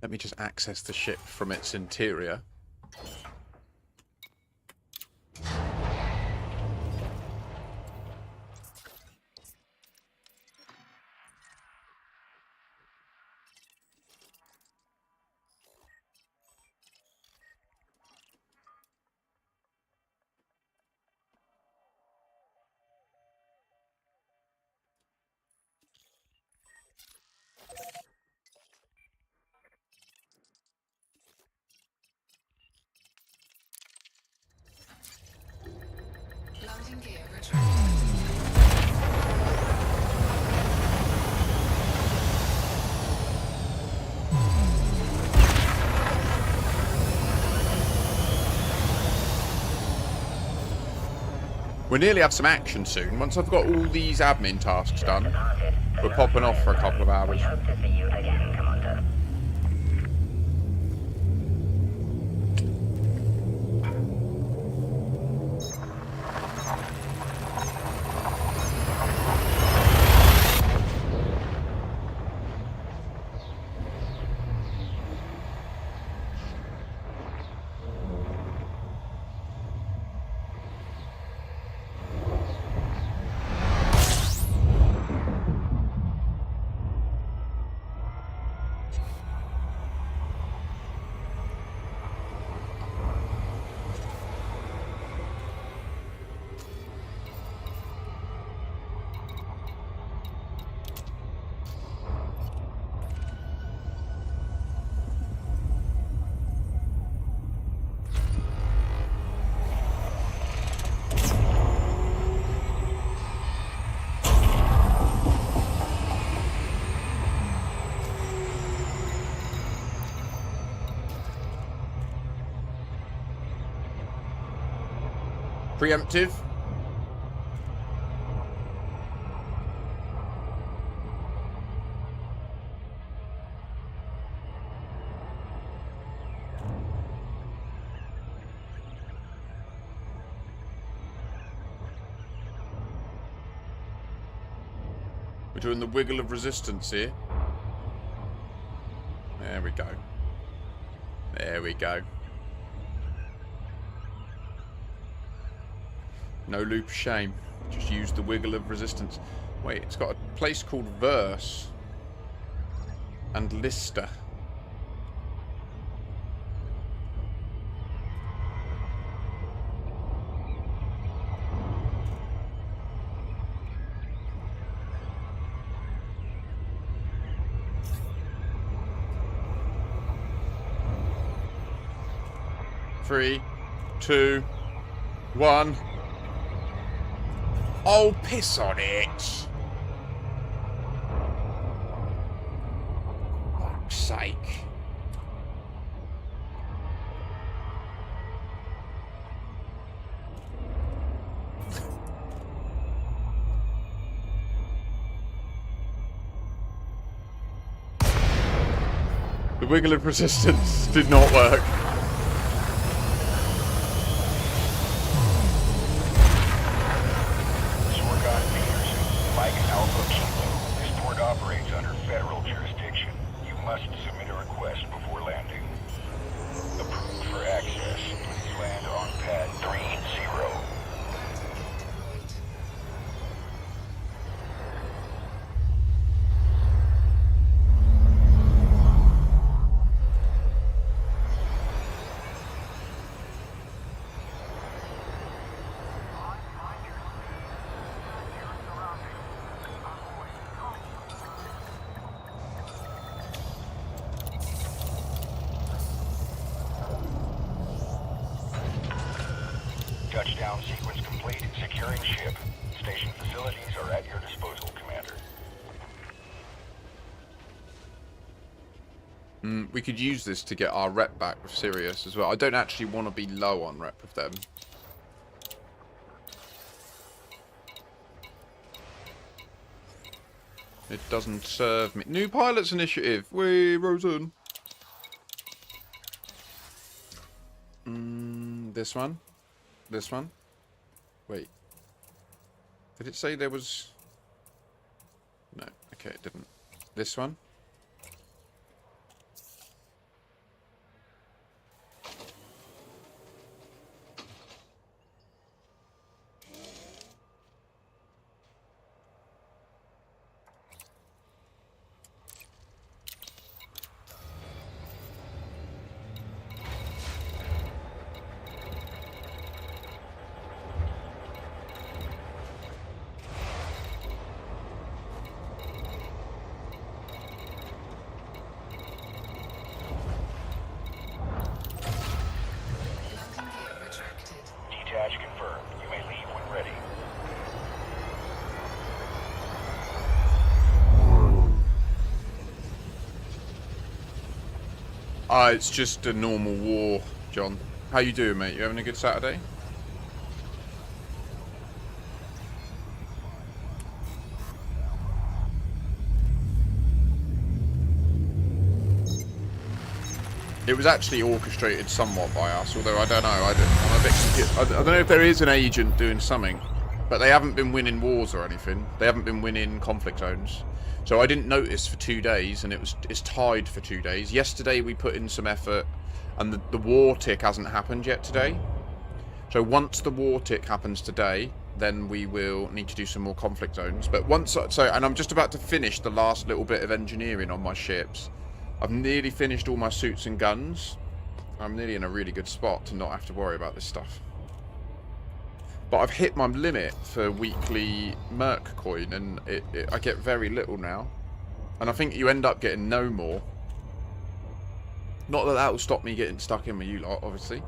Speaker 3: Let me just access the ship from its interior.
Speaker 5: Landing gear retrieved.
Speaker 3: We'll nearly have some action soon. Once I've got all these admin tasks done, we're popping off for a couple of hours.
Speaker 7: Hope to see you again, Commander.
Speaker 3: Preemptive. We're doing the wiggle of resistance here. There we go. There we go. No loop of shame. Just use the wiggle of resistance. Wait, it's got a place called Verse and Lister. Three, 2, 1. Oh, piss on it! Fuck's sake. The wiggle of resistance did not work.
Speaker 9: Operates under federal jurisdiction. You must submit a request before landing. Approved for access. Please land on pad 30. Touchdown sequence complete. Securing ship. Station facilities are at your disposal, Commander.
Speaker 3: We could use this to get our rep back with Sirius as well. I don't actually want to be low on rep with them. It doesn't serve me. New pilots initiative. Whee, Rosen. This one. This one. Wait. Did it say there was... No. Okay, it didn't. This one.
Speaker 9: Detach confirmed. You may leave when ready.
Speaker 3: It's just a normal war, John. How you doing, mate? You having a good Saturday? It was actually orchestrated somewhat by us, although I don't know. I'm a bit confused. I don't know if there is an agent doing something, but they haven't been winning wars or anything. They haven't been winning conflict zones. So I didn't notice for 2 days, and it's tied for 2 days. Yesterday we put in some effort, and the war tick hasn't happened yet today. So once the war tick happens today, then we will need to do some more conflict zones. But once, and I'm just about to finish the last little bit of engineering on my ships. I've nearly finished all my suits and guns. I'm nearly in a really good spot to not have to worry about this stuff. But I've hit my limit for weekly Merc coin, and I get very little now. And I think you end up getting no more. Not that that will stop me getting stuck in with you lot, obviously.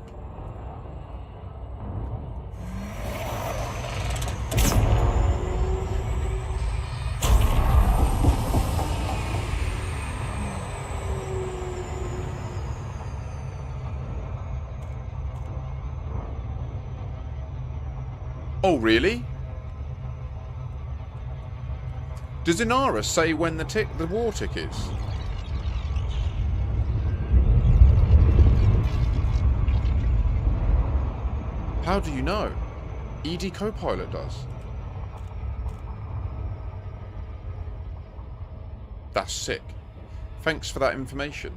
Speaker 3: Oh, really? Does Inara say when the war tick is? How do you know? ED Copilot does. That's sick. Thanks for that information.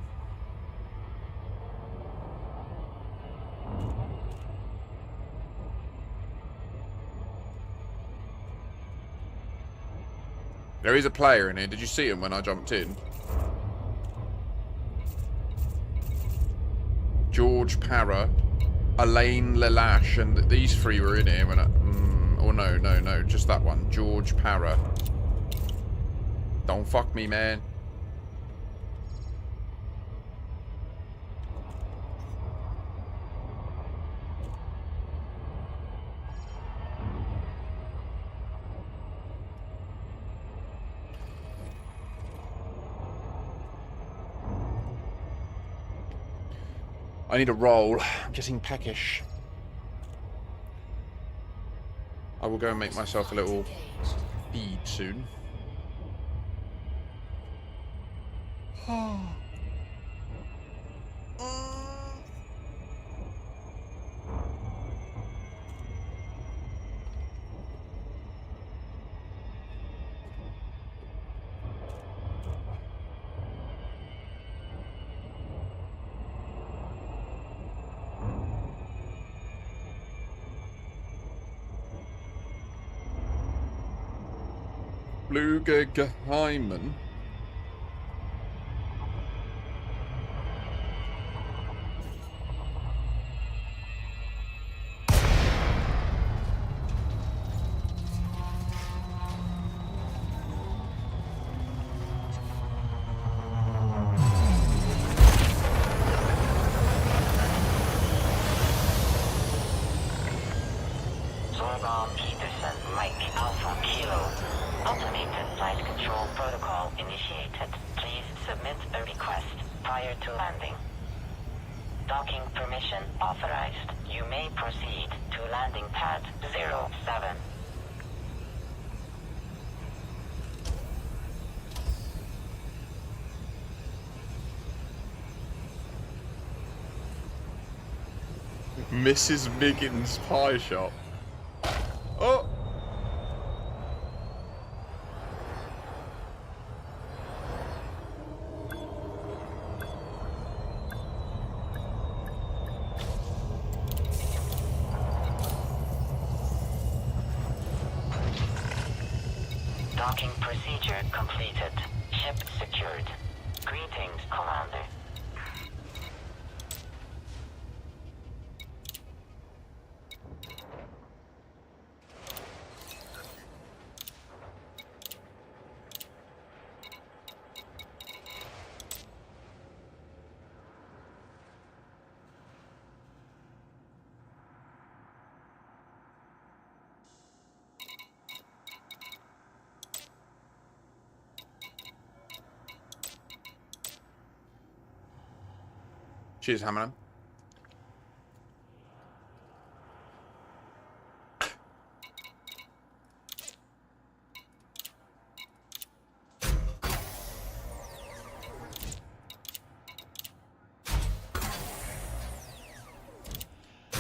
Speaker 3: There is a player in here. Did you see him when I jumped in? George Parra, Elaine Lelash, and these three were in here when I... oh, no. Just that one. George Parra. Don't fuck me, man. I need a roll. I'm getting peckish. I will go and make myself a little feed soon. Bluger Geheimen.
Speaker 7: Zorgon Peterson, Mike Alpha Kilo. Automated flight control protocol initiated. Please submit a request prior to landing. Docking permission authorized. You may proceed to landing pad 07.
Speaker 3: Mrs. Miggins Pie Shop. Oh!
Speaker 7: Docking procedure completed. Ship secured. Greetings, Commander.
Speaker 3: Cheers, Hammer.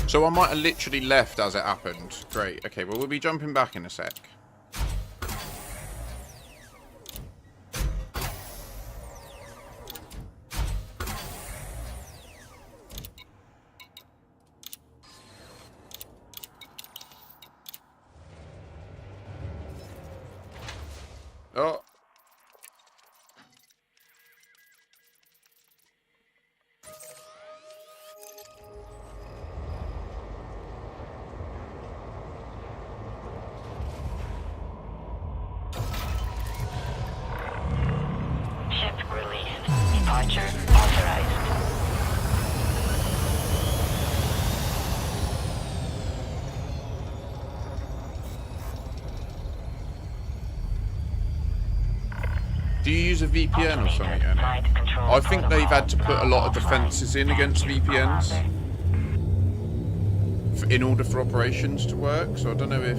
Speaker 3: So I might have literally left as it happened. Great. Okay, well, we'll be jumping back in a sec. Oh.
Speaker 7: Ship released. Departure authorized.
Speaker 3: Do you use a VPN or something, Anna? I think they've had to put a lot of defences in against VPNs. in order for operations to work. So I don't know if...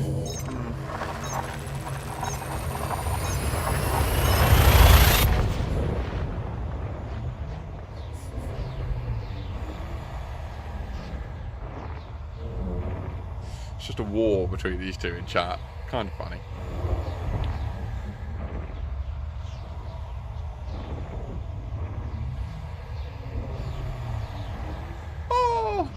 Speaker 3: It's just a war between these two in chat. Kind of funny. Oh!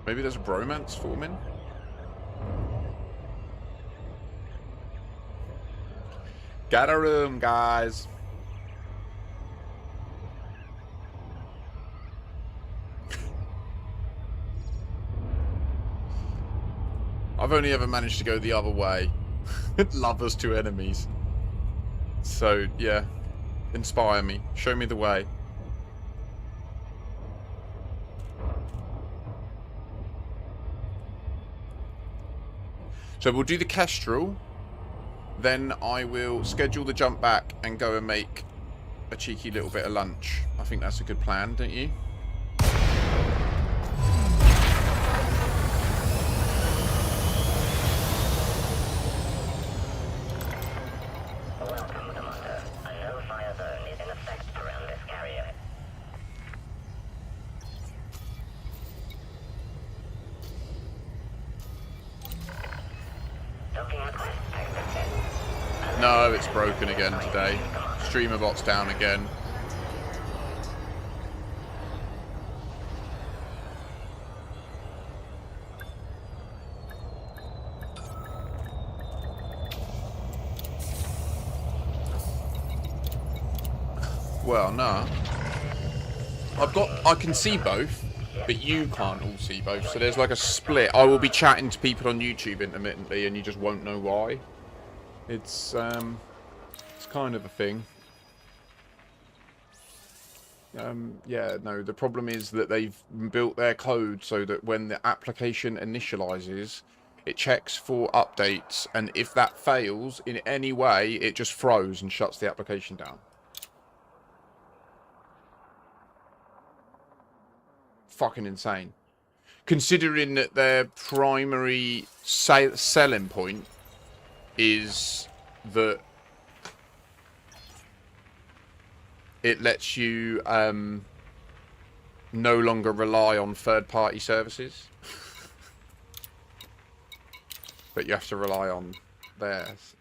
Speaker 3: Maybe there's a bromance forming? Got a room, guys. I've only ever managed to go the other way. Lovers to enemies. So, yeah. Inspire me. Show me the way. So we'll do the Kestrel, then I will schedule the jump back and go and make a cheeky little bit of lunch. I think that's a good plan, don't you?
Speaker 11: Welcome, Commander. A no-fire zone is in effect around this carrier.
Speaker 3: No, it's broken again today. Streamer bot's down again. Well, no. I can see both, but you can't all see both. So there's like a split. I will be chatting to people on YouTube intermittently, and you just won't know why. It's kind of a thing. Yeah, no, the problem is that they've built their code so that when the application initializes, it checks for updates, and if that fails in any way, it just froze and shuts the application down. Fucking insane. Considering that their primary selling point is that it lets you no longer rely on third-party services. But you have to rely on theirs.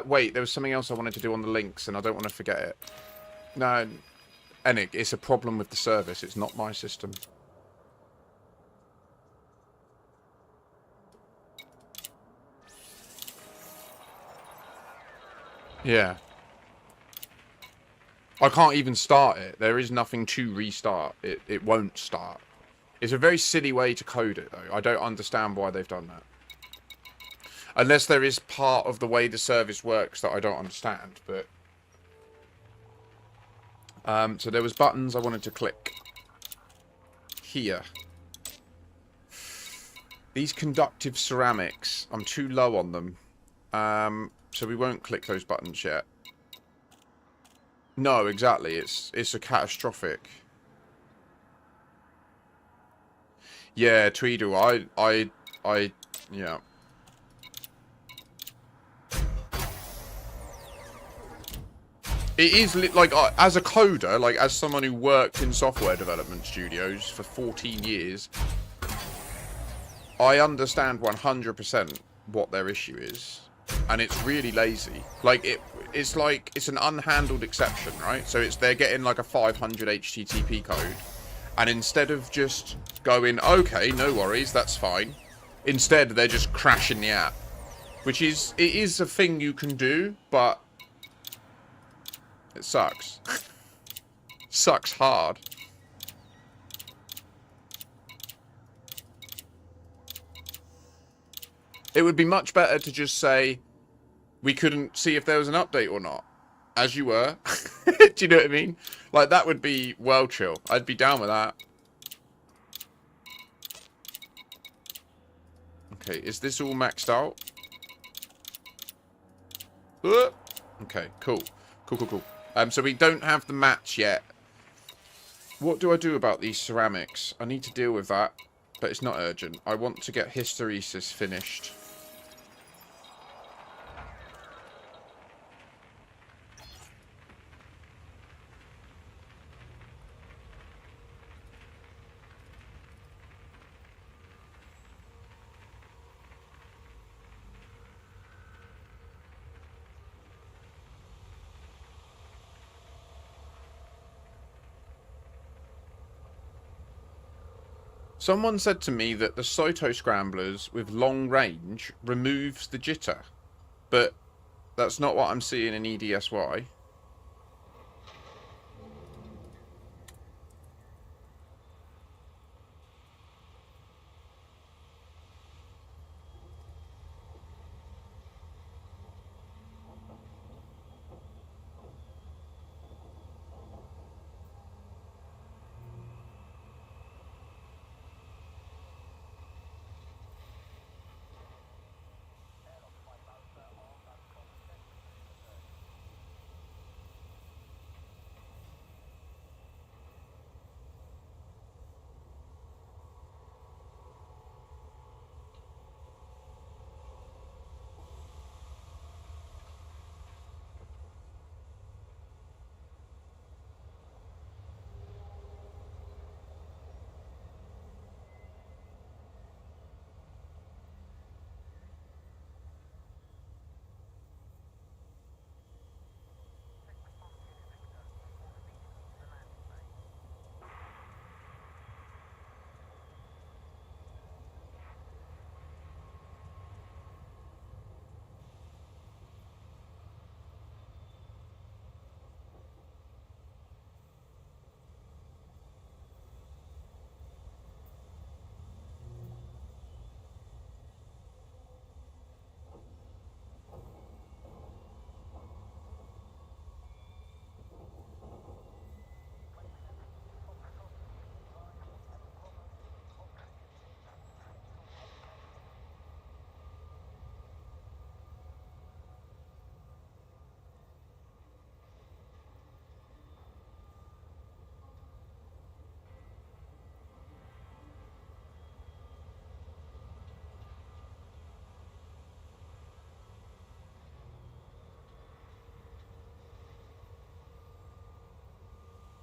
Speaker 3: Wait, there was something else I wanted to do on the links, and I don't want to forget it. No, Enig, it's a problem with the service. It's not my system. Yeah. I can't even start it. There is nothing to restart. It won't start. It's a very silly way to code it, though. I don't understand why they've done that. Unless there is part of the way the service works that I don't understand, but... so there was buttons I wanted to click. Here. These conductive ceramics, I'm too low on them. So we won't click those buttons yet. No, exactly. It's a catastrophic. Yeah, Tweedle, yeah. It is like as a coder, like as someone who worked in software development studios for 14 years, I understand 100% what their issue is, and it's really lazy. Like it's an unhandled exception, right? So they're getting like a 500 HTTP code, and instead of just going, okay, no worries, that's fine, instead they're just crashing the app, which is a thing you can do, but it sucks. Sucks hard. It would be much better to just say we couldn't see if there was an update or not, as you were. Do you know what I mean? Like, that would be well chill. I'd be down with that. Okay, is this all maxed out? Okay, cool. Cool. So we don't have the mats yet. What do I do about these ceramics? I need to deal with that, but it's not urgent. I want to get hysteresis finished. Someone said to me that the Soto Scramblers with long range removes the jitter, but that's not what I'm seeing in EDSY.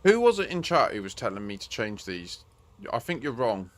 Speaker 3: Who was it in chat who was telling me to change these? I think you're wrong.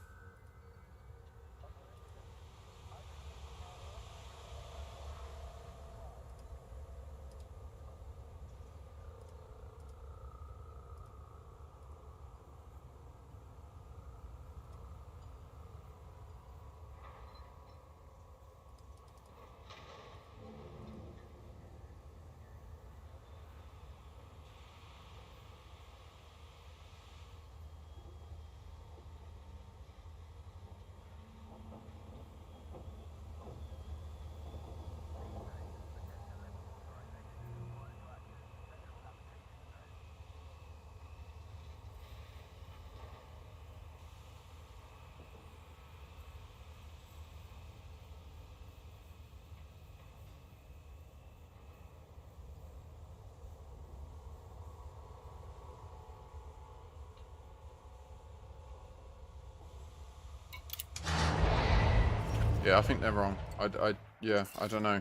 Speaker 3: Yeah, I think they're wrong. Yeah, I don't know.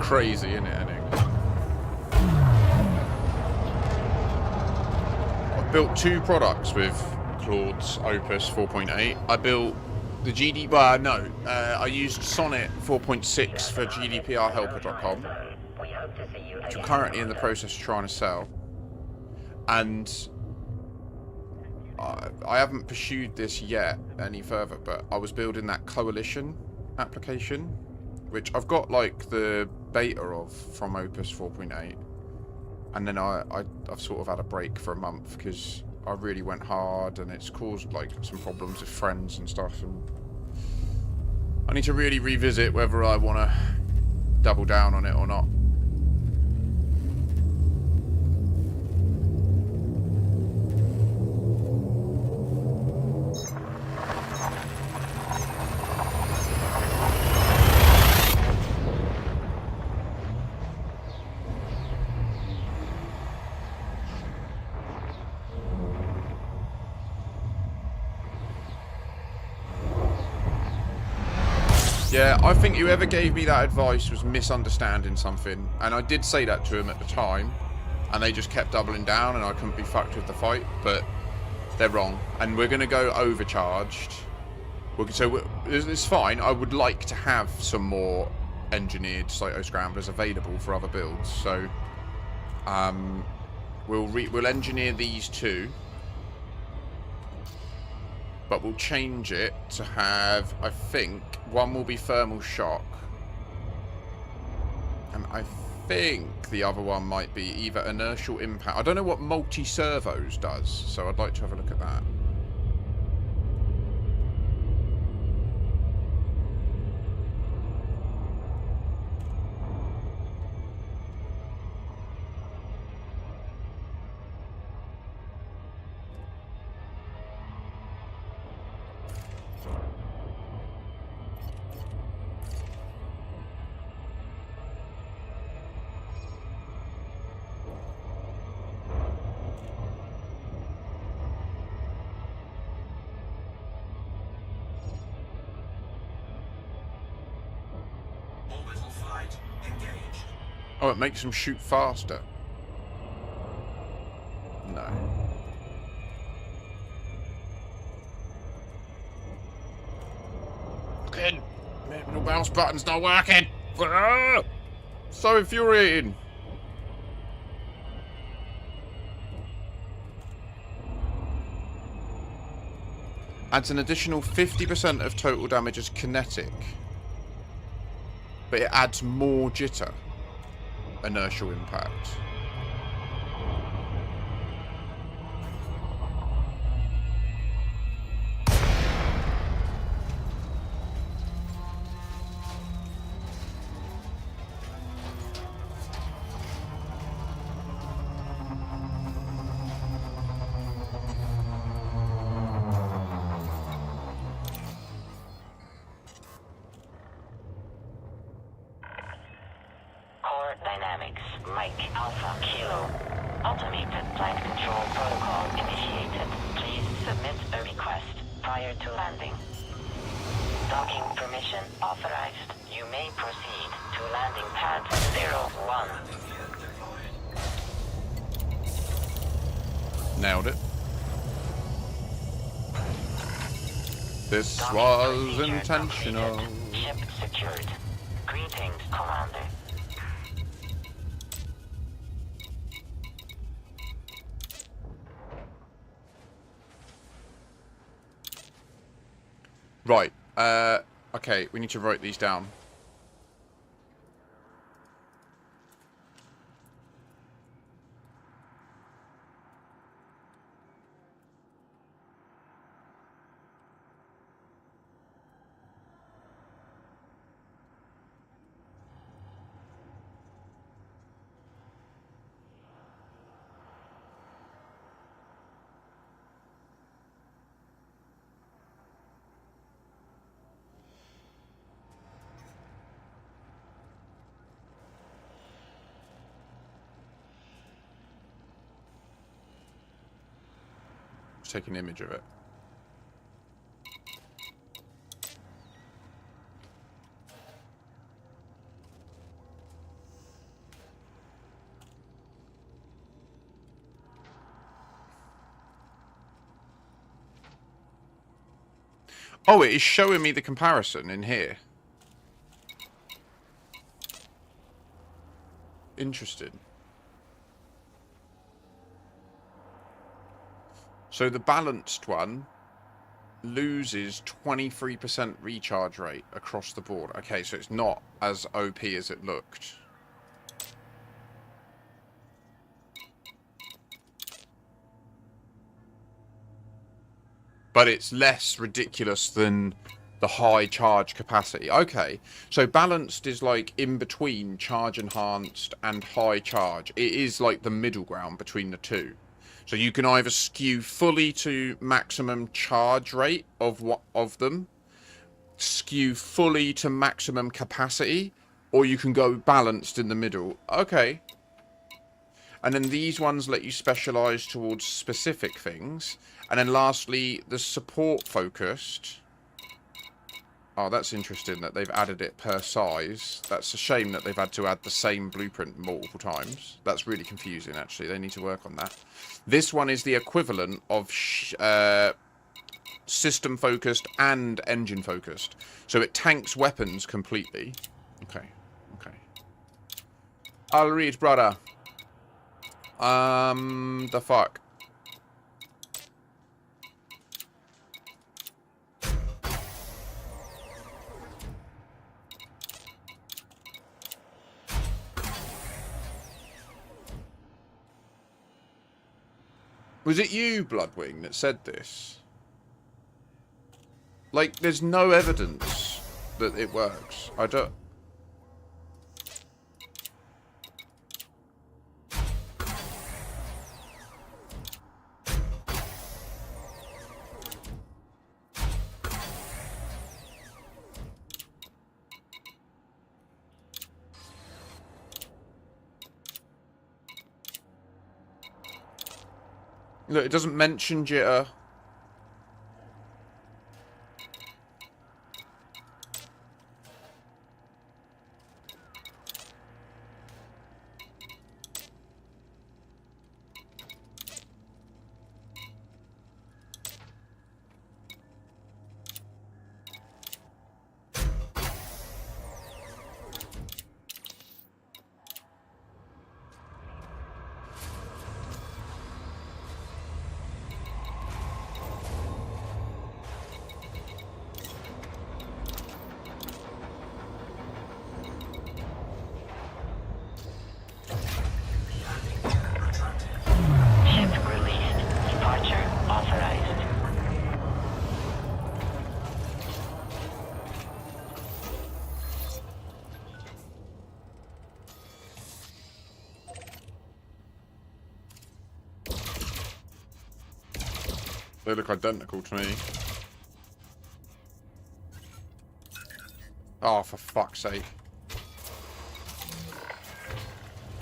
Speaker 3: crazy, isn't it, Henning? I've built 2 products with Claude's Opus 4.8. I built the GD... Well, no. I used Sonnet 4.6 for GDPRhelper.com, which I'm currently in the process of trying to sell. And I haven't pursued this yet any further, but I was building that Coalition application, which I've got like the beta of from Opus 4.8, and then I've sort of had a break for a month because I really went hard and it's caused like some problems with friends and stuff, and I need to really revisit whether I want to double down on it or not. Yeah, I think whoever gave me that advice was misunderstanding something, and I did say that to him at the time, and they just kept doubling down, and I couldn't be fucked with the fight, but they're wrong, and we're going to go overcharged. So it's fine. I would like to have some more engineered Cyto Scramblers available for other builds, so we'll engineer these 2. But we'll change it to have, I think, one will be thermal shock. And I think the other one might be either inertial impact. I don't know what multi-servos does, so I'd like to have a look at that. Oh, it makes them shoot faster. No. Fucking little mouse button's not working. So infuriating. Adds an additional 50% of total damage as kinetic, but it adds more jitter. Inertial impact.
Speaker 11: Dynamics, Mike Alpha Kilo. Automated flight control protocol initiated. Please submit a request prior to landing. Docking permission authorized. You may proceed to landing pad 01.
Speaker 3: Nailed it. This was intentional.
Speaker 11: Ship secured. Greetings, Commander.
Speaker 3: Right, okay, we need to write these down. Take an image of it. Oh, it is showing me the comparison in here. Interesting. So the balanced one loses 23% recharge rate across the board. Okay, so it's not as OP as it looked. But it's less ridiculous than the high charge capacity. Okay, so balanced is like in between charge enhanced and high charge. It is like the middle ground between the two. So you can either skew fully to maximum charge rate of them, skew fully to maximum capacity, or you can go balanced in the middle. Okay. And then these ones let you specialize towards specific things. And then lastly, the support focused. Oh, that's interesting that they've added it per size. That's a shame that they've had to add the same blueprint multiple times. That's really confusing, actually. They need to work on that. This one is the equivalent of system focused and engine focused. So it tanks weapons completely. Okay, okay. I'll read, brother. The fuck? Was it you, Bloodwing, that said this? Like, there's no evidence that it works. I don't... Look, it doesn't mention jitter. They look identical to me. Oh, for fuck's sake.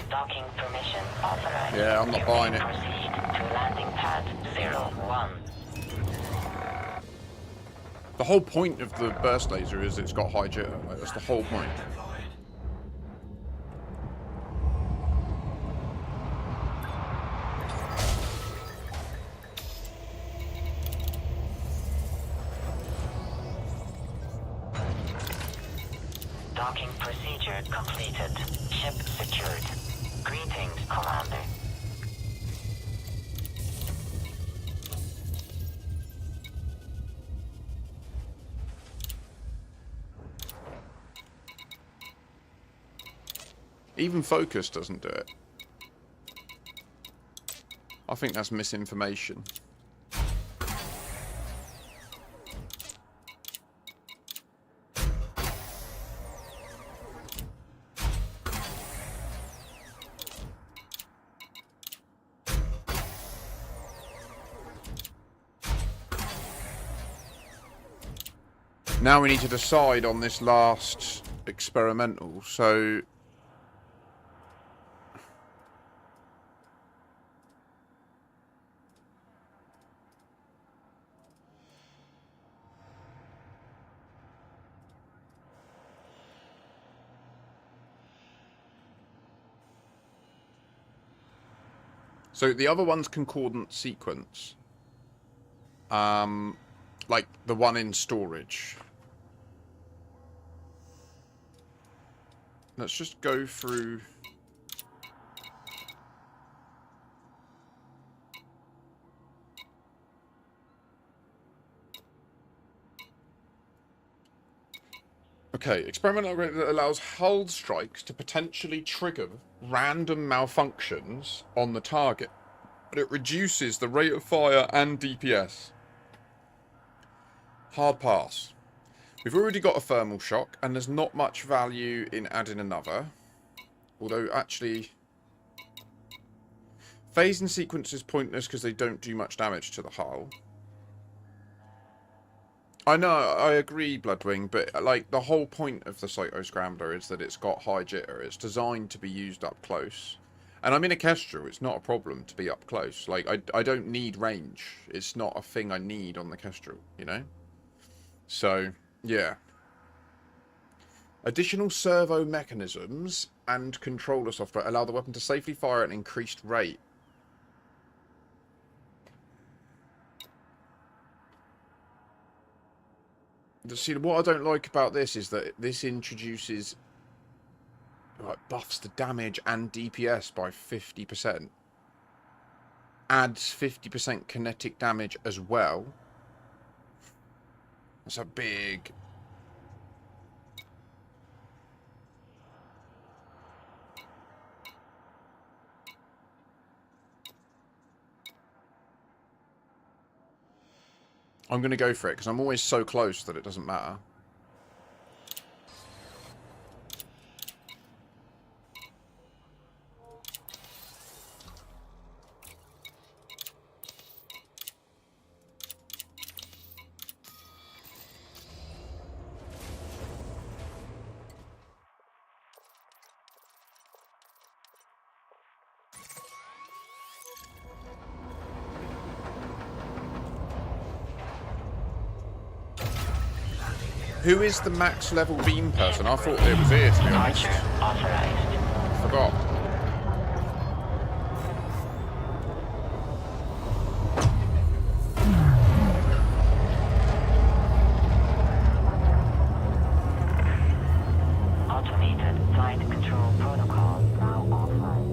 Speaker 11: Docking permission authorized.
Speaker 3: Yeah, I'm not buying it.
Speaker 11: Proceed to landing pad 01.
Speaker 3: The whole point of the burst laser is it's got high jitter. Like, that's the whole point.
Speaker 11: Docking procedure completed. Ship secured. Greetings, Commander.
Speaker 3: Even focus doesn't do it. I think that's misinformation. Now we need to decide on this last experimental, so... So the other one's concordant sequence. Like, the one in storage. Let's just go through... Okay, experimental upgrade that allows hull strikes to potentially trigger random malfunctions on the target, but it reduces the rate of fire and DPS. Hard pass. We've already got a thermal shock, and there's not much value in adding another. Although, actually... Phase and sequence is pointless because they don't do much damage to the hull. I know, I agree, Bloodwing, but like the whole point of the Cyto Scrambler is that it's got high jitter. It's designed to be used up close. And I'm in a Kestrel, it's not a problem to be up close. Like, I don't need range. It's not a thing I need on the Kestrel, you know? So, yeah. Additional servo mechanisms and controller software allow the weapon to safely fire at an increased rate. See, what I don't like about this is that this introduces, like, buffs the damage and DPS by 50%. Adds 50% kinetic damage as well. That's a big... I'm going to go for it, because I'm always so close that it doesn't matter. Who is the max level beam person? I thought it was here, to be honest. Forgot.
Speaker 11: Automated flight control protocol now offline.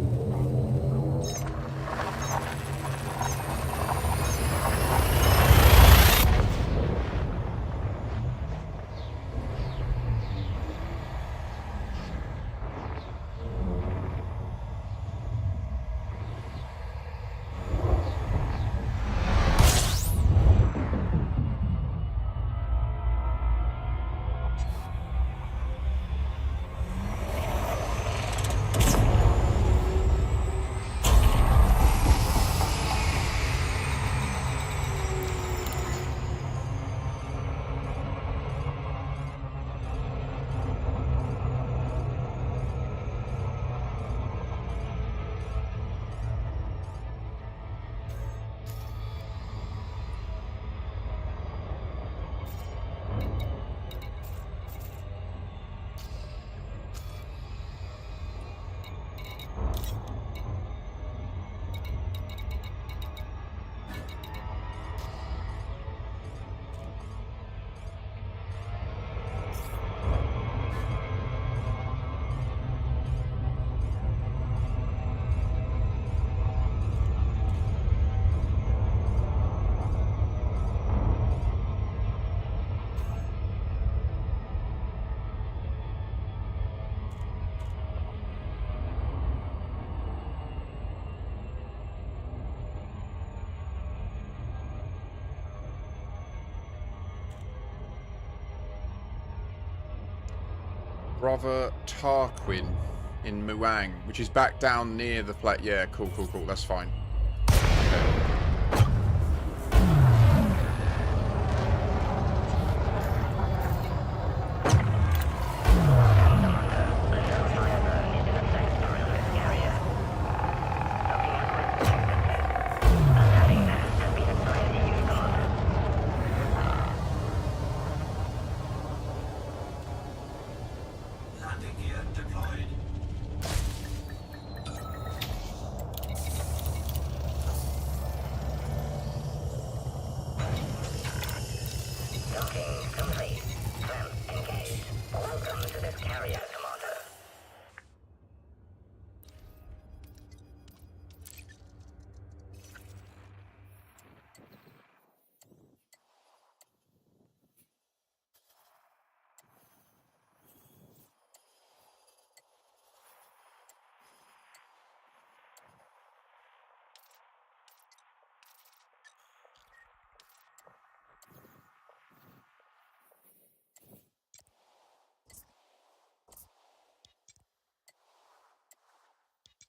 Speaker 3: Brother Tarquin in Muang, which is back down near the plate. Yeah, cool, cool, cool. That's fine. Okay.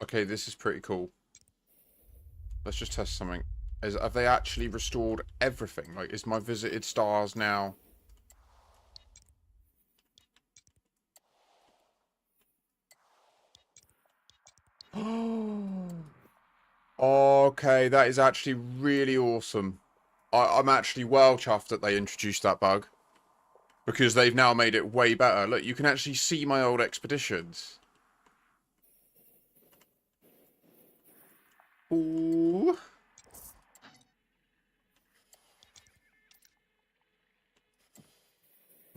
Speaker 3: Okay, this is pretty cool. Let's just test something. Have they actually restored everything? Like, is my visited stars now... Okay, that is actually really awesome. I'm actually well chuffed that they introduced that bug. Because they've now made it way better. Look, you can actually see my old expeditions. Ooh.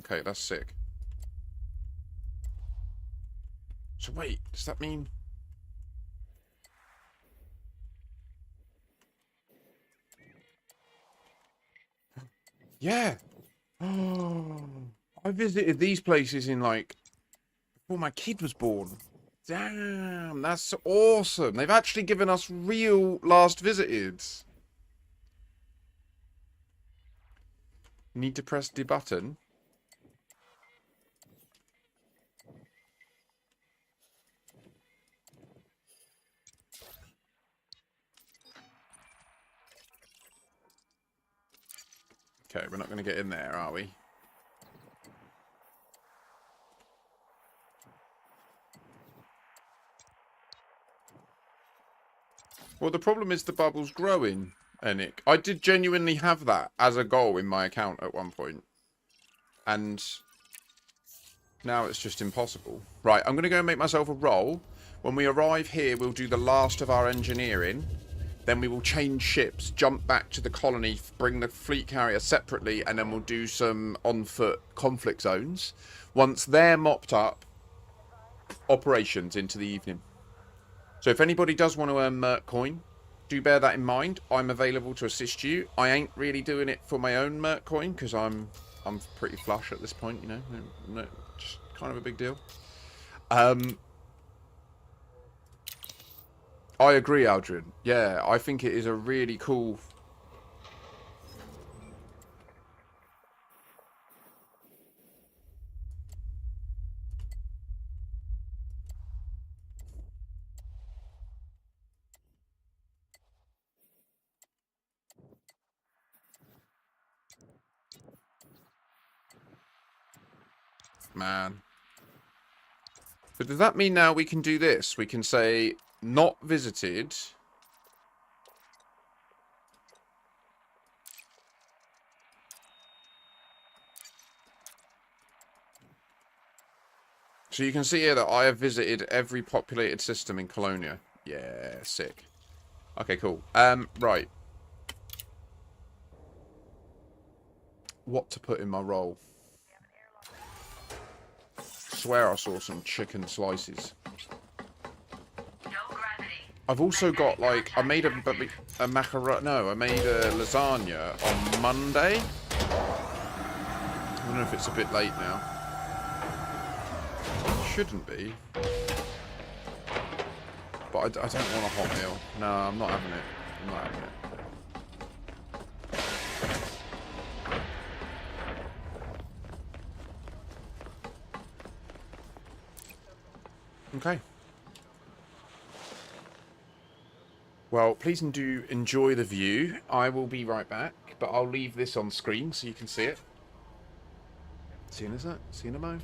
Speaker 3: Okay, that's sick. So wait, does that mean... Yeah. Oh, I visited these places in, like, before my kid was born. Damn, that's awesome. They've actually given us real last visited. Need to press the button. Okay, we're not going to get in there, are we? Well, the problem is the bubble's growing, Enik. I did genuinely have that as a goal in my account at one point. And now it's just impossible. Right, I'm going to go and make myself a roll. When we arrive here, we'll do the last of our engineering. Then we will change ships, jump back to the colony, bring the fleet carrier separately, and then we'll do some on-foot conflict zones. Once they're mopped up, operations into the evening. So if anybody does want to earn Merc coin, do bear that in mind. I'm available to assist you. I ain't really doing it for my own Merc coin, because I'm pretty flush at this point, you know. No, just kind of a big deal. I agree, Aldrin. Yeah, I think it is a really cool... Man. But does that mean now we can do this? We can say, not visited... So you can see here that I have visited every populated system in Colonia. Yeah, sick. Okay, cool. Right. What to put in my roll? Swear I saw some chicken slices. I've also got, like, I made a macaroni... No, I made a lasagna on Monday. I don't know if it's a bit late now. Shouldn't be. But I don't want a hot meal. No, I'm not having it. I'm not having it. Okay. Well, please do enjoy the view. I will be right back, but I'll leave this on screen so you can see it. See you in a sec. See you in a mo.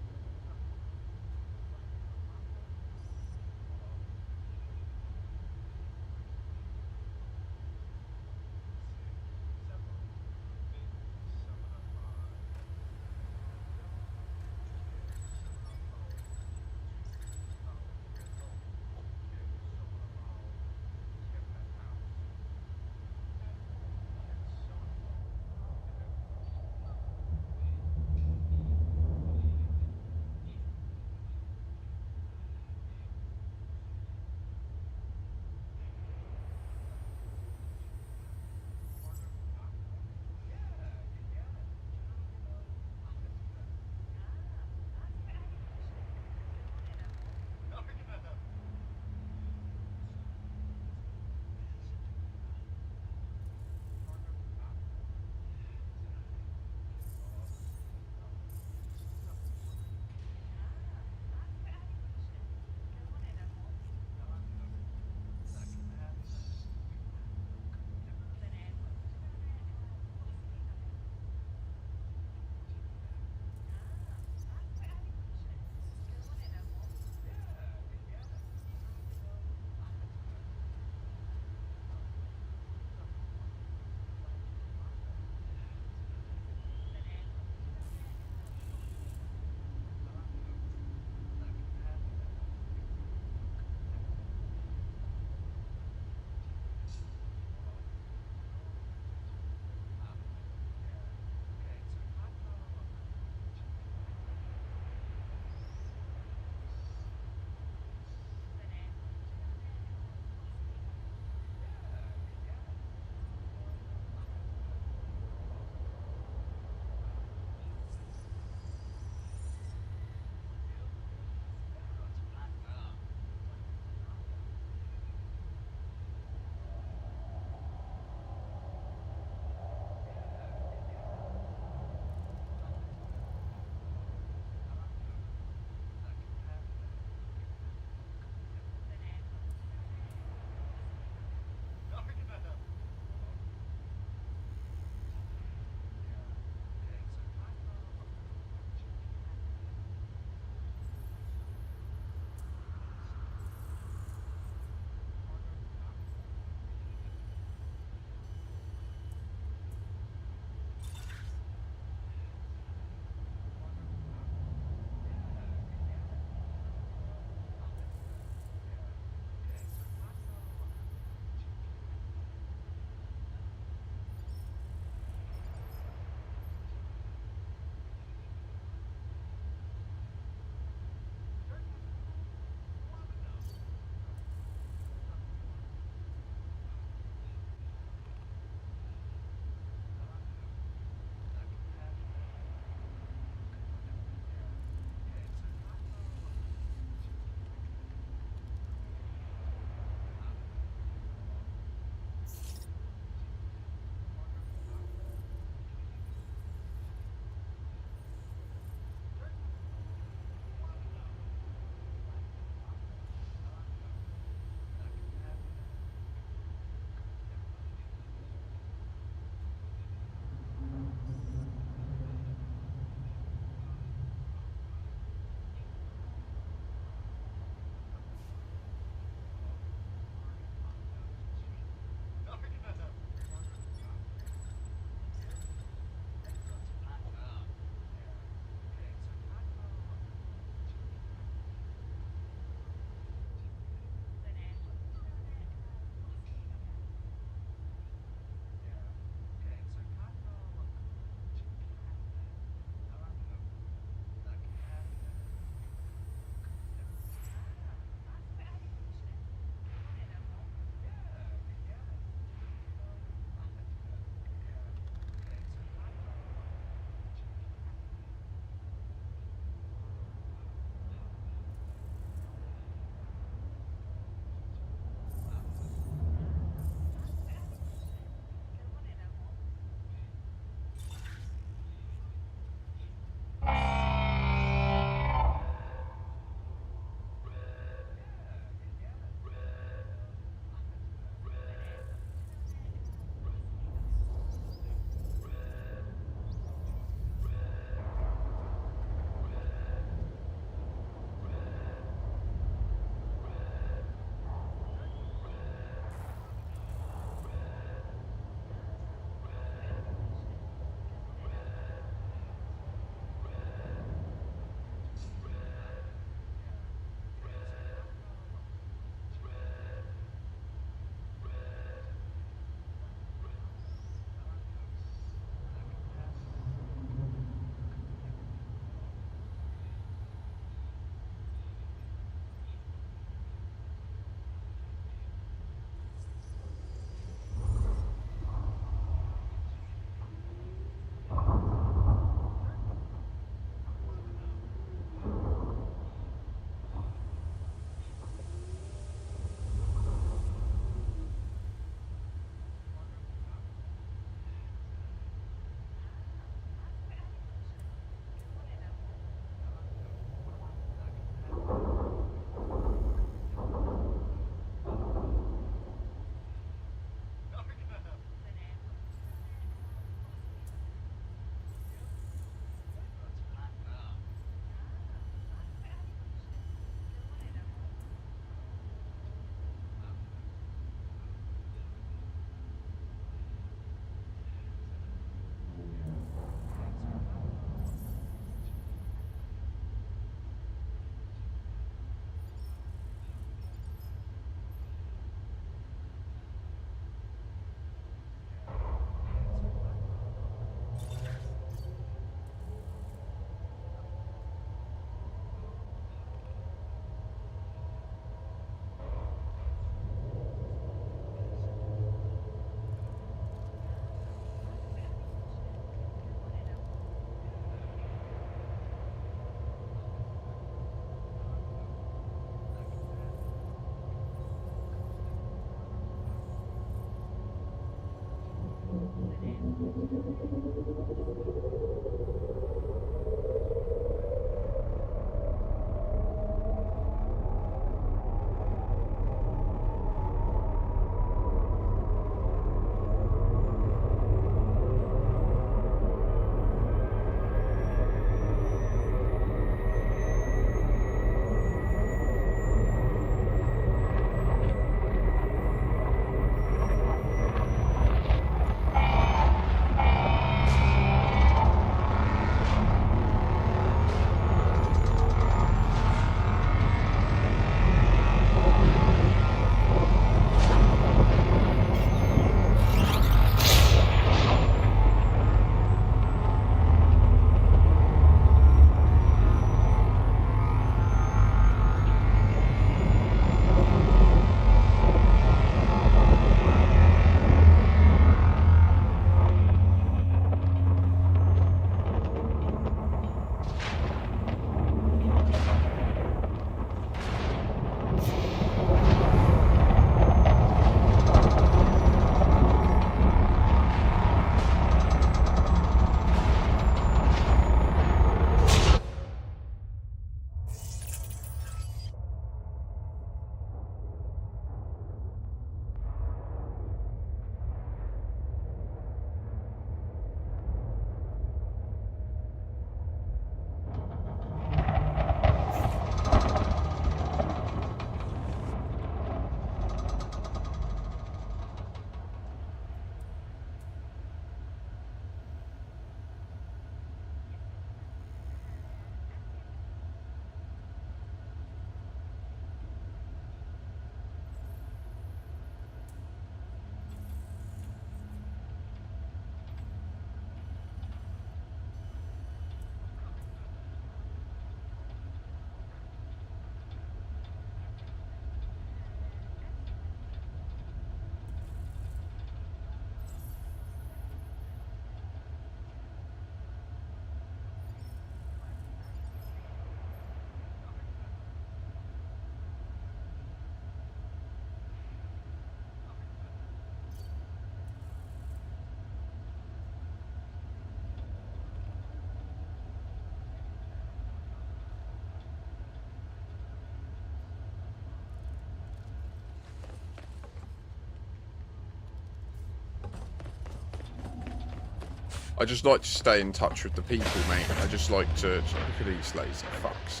Speaker 3: I just like to stay in touch with the people, mate. I just like to look at these lazy fucks.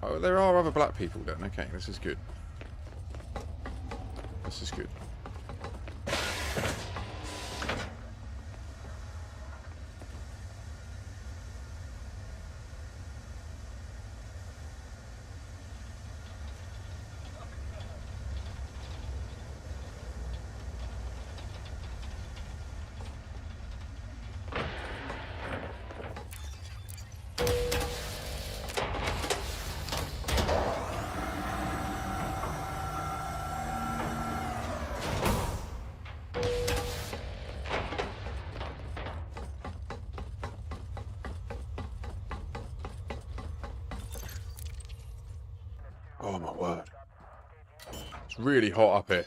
Speaker 3: Oh, there are other black people then. Okay, this is good. This is good. Oh my word. It's really hot up here.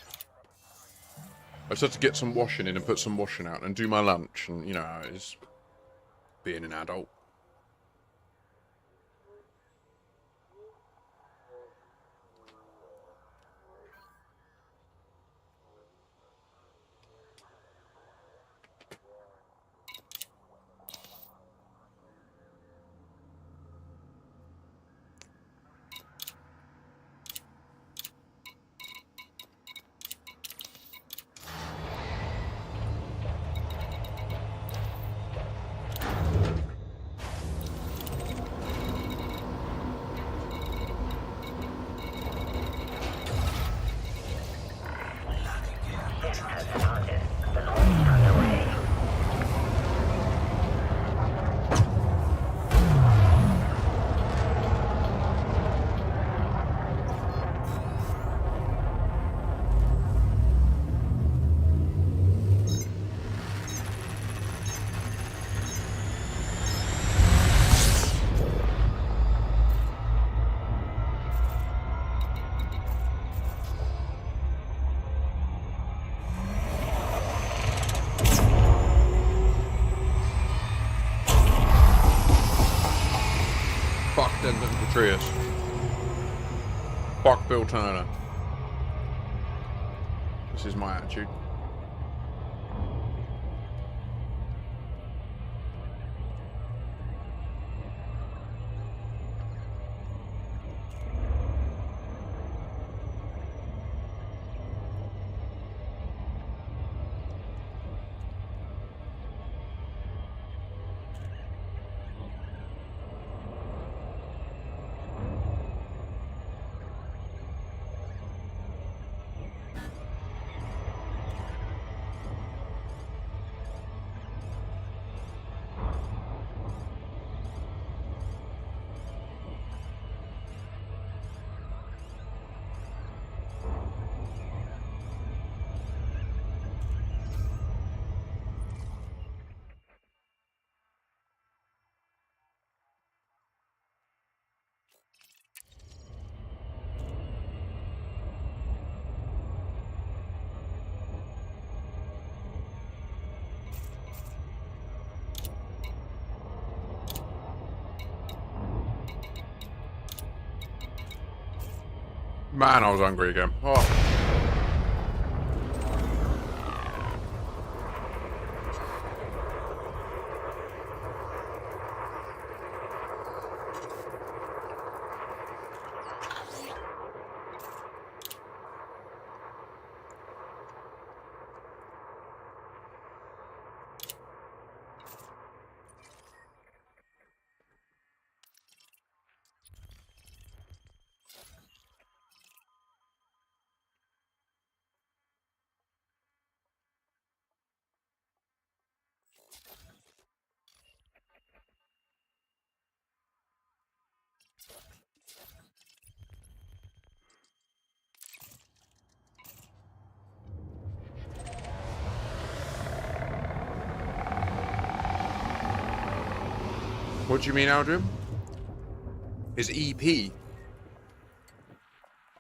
Speaker 3: I just had to get some washing in and put some washing out and do my lunch, and you know how it is being an adult. Fuck Denton Petraeus. Fuck Bill Turner. This is my attitude. Man, I was hungry again. Oh. What do you mean, Aldrin? His EP?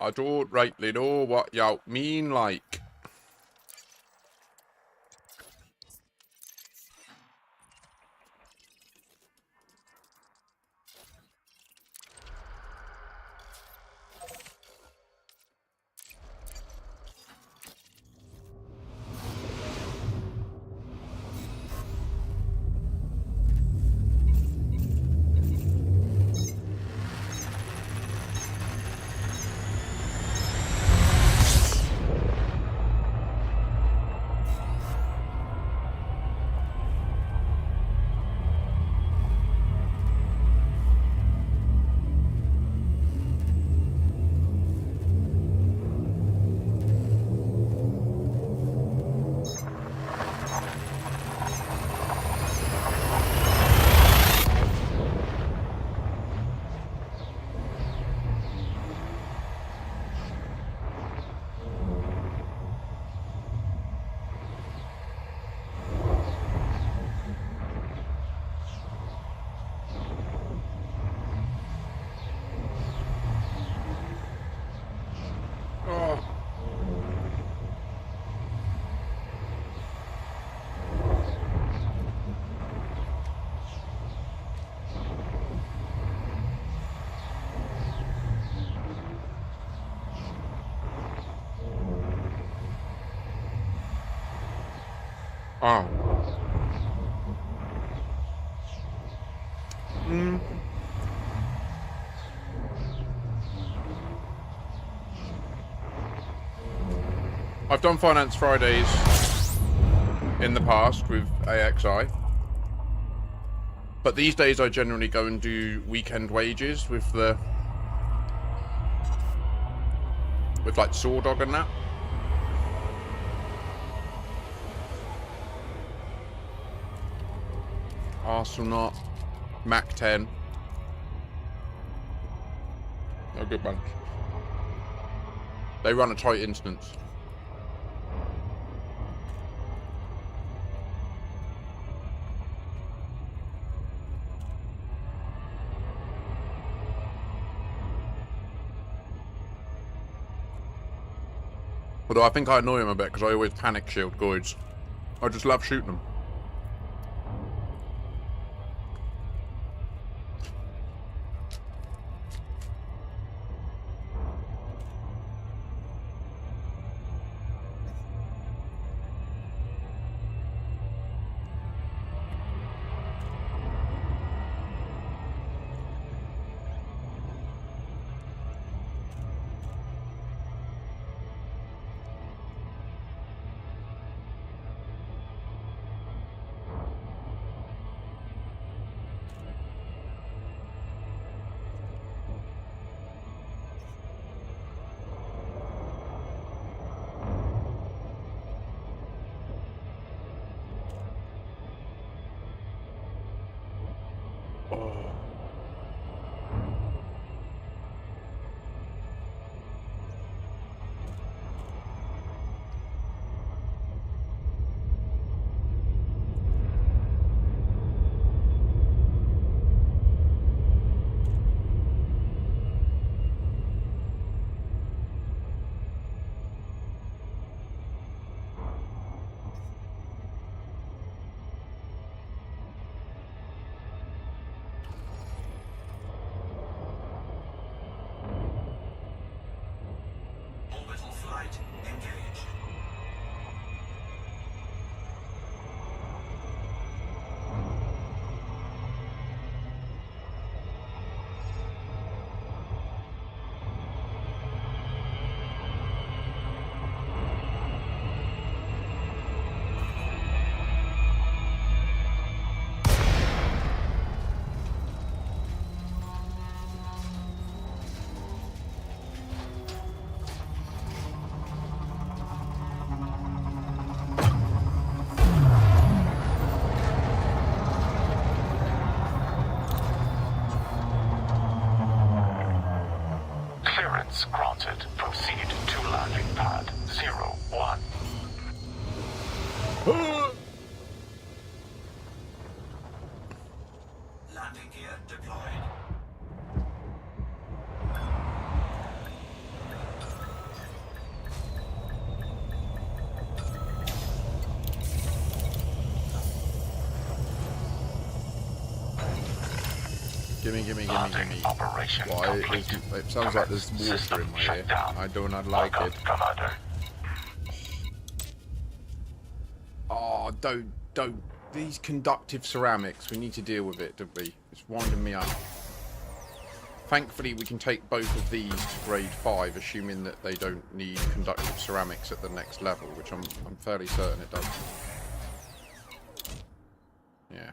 Speaker 3: I don't rightly know what you mean, like. Oh. I've done Finance Fridays in the past with AXI. But these days I generally go and do weekend wages with like Saw Dog and that. Arsenal, Mac 10. A good bunch. They run a tight instance. Although I think I annoy him a bit because I always panic shield guides. I just love shooting them.
Speaker 9: Clearance granted. Proceed to landing pad 01. Landing gear deployed.
Speaker 3: Gimme.
Speaker 9: Operation
Speaker 3: Why is it sounds like there's water in my ear. I do not like it.
Speaker 9: Commander.
Speaker 3: Oh, don't. These conductive ceramics, we need to deal with it, don't we? It's winding me up. Thankfully, we can take both of these to grade 5, assuming that they don't need conductive ceramics at the next level, which I'm fairly certain it does. Yeah.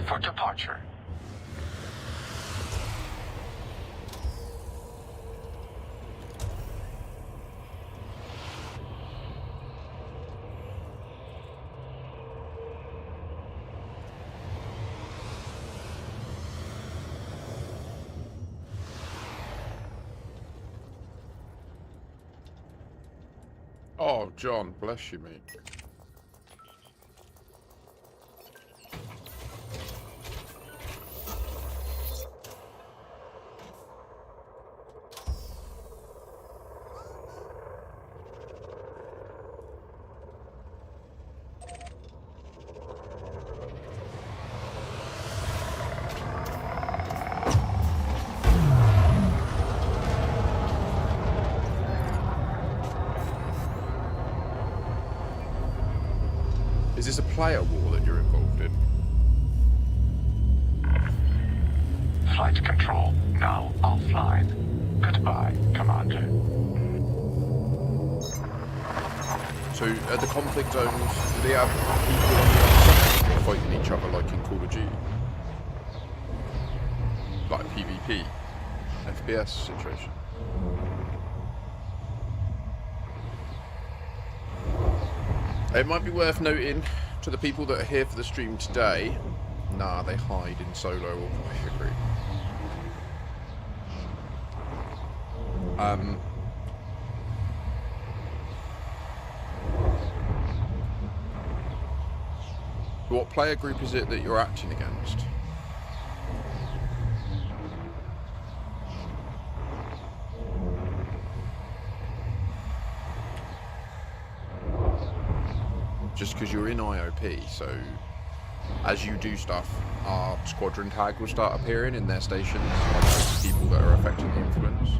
Speaker 9: for departure.
Speaker 3: Oh, John, bless you, mate. Is this a player war that you're involved in?
Speaker 9: Flight control now offline. Goodbye, Commander.
Speaker 3: So, at the conflict zones, do they have people on the other side fighting each other like in Call of Duty? Like PvP? FPS situation? It might be worth noting to the people that are here for the stream today, nah, they hide in solo or private group. What player group is it that you're acting against? Just because you're in IOP, so as you do stuff, our squadron tag will start appearing in their stations, like people that are affecting the influence.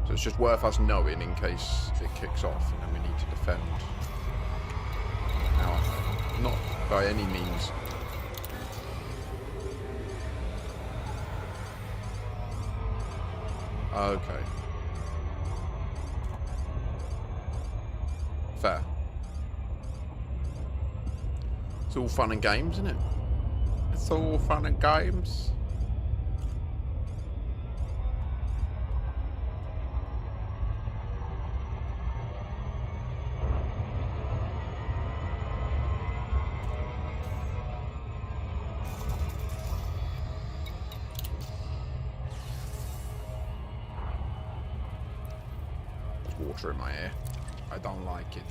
Speaker 3: So it's just worth us knowing in case it kicks off and then we need to defend. Now, not by any means. Okay. Fair. It's all fun and games, isn't it? It's all fun and games. There's water in my ear. I don't like it.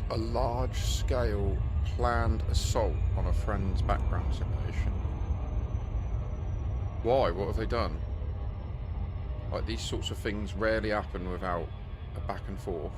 Speaker 3: A large-scale planned assault on a friend's background simulation. Why? What have they done? Like, these sorts of things rarely happen without a back and forth.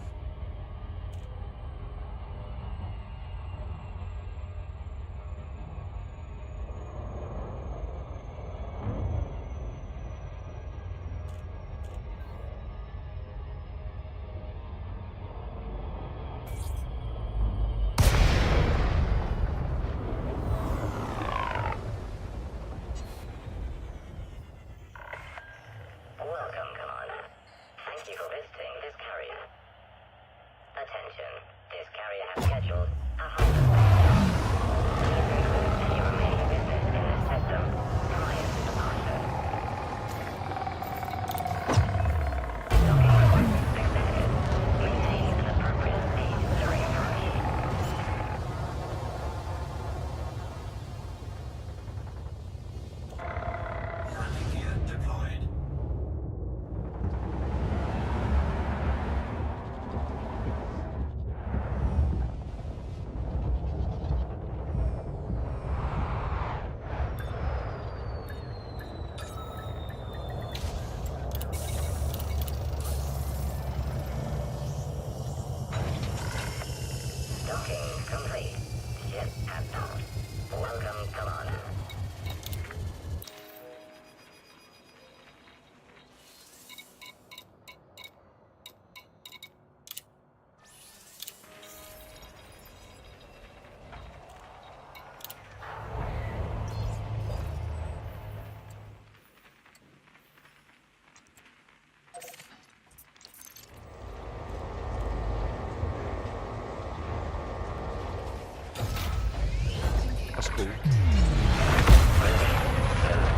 Speaker 2: That's cool.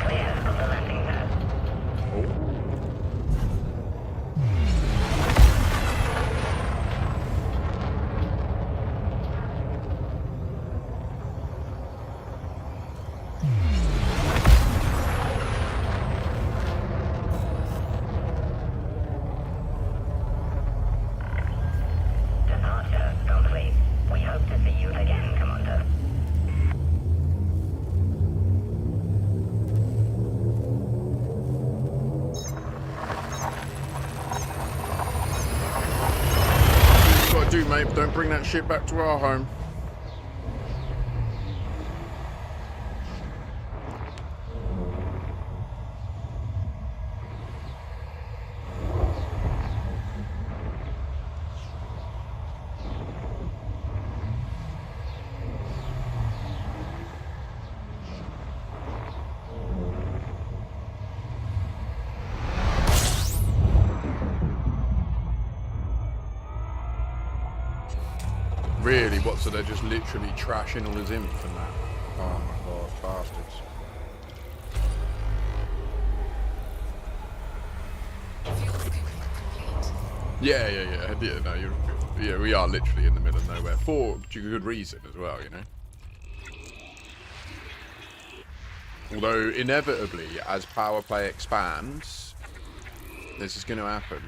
Speaker 11: Clear of the landing pad. Departure complete. We hope to see you again, Commander.
Speaker 3: What you gotta do, mate? Don't bring that shit back to our home. Really? What, so they're just literally trashing all his inf and that? Oh my god, bastards. Yeah, no, yeah, we are literally in the middle of nowhere. For good reason as well, you know? Although, inevitably, as power play expands, this is going to happen.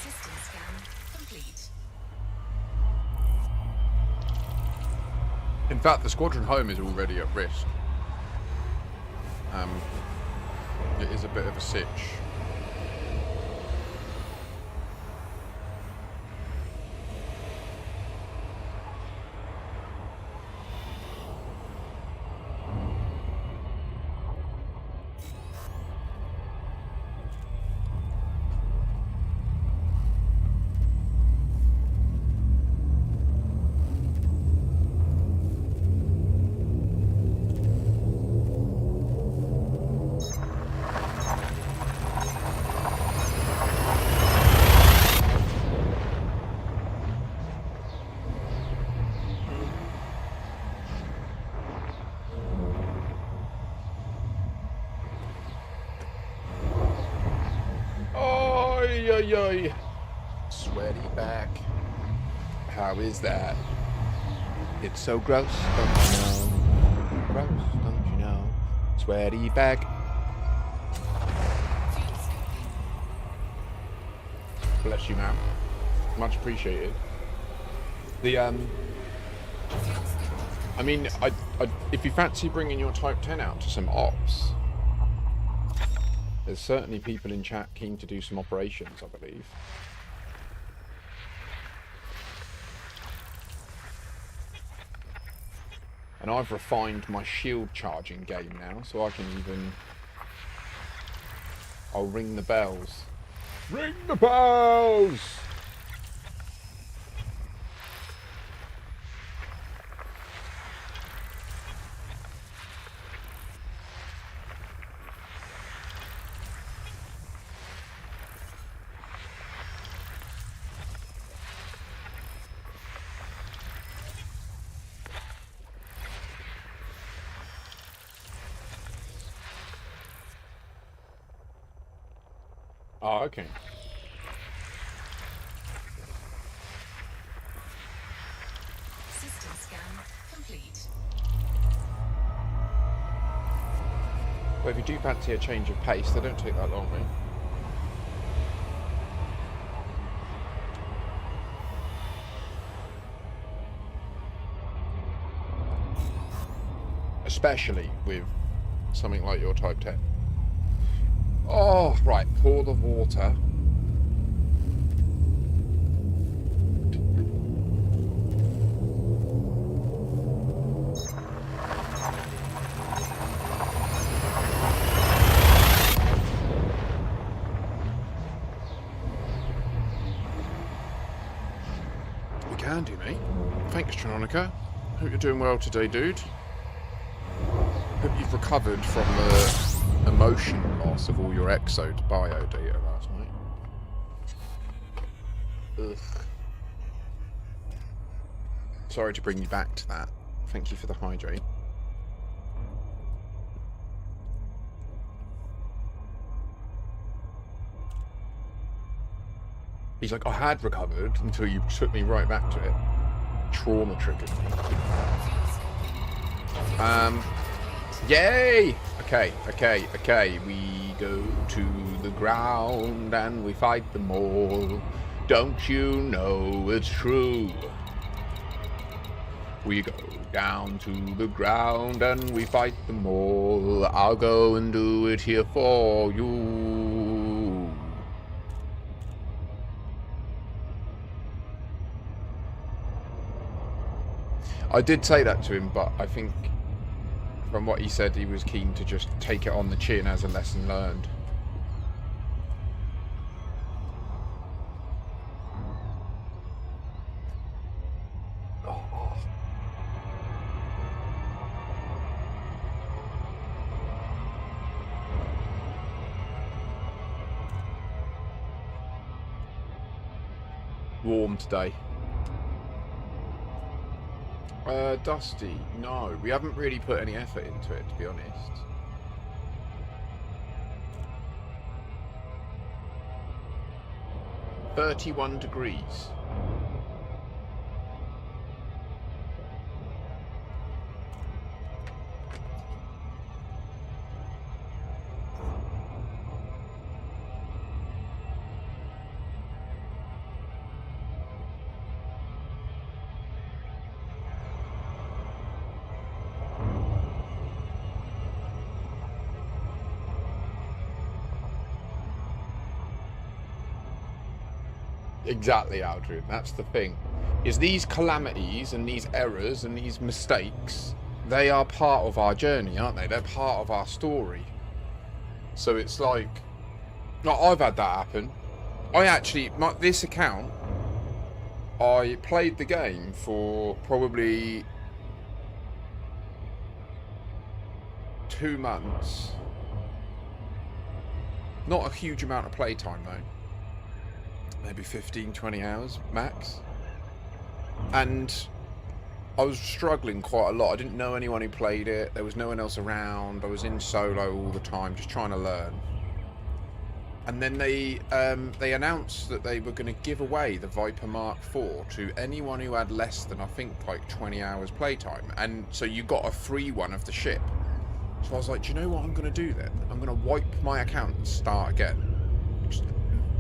Speaker 5: System scan complete.
Speaker 3: In fact, the squadron home is already at risk. It is a bit of a sitch. Oi. Sweaty back. How is that? It's so gross, don't you know? Gross, don't you know? Sweaty back. Bless you, ma'am. Much appreciated. The I mean, if you fancy bringing your Type 10 out to some ops, there's certainly people in chat keen to do some operations, I believe. And I've refined my shield charging game now, so I can even... I'll ring the bells. Ring the bells! Oh, okay.
Speaker 5: System scan complete.
Speaker 3: But if you do fancy a change of pace, they don't take that long, mate. Especially with something like your Type 10. Oh, right, pour the water. We can do, mate. Thanks, Tronica. Hope you're doing well today, dude. Hope you've recovered from the emotional loss of all your Exode bio data last night. Ugh. Sorry to bring you back to that. Thank you for the hydrate. He's like, I had recovered until you took me right back to it. Trauma triggered me. Yay! Okay. We go to the ground and we fight them all. Don't you know it's true? We go down to the ground and we fight them all. I'll go and do it here for you. I did say that to him, but I think from what he said, he was keen to just take it on the chin as a lesson learned. Oh. Warm today. Dusty, no, we haven't really put any effort into it, to be honest. "31 degrees. Exactly, Aldrin. That's the thing. Is these calamities and these errors and these mistakes, they are part of our journey, aren't they? They're part of our story. So it's like, I've had that happen. I actually, this account, I played the game for probably 2 months. Not a huge amount of playtime though. Maybe 15, 20 hours max. And I was struggling quite a lot. I didn't know anyone who played it. There was no one else around. I was in solo all the time, just trying to learn. And then they announced that they were going to give away the Viper Mark IV to anyone who had less than, I think, like 20 hours playtime. And so you got a free one of the ship. So I was like, do you know what I'm going to do then? I'm going to wipe my account and start again.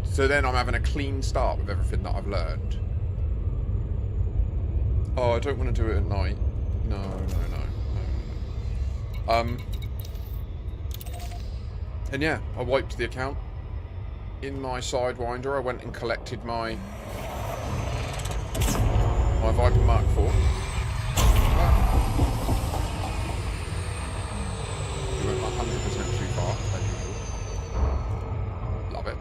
Speaker 3: So then I'm having a clean start with everything that I've learned. Oh, I don't want to do it at night. No. And yeah, I wiped the account. In my Sidewinder, I went and collected my Viper Mark IV. We went 100% too far, as usual. Love it.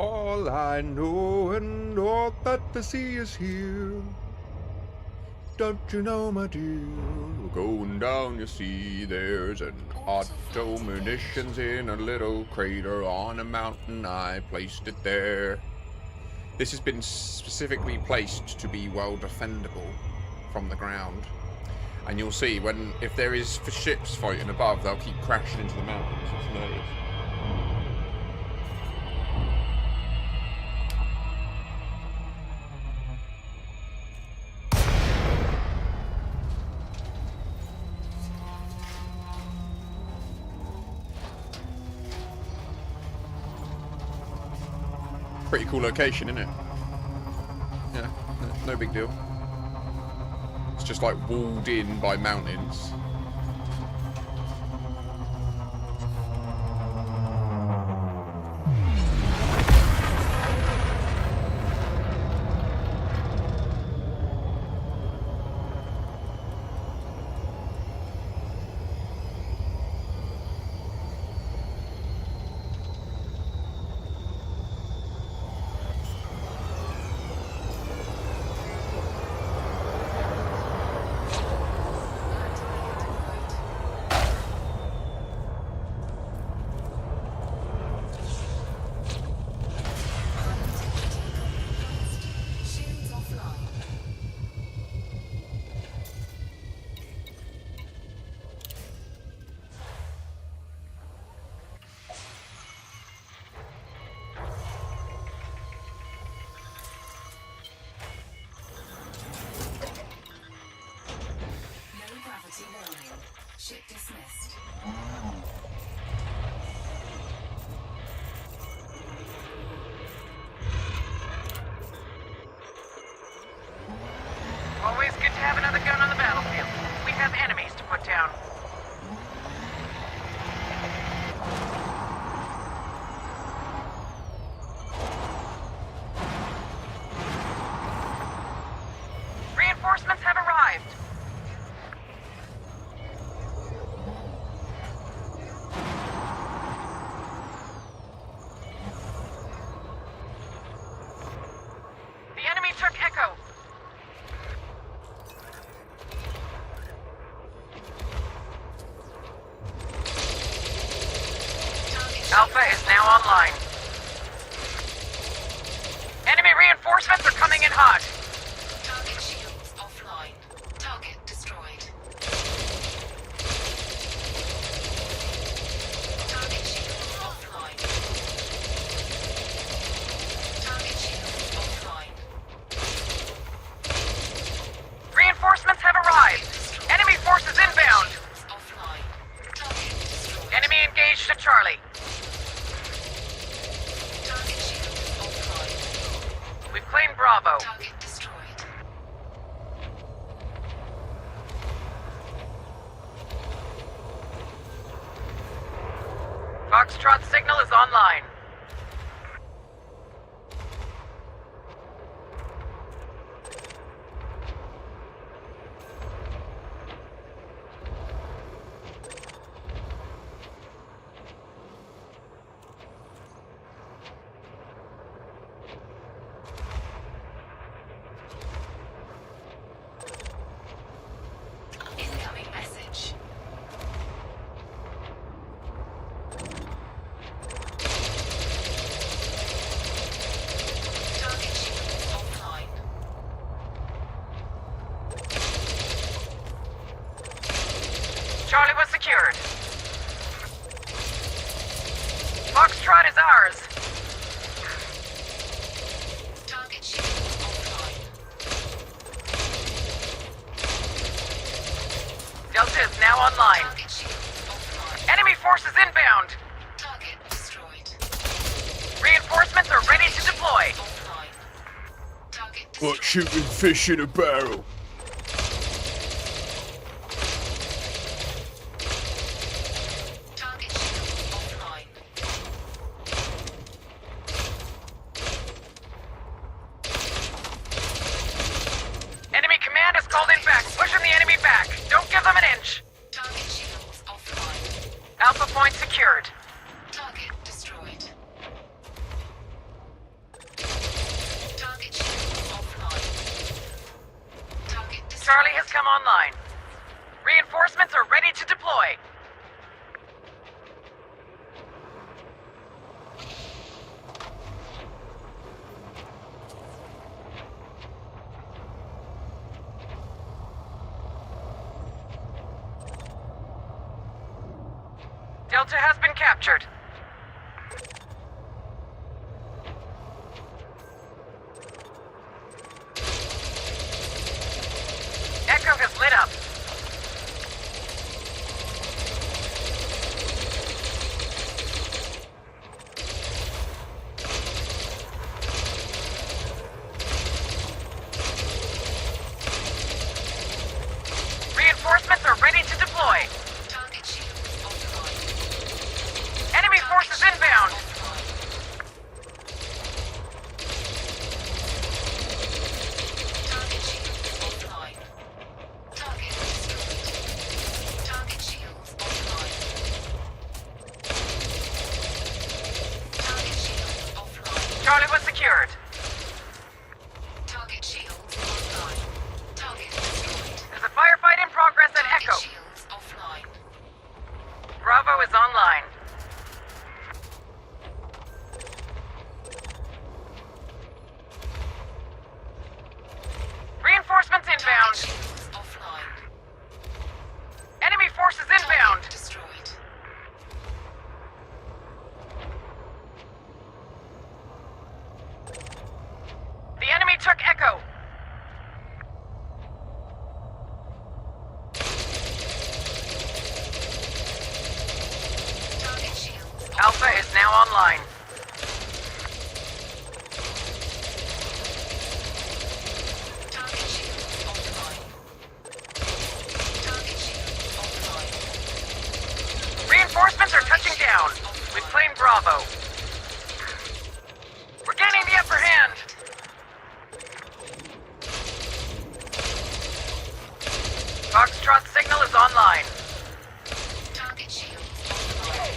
Speaker 3: all I know, and all that the sea is here. Don't you know, my dear, we're going down, you see, there's an auto munitions in a little crater on a mountain. I placed it there. This has been specifically placed to be well defendable from the ground. And you'll see, if there is ships fighting above, they'll keep crashing into the mountains. It's nervous. Pretty cool location, isn't it? Yeah, no big deal. It's just like walled in by mountains.
Speaker 5: Ship dismissed.
Speaker 12: Always good to have another gun on the battlefield. We have enemies to put down. Reinforcements have arrived. The enemy took Echo. Alpha is now online. Enemy reinforcements are coming in hot.
Speaker 5: Target shields offline. Target destroyed. Target shields offline. Target shields offline.
Speaker 12: Reinforcements have arrived. Enemy forces inbound.
Speaker 5: Offline. Target destroyed.
Speaker 12: Enemy engaged at Charlie.
Speaker 5: Target shields offline.
Speaker 12: We've claimed Bravo.
Speaker 5: Target destroyed.
Speaker 12: Foxtrot signal is online.
Speaker 5: Incoming message. Target shields offline.
Speaker 12: Charlie was secured. Foxtrot is ours.
Speaker 5: Target shields offline.
Speaker 12: Delta is now online.
Speaker 5: Target shields offline.
Speaker 12: Enemy forces inbound.
Speaker 5: Target destroyed.
Speaker 12: Reinforcements are ready to deploy.
Speaker 5: Offline. Target destroyed.
Speaker 3: Like shooting fish in a barrel.
Speaker 5: Target shields offline.
Speaker 12: Enemy command has called in back. Pushing the enemy back. Don't give them an inch.
Speaker 5: Target shields offline.
Speaker 12: Alpha point secured.
Speaker 5: Target destroyed.
Speaker 12: Charlie has come online. Reinforcements are ready to deploy. Delta has been captured. Echo has lit up. Reinforcements are ready to deploy.
Speaker 5: Target shields offline.
Speaker 12: Enemy forces inbound.
Speaker 5: Target shields offline. Target destroyed. Target shields offline. Target shields offline.
Speaker 12: Charlie was secured.
Speaker 5: Target shields offline. Target destroyed.
Speaker 12: There's a firefight in progress at
Speaker 5: Target
Speaker 12: Echo.
Speaker 5: shields offline.
Speaker 12: Bravo is online. Reinforcements
Speaker 5: Target
Speaker 12: inbound.
Speaker 5: shields offline.
Speaker 12: Enemy forces inbound.
Speaker 5: Target destroyed.
Speaker 12: The enemy took Echo.
Speaker 5: Target shields
Speaker 12: Alpha is now online.
Speaker 5: Target shields offline. Target shields offline.
Speaker 12: Reinforcements are touching down. With plane Bravo. We're gaining the upper hand. Foxtrot signal is online.
Speaker 5: Target shields offline.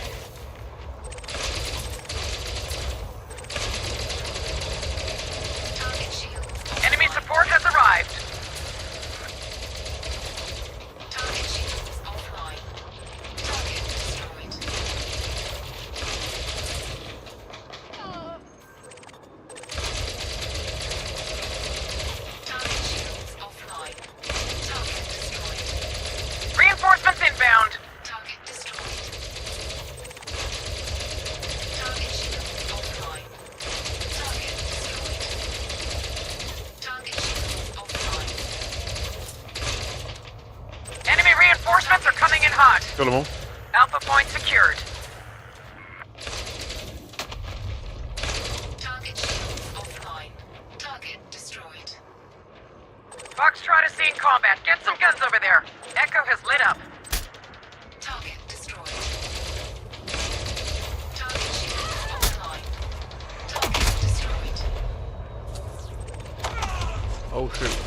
Speaker 5: Target shields offline.
Speaker 12: Enemy support has arrived.
Speaker 5: Target shields offline. Target destroyed. Target shields offline. Target destroyed.
Speaker 12: Reinforcements inbound.
Speaker 5: Target destroyed. Target shields offline. Target destroyed. Target shields offline.
Speaker 12: Enemy reinforcements are coming in hot.
Speaker 3: Kill them all.
Speaker 12: Alpha point secured.
Speaker 5: Target shields offline. Target destroyed.
Speaker 12: Foxtrot is seeing combat. Get some guns over there. Echo has lit up.
Speaker 5: Target destroyed. Target shields offline. Target destroyed.
Speaker 3: Oh shoot.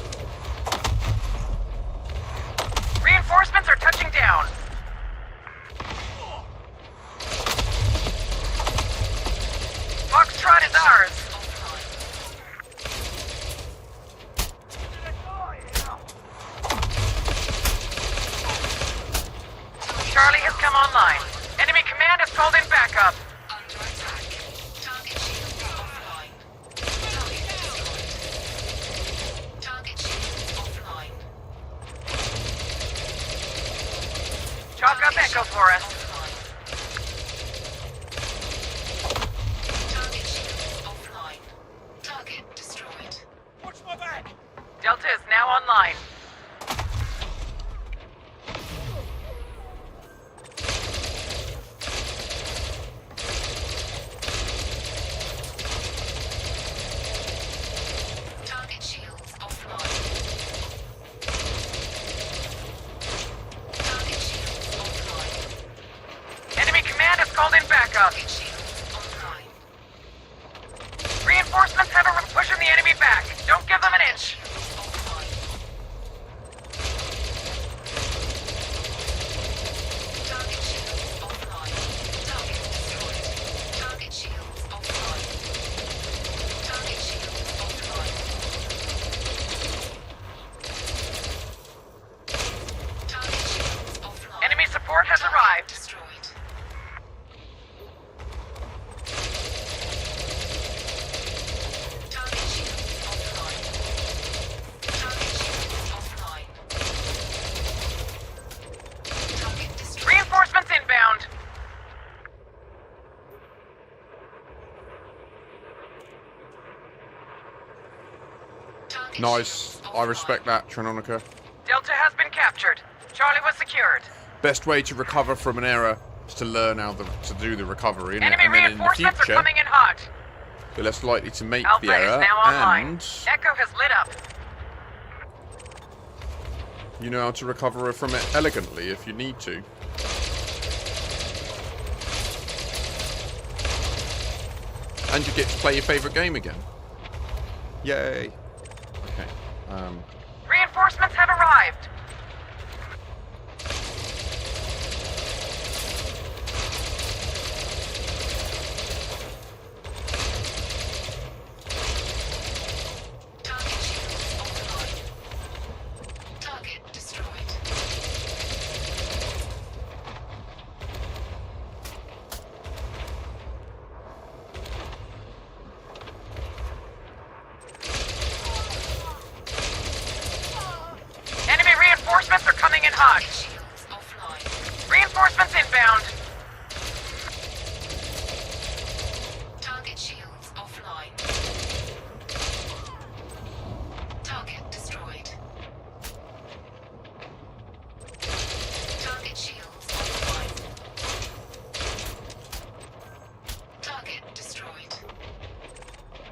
Speaker 12: Reinforcements are touching down. Foxtrot is ours. Charlie has come online. Enemy command has called in backup.
Speaker 5: Under attack. Target shields offline. Target destroyed. Target shields offline.
Speaker 12: Chalk up Echo for us.
Speaker 5: Target shields offline. Target destroyed.
Speaker 12: Watch my back. Delta is now online.
Speaker 5: Target shields offline. Target shields offline.
Speaker 12: Enemy command has called in backup.
Speaker 5: Target shields online.
Speaker 12: Reinforcements have a pushing the enemy back. Don't give them an inch.
Speaker 5: Shields offline. Target shields offline. Target destroyed. Target shields offline. Target shields offline.
Speaker 3: Nice. I respect that, Trinonica.
Speaker 12: Delta has been captured. Charlie was secured.
Speaker 3: Best way to recover from an error is to learn how to do the recovery,
Speaker 12: Enemy
Speaker 3: and then in the
Speaker 12: reinforcements
Speaker 3: future,
Speaker 12: are coming in hot.
Speaker 3: you're less likely to make
Speaker 12: Alpha
Speaker 3: the error,
Speaker 12: is now online.
Speaker 3: and
Speaker 12: Echo has lit up.
Speaker 3: you know how to recover from it elegantly if you need to. And you get to play your favourite game again. Yay. Okay.
Speaker 12: Reinforcements have arrived.
Speaker 5: Target shields offline. Target destroyed.
Speaker 12: Enemy reinforcements are coming in hot.
Speaker 5: Target shields offline.
Speaker 12: Reinforcements inbound.
Speaker 5: Target shields offline. Target destroyed. Target shields offline. Target destroyed.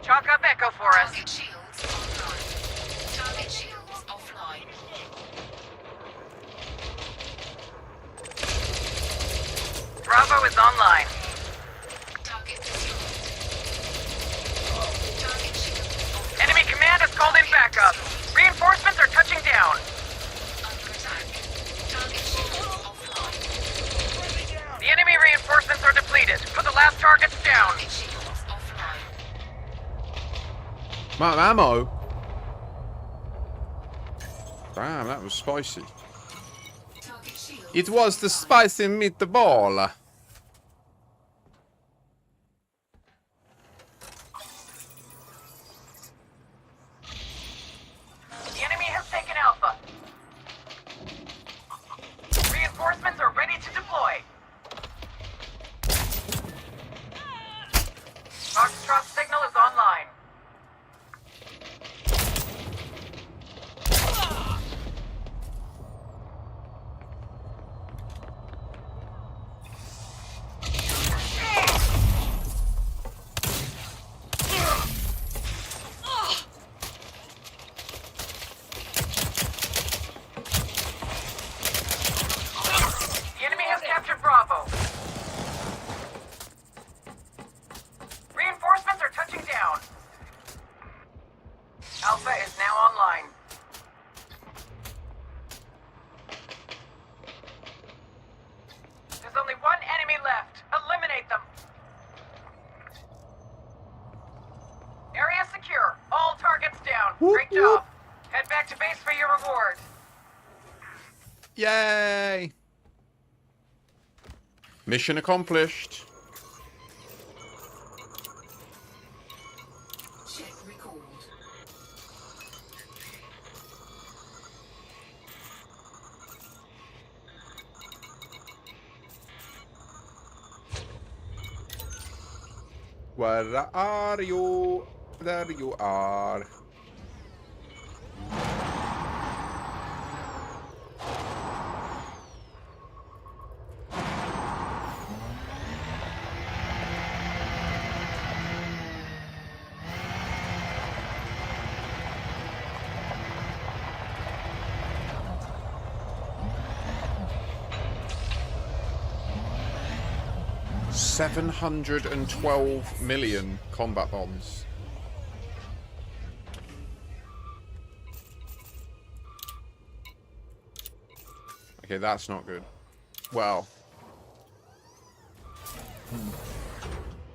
Speaker 12: Chalk up Echo for us.
Speaker 5: Target shields online. Target shields offline.
Speaker 12: Bravo is online.
Speaker 5: Target destroyed. Target shields offline.
Speaker 12: Enemy command has called in backup. Reinforcements are touching down.
Speaker 5: Under attack. Target shields offline.
Speaker 12: The enemy reinforcements are depleted. Put the last targets down.
Speaker 5: Target shields offline.
Speaker 3: My ammo. Damn, that was spicy.
Speaker 5: Target shields.
Speaker 3: It was the spicy meatball.
Speaker 12: The enemy has taken Alpha. Reinforcements are ready to deploy. Foxtrot signal is online. The enemy has captured Bravo. Reinforcements are touching down. Alpha is now online. There's only one enemy left. Eliminate them. Area secure. All targets down. Great job. Head back to base for your reward.
Speaker 3: Yay! Mission accomplished.
Speaker 5: Check record.
Speaker 3: Where are you? There you are. $712 million combat bombs. Okay, that's not good. Well,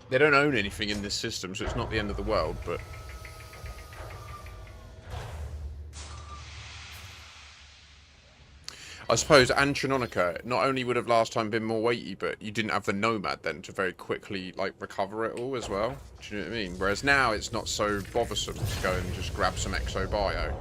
Speaker 3: they don't own anything in this system, so it's not the end of the world, but I suppose Antrononica not only would have last time been more weighty, but you didn't have the Nomad then to very quickly like recover it all as well. Do you know what I mean? Whereas now it's not so bothersome to go and just grab some exobio.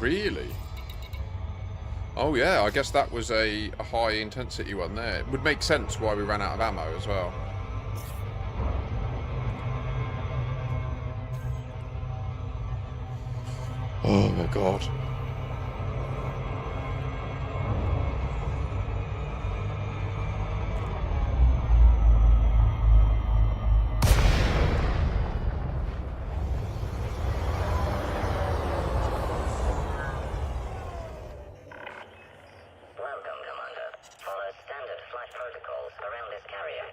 Speaker 3: Really? Oh yeah, I guess that was a high intensity one there. It would make sense why we ran out of ammo as well. Oh my god.
Speaker 11: Welcome, Commander. Follow standard flight protocols around this carrier.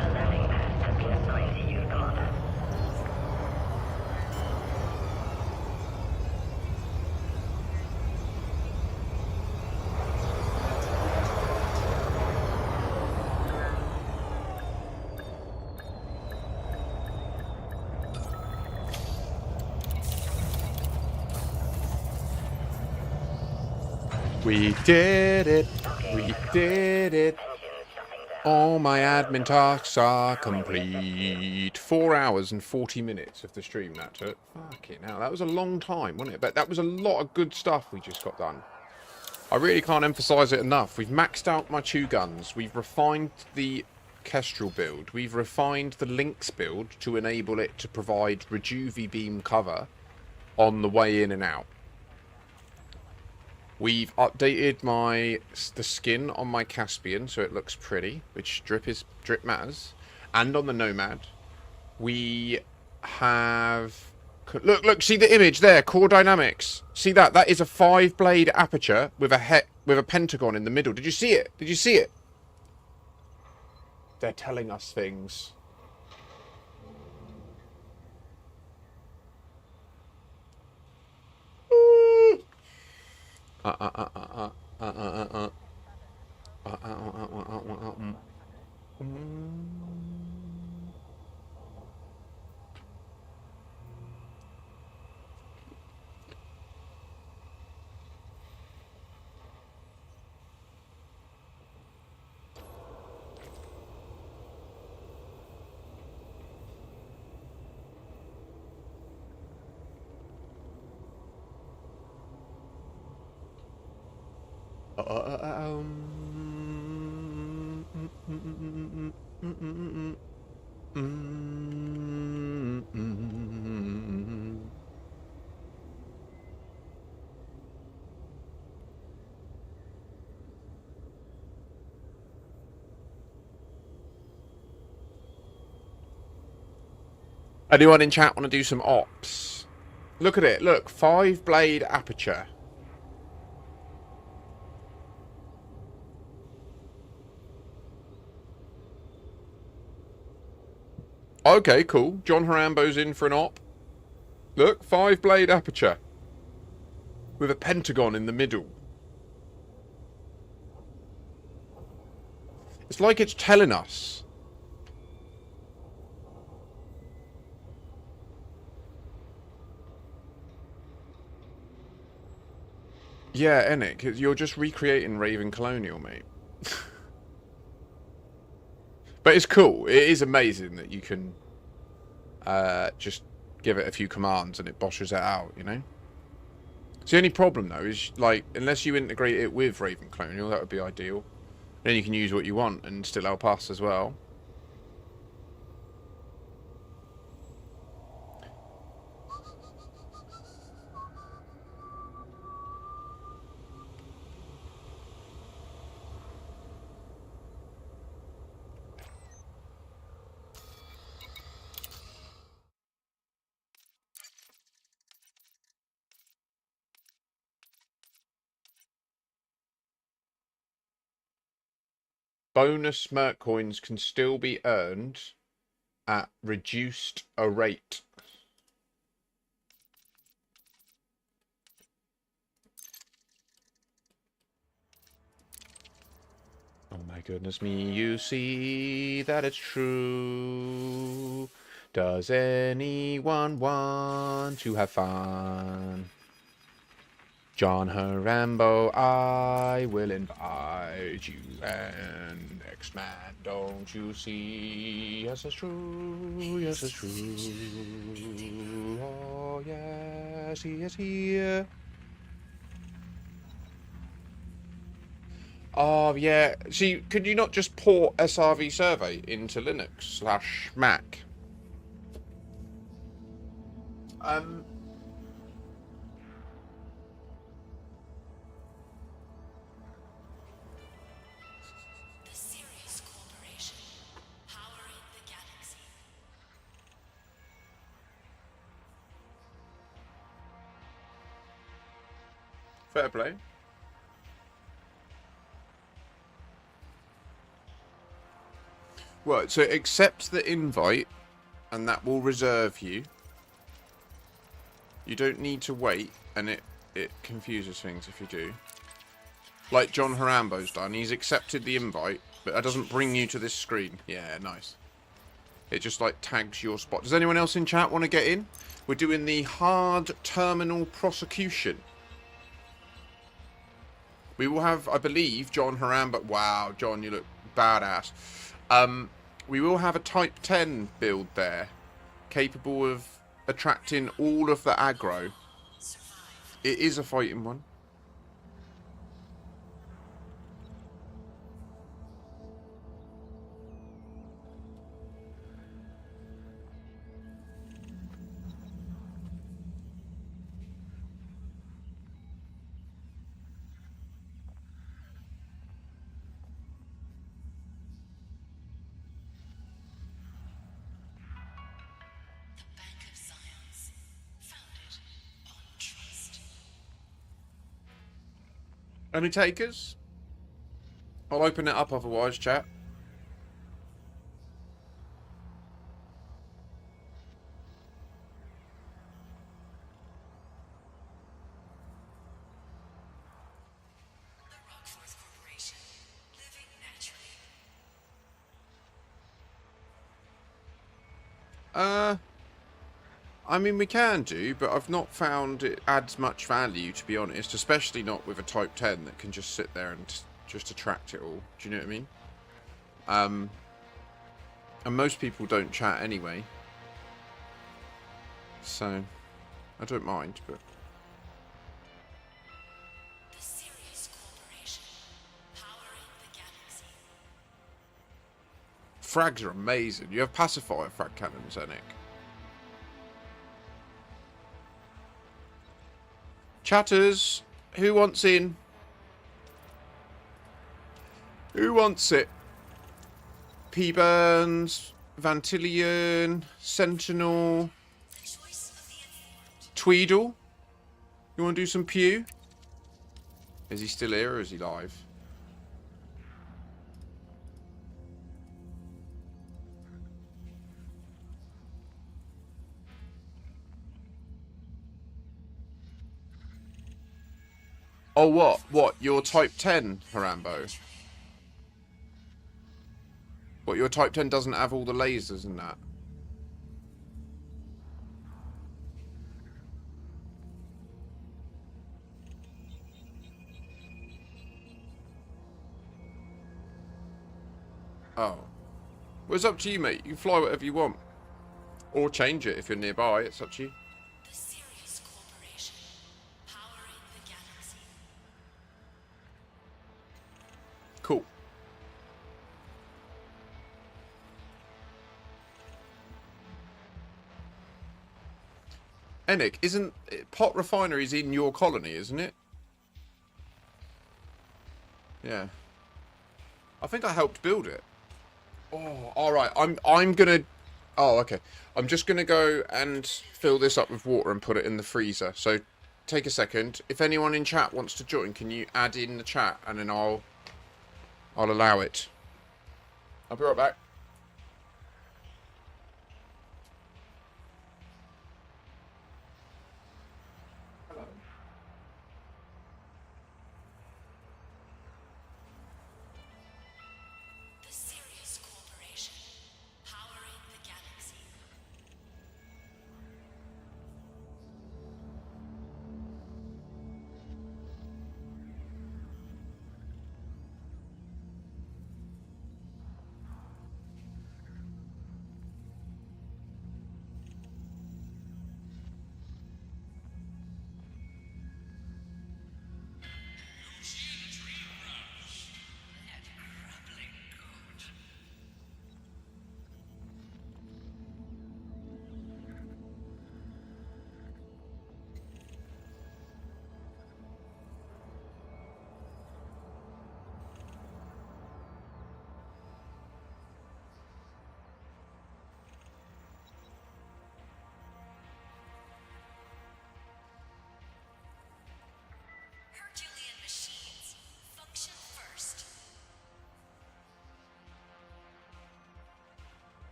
Speaker 11: A landing pad has been assigned to you, Commander.
Speaker 3: We did it. We did it. All my admin tasks are complete. 4 hours and 40 minutes of the stream that took. Fucking hell, that was a long time, wasn't it? But that was a lot of good stuff we just got done. I really can't emphasize it enough. We've maxed out my 2 guns. We've refined the Kestrel build. We've refined the Lynx build to enable it to provide Rejuve beam cover on the way in and out. We've updated the skin on my Caspian so it looks pretty, which drip matters, and on the Nomad. We have look, see the image there, core dynamics. See that? That is a 5-blade aperture with a pentagon in the middle. Did you see it? Did you see it? They're telling us things. Anyone in chat want to do some ops? Look at it. Look, 5-blade aperture. Okay, cool. John Harambo's in for an op. Look, 5-blade aperture. With a pentagon in the middle. It's like it's telling us. Yeah, Enic, you're just recreating Raven Colonial, mate. But it's cool. It is amazing that you can just give it a few commands and it boshes it out, you know? So the only problem, though, is, like, unless you integrate it with Raven Colonial, that would be ideal. Then you can use what you want and still help us as well. Bonus Merc coins can still be earned at reduced a rate. Oh my goodness me, you see that it's true. Does anyone want to have fun? John Harambo, I will invite you, and X-Man, don't you see? Yes, it's true, yes, it's true. Oh, yes, he is here. Oh, yeah. See, could you not just port SRV Survey into Linux/Mac?
Speaker 5: The Sirius Corporation, powering the galaxy.
Speaker 3: Fair play. Right, so accept the invite, and that will reserve you. You don't need to wait, and it confuses things if you do. Like John Harambo's done, he's accepted the invite, but that doesn't bring you to this screen. Yeah, nice. It just like tags your spot. Does anyone else in chat want to get in? We're doing the hard terminal prosecution. We will have, I believe, John Harambo. Wow, John, you look badass. We will have a Type 10 build there, capable of attracting all of the aggro. It is a fighting one. Any takers? I'll open it up otherwise, chat. I mean, we can do, but I've not found it adds much value, to be honest, especially not with a Type 10 that can just sit there and just attract it all. Do you know what I mean? And most people don't chat anyway. So, I don't mind, but...
Speaker 5: The Sirius Corporation, powering the galaxy.
Speaker 3: Frags are amazing. You have pacifier frag cannons, Nick. Chatters, who wants in? Who wants it? P. Burns, Vantillion, Sentinel, Tweedle. You want to do some Pew? Is he still here or is he live? Oh, what? What? Your Type 10, Harambo? What, your Type 10 doesn't have all the lasers and that? Oh. Well, it's up to you, mate. You can fly whatever you want. Or change it if you're nearby. It's up to you.
Speaker 5: The Sirius Corporation, powering the galaxy.
Speaker 3: Cool. Enic, isn't Pot Refinery's in your colony, isn't it? Yeah. I think I helped build it. Oh, all right. I'm gonna. Oh, okay. I'm just gonna go and fill this up with water and put it in the freezer. So, take a second. If anyone in chat wants to join, can you add in the chat and then I'll allow it. I'll be right back.
Speaker 5: The Sirius Corporation, powering the galaxy.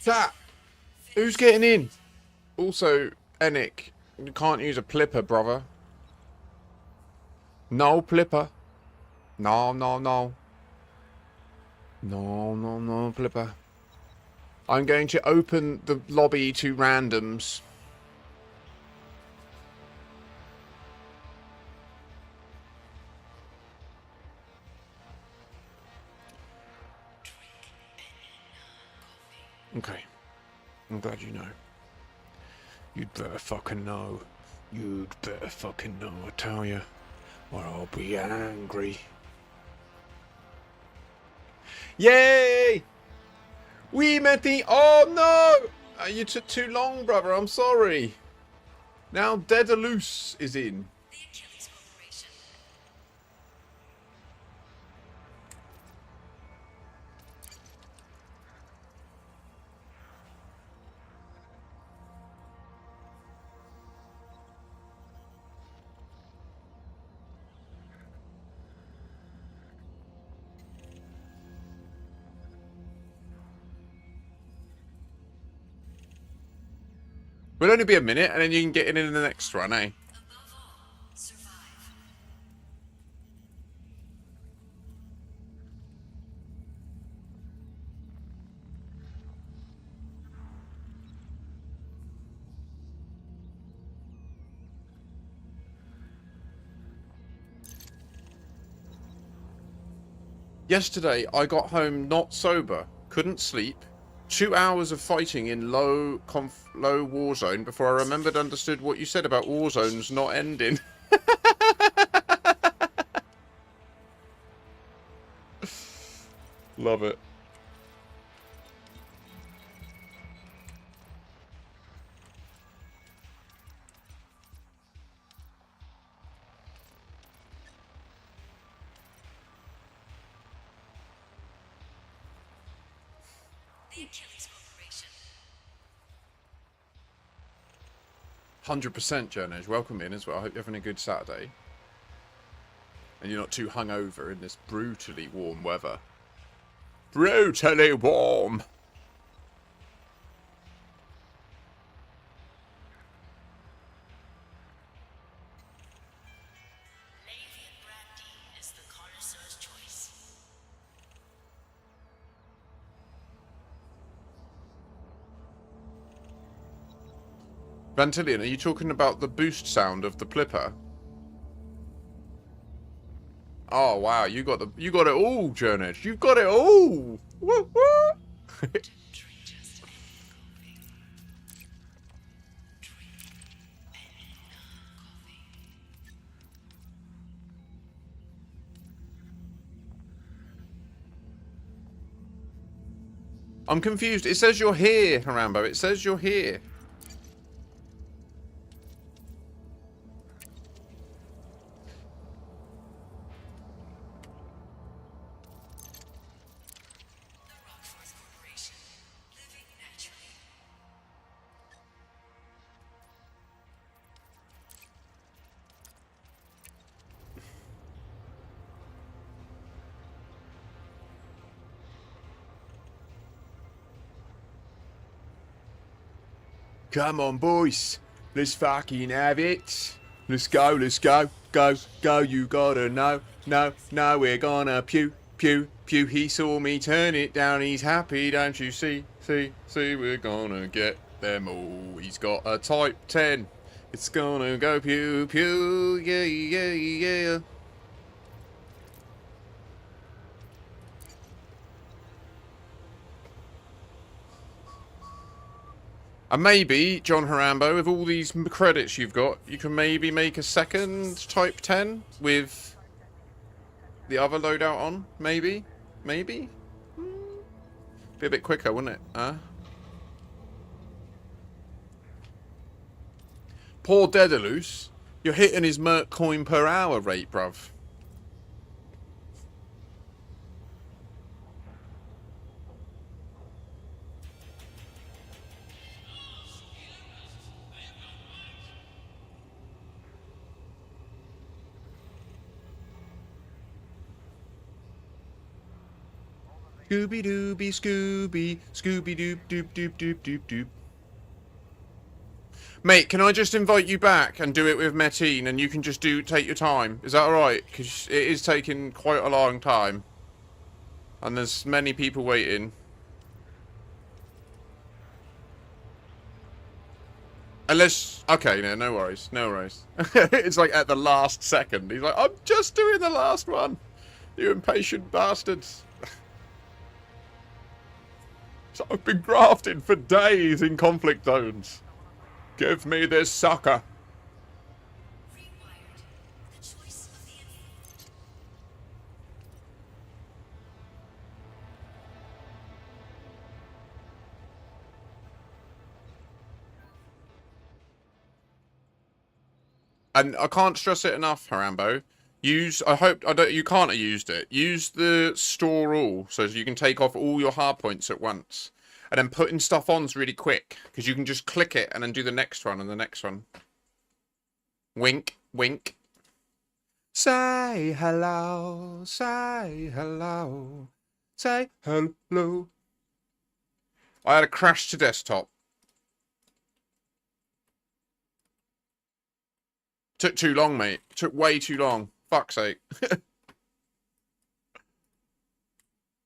Speaker 3: Chat! Who's getting in? Also, Enic, you can't use a plipper, brother. No plipper. No, no, no. No, no, no plipper. I'm going to open the lobby to randoms. Okay. I'm glad you know. You'd better fucking know. You'd better fucking know, I tell you. Or I'll be angry. Yay! We met the... Oh no! You took too long, brother. I'm sorry. Now Daedalus is in. Will only be a minute, and then you can get in the next one, eh? Yesterday, I got home not sober, couldn't sleep. 2 hours of fighting in low war zone before I remembered understood what you said about war zones not ending. Love it.
Speaker 5: The Achilles Corporation.
Speaker 3: 100% Journej, welcome in as well. I hope you're having a good Saturday. And you're not too hungover in this brutally warm weather. Brutally warm!
Speaker 5: Lavian brandy is the connoisseur's choice.
Speaker 3: Vantillion, are you talking about the boost sound of the plipper? Oh wow, you got it all, Journej. You got it all. Woo woo. I'm confused. It says you're here, Harambo. It says you're here. Come on, boys. Let's fucking have it. Let's go, go, you gotta know, no, we're gonna pew, he saw me turn it down, he's happy, don't you see, we're gonna get them all, he's got a type 10, it's gonna go pew, yeah. And maybe, John Harambo, with all these credits you've got, you can maybe make a second Type 10 with the other loadout on? Maybe? Maybe? Be a bit quicker, wouldn't it? Huh? Poor Daedalus. You're hitting his merc coin per hour rate, bruv. Scooby Dooby Scooby, Scooby Doop Doop Doop Doop Doop Doop. Mate, can I just invite you back and do it with Metin, and you can just take your time? Is that alright? Because it is taking quite a long time. And there's many people waiting. Unless... Okay, no worries. No worries. It's like at the last second. He's like, I'm just doing the last one. You impatient bastards. So I've been grafting for days in conflict zones. Give me this sucker. And I can't stress it enough, Harambo. I hope you can't have used it. Use the store all, so you can take off all your hard points at once. And then putting stuff on's really quick, because you can just click it and then do the next one and the next one. Wink, wink. Say hello, say hello, say hello. I had a crash to desktop. Took too long, mate. Took way too long. Fuck's sake.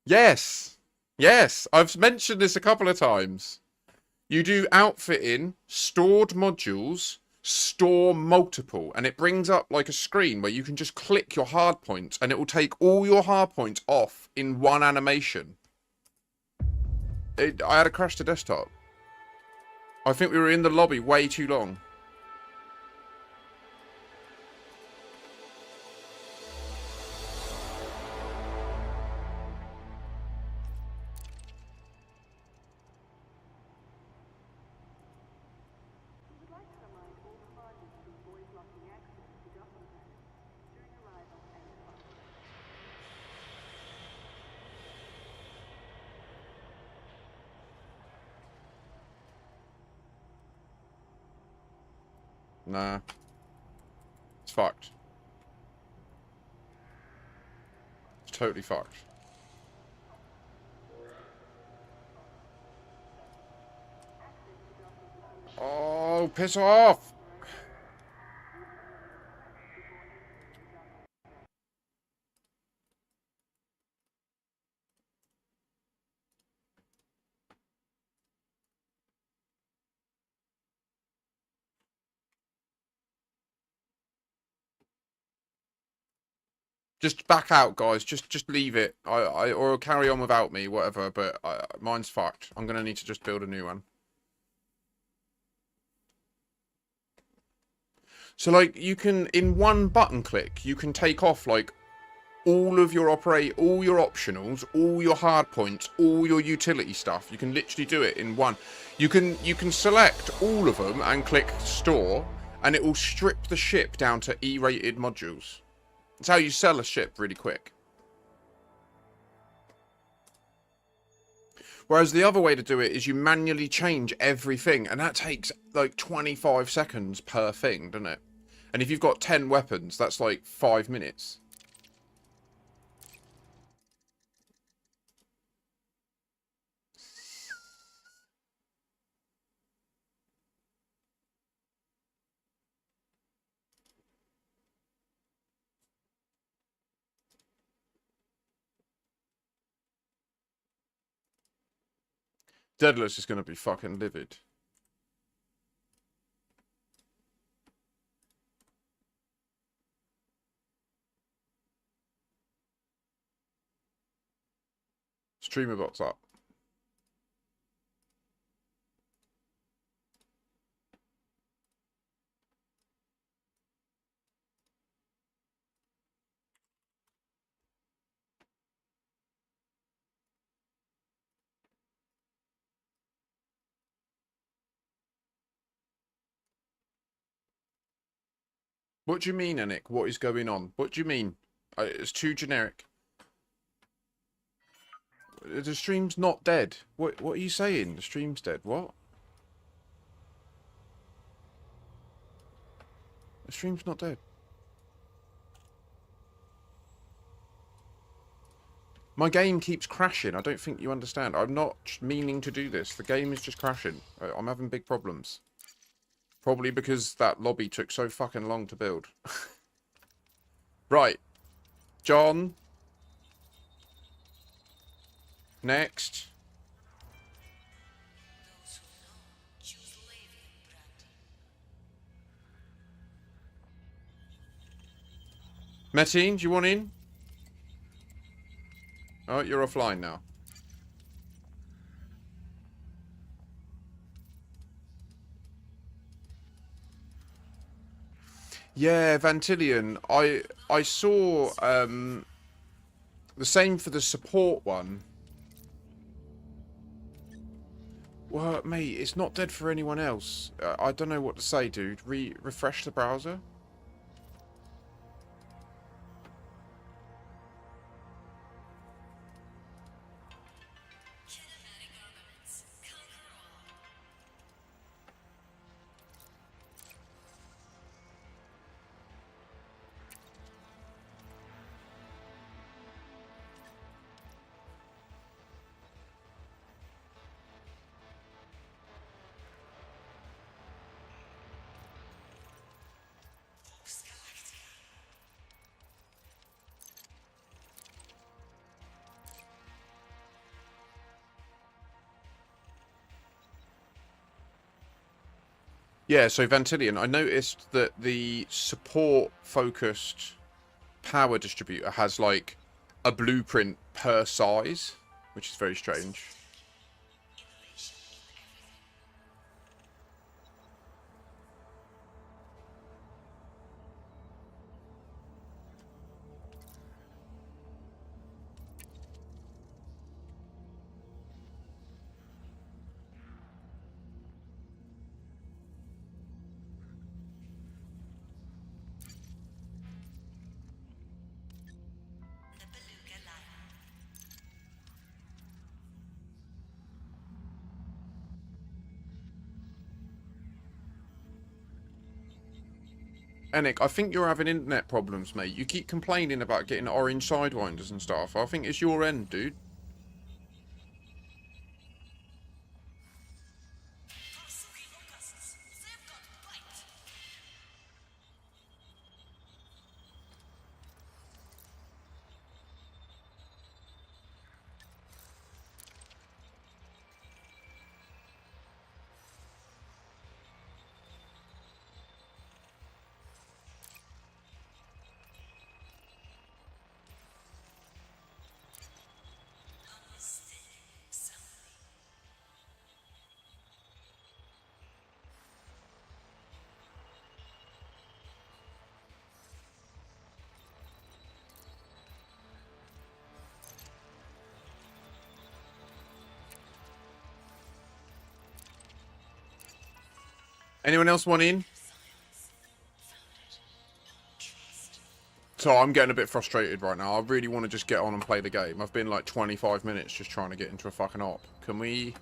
Speaker 3: Yes. Yes. I've mentioned this a couple of times. You do outfitting, stored modules, store multiple, and it brings up like a screen where you can just click your hard points and it will take all your hard points off in one animation. I had a crash to desktop. I think we were in the lobby way too long. Nah. It's fucked. It's totally fucked. Oh, piss off! Just back out, guys. Just leave it. Or carry on without me, whatever. But mine's fucked. I'm gonna need to just build a new one. So, like, you can, in one button click, you can take off, like, all of your all your optionals, all your hard points, all your utility stuff. You can literally do it in one. You can select all of them and click store, and it will strip the ship down to E-rated modules. It's how you sell a ship really quick. Whereas the other way to do it is you manually change everything, and that takes like 25 seconds per thing, doesn't it? And if you've got 10 weapons, that's like 5 minutes. Daedalus is going to be fucking livid. Streamer bot's up. What do you mean, Anik? What is going on? What do you mean? It's too generic. The stream's not dead. What are you saying? The stream's dead. What? The stream's not dead. My game keeps crashing. I don't think you understand. I'm not meaning to do this. The game is just crashing. I'm having big problems. Probably because that lobby took so fucking long to build. Right. John. Next. Metin, do you want in? Oh, you're offline now. Yeah, Vantilion. I saw the same for the support one. Well, mate, it's not dead for anyone else. I don't know what to say, dude. Refresh the browser. Yeah, so Vantilion, I noticed that the support-focused power distributor has, like, a blueprint per size, which is very strange. Anik, I think you're having internet problems, mate. You keep complaining about getting orange sidewinders and stuff. I think it's your end, dude. Anyone else want in? So I'm getting a bit frustrated right now. I really want to just get on and play the game. I've been like 25 minutes just trying to get into a fucking op. Can we...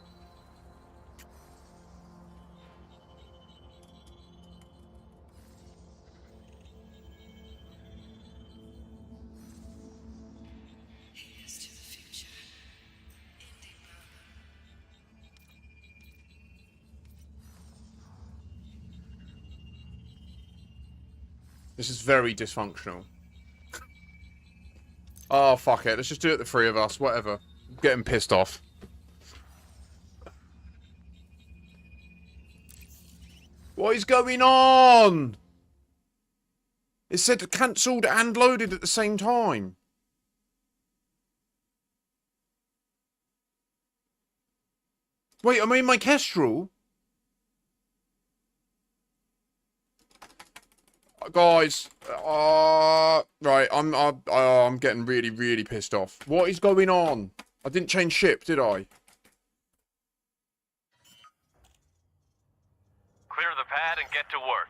Speaker 3: This is very dysfunctional. Oh, fuck it. Let's just do it, the three of us. Whatever. I'm getting pissed off. What is going on? It said cancelled and loaded at the same time. Wait, am I in my Kestrel? Guys, right, I'm getting really, really pissed off. What is going on? I didn't change ship, did I?
Speaker 9: Clear the pad and get to work.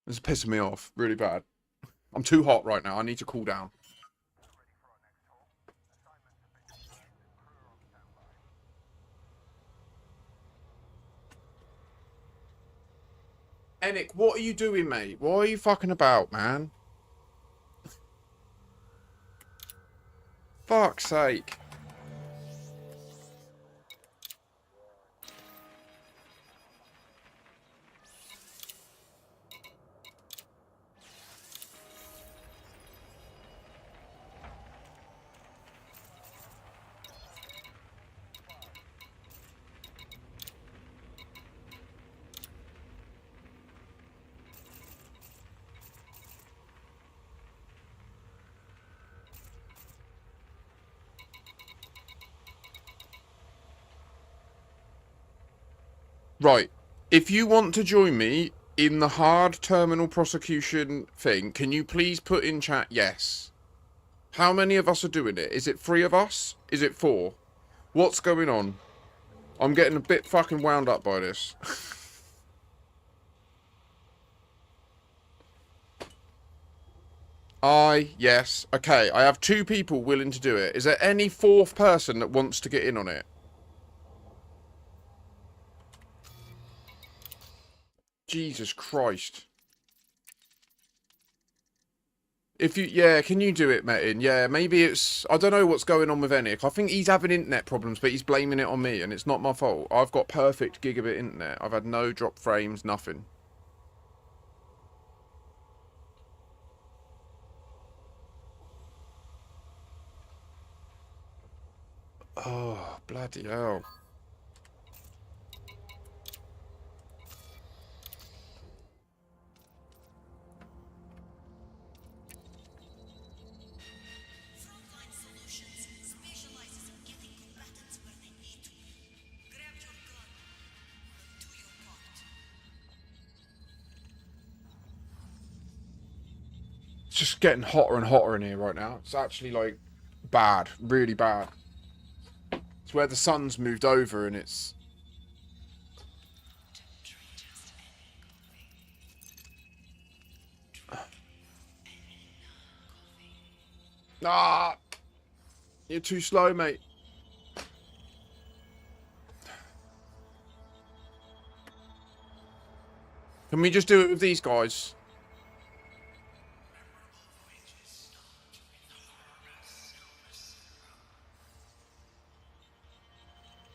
Speaker 3: This is pissing me off really bad. I'm too hot right now. I need to cool down. Enic, what are you doing, mate? What are you fucking about, man? Fuck's sake. Right. If you want to join me in the hard terminal prosecution thing, can you please put in chat yes? How many of us are doing it? Is it 3 of us? Is it 4? What's going on? I'm getting a bit fucking wound up by this. Yes. Okay, I have 2 people willing to do it. Is there any 4th person that wants to get in on it? Jesus Christ. If you, yeah, can you do it, Metin? Yeah, maybe it's, I don't know what's going on with Enic. I think he's having internet problems, but he's blaming it on me, and it's not my fault. I've got perfect gigabit internet. I've had no drop frames, nothing. Oh, bloody hell. It's just getting hotter and hotter in here right now. It's actually, like, bad. Really bad. It's where the sun's moved over and it's... Ah! You're too slow, mate. Can we just do it with these guys?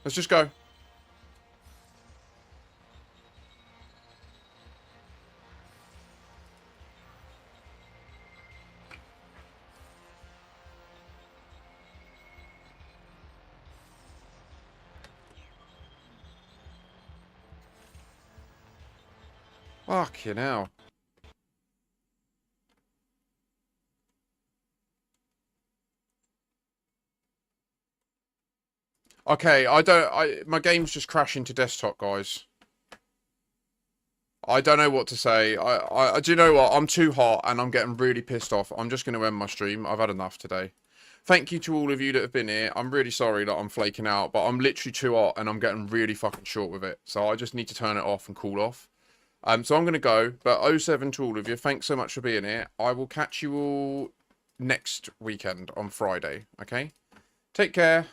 Speaker 3: Let's just go. Fucking hell. Okay, my game's just crashing to desktop, guys. I don't know what to say. Do you know what? I'm too hot and I'm getting really pissed off. I'm just going to end my stream. I've had enough today. Thank you to all of you that have been here. I'm really sorry that I'm flaking out, but I'm literally too hot and I'm getting really fucking short with it. So I just need to turn it off and cool off. So I'm going to go, but 07 to all of you. Thanks so much for being here. I will catch you all next weekend on Friday, okay? Take care.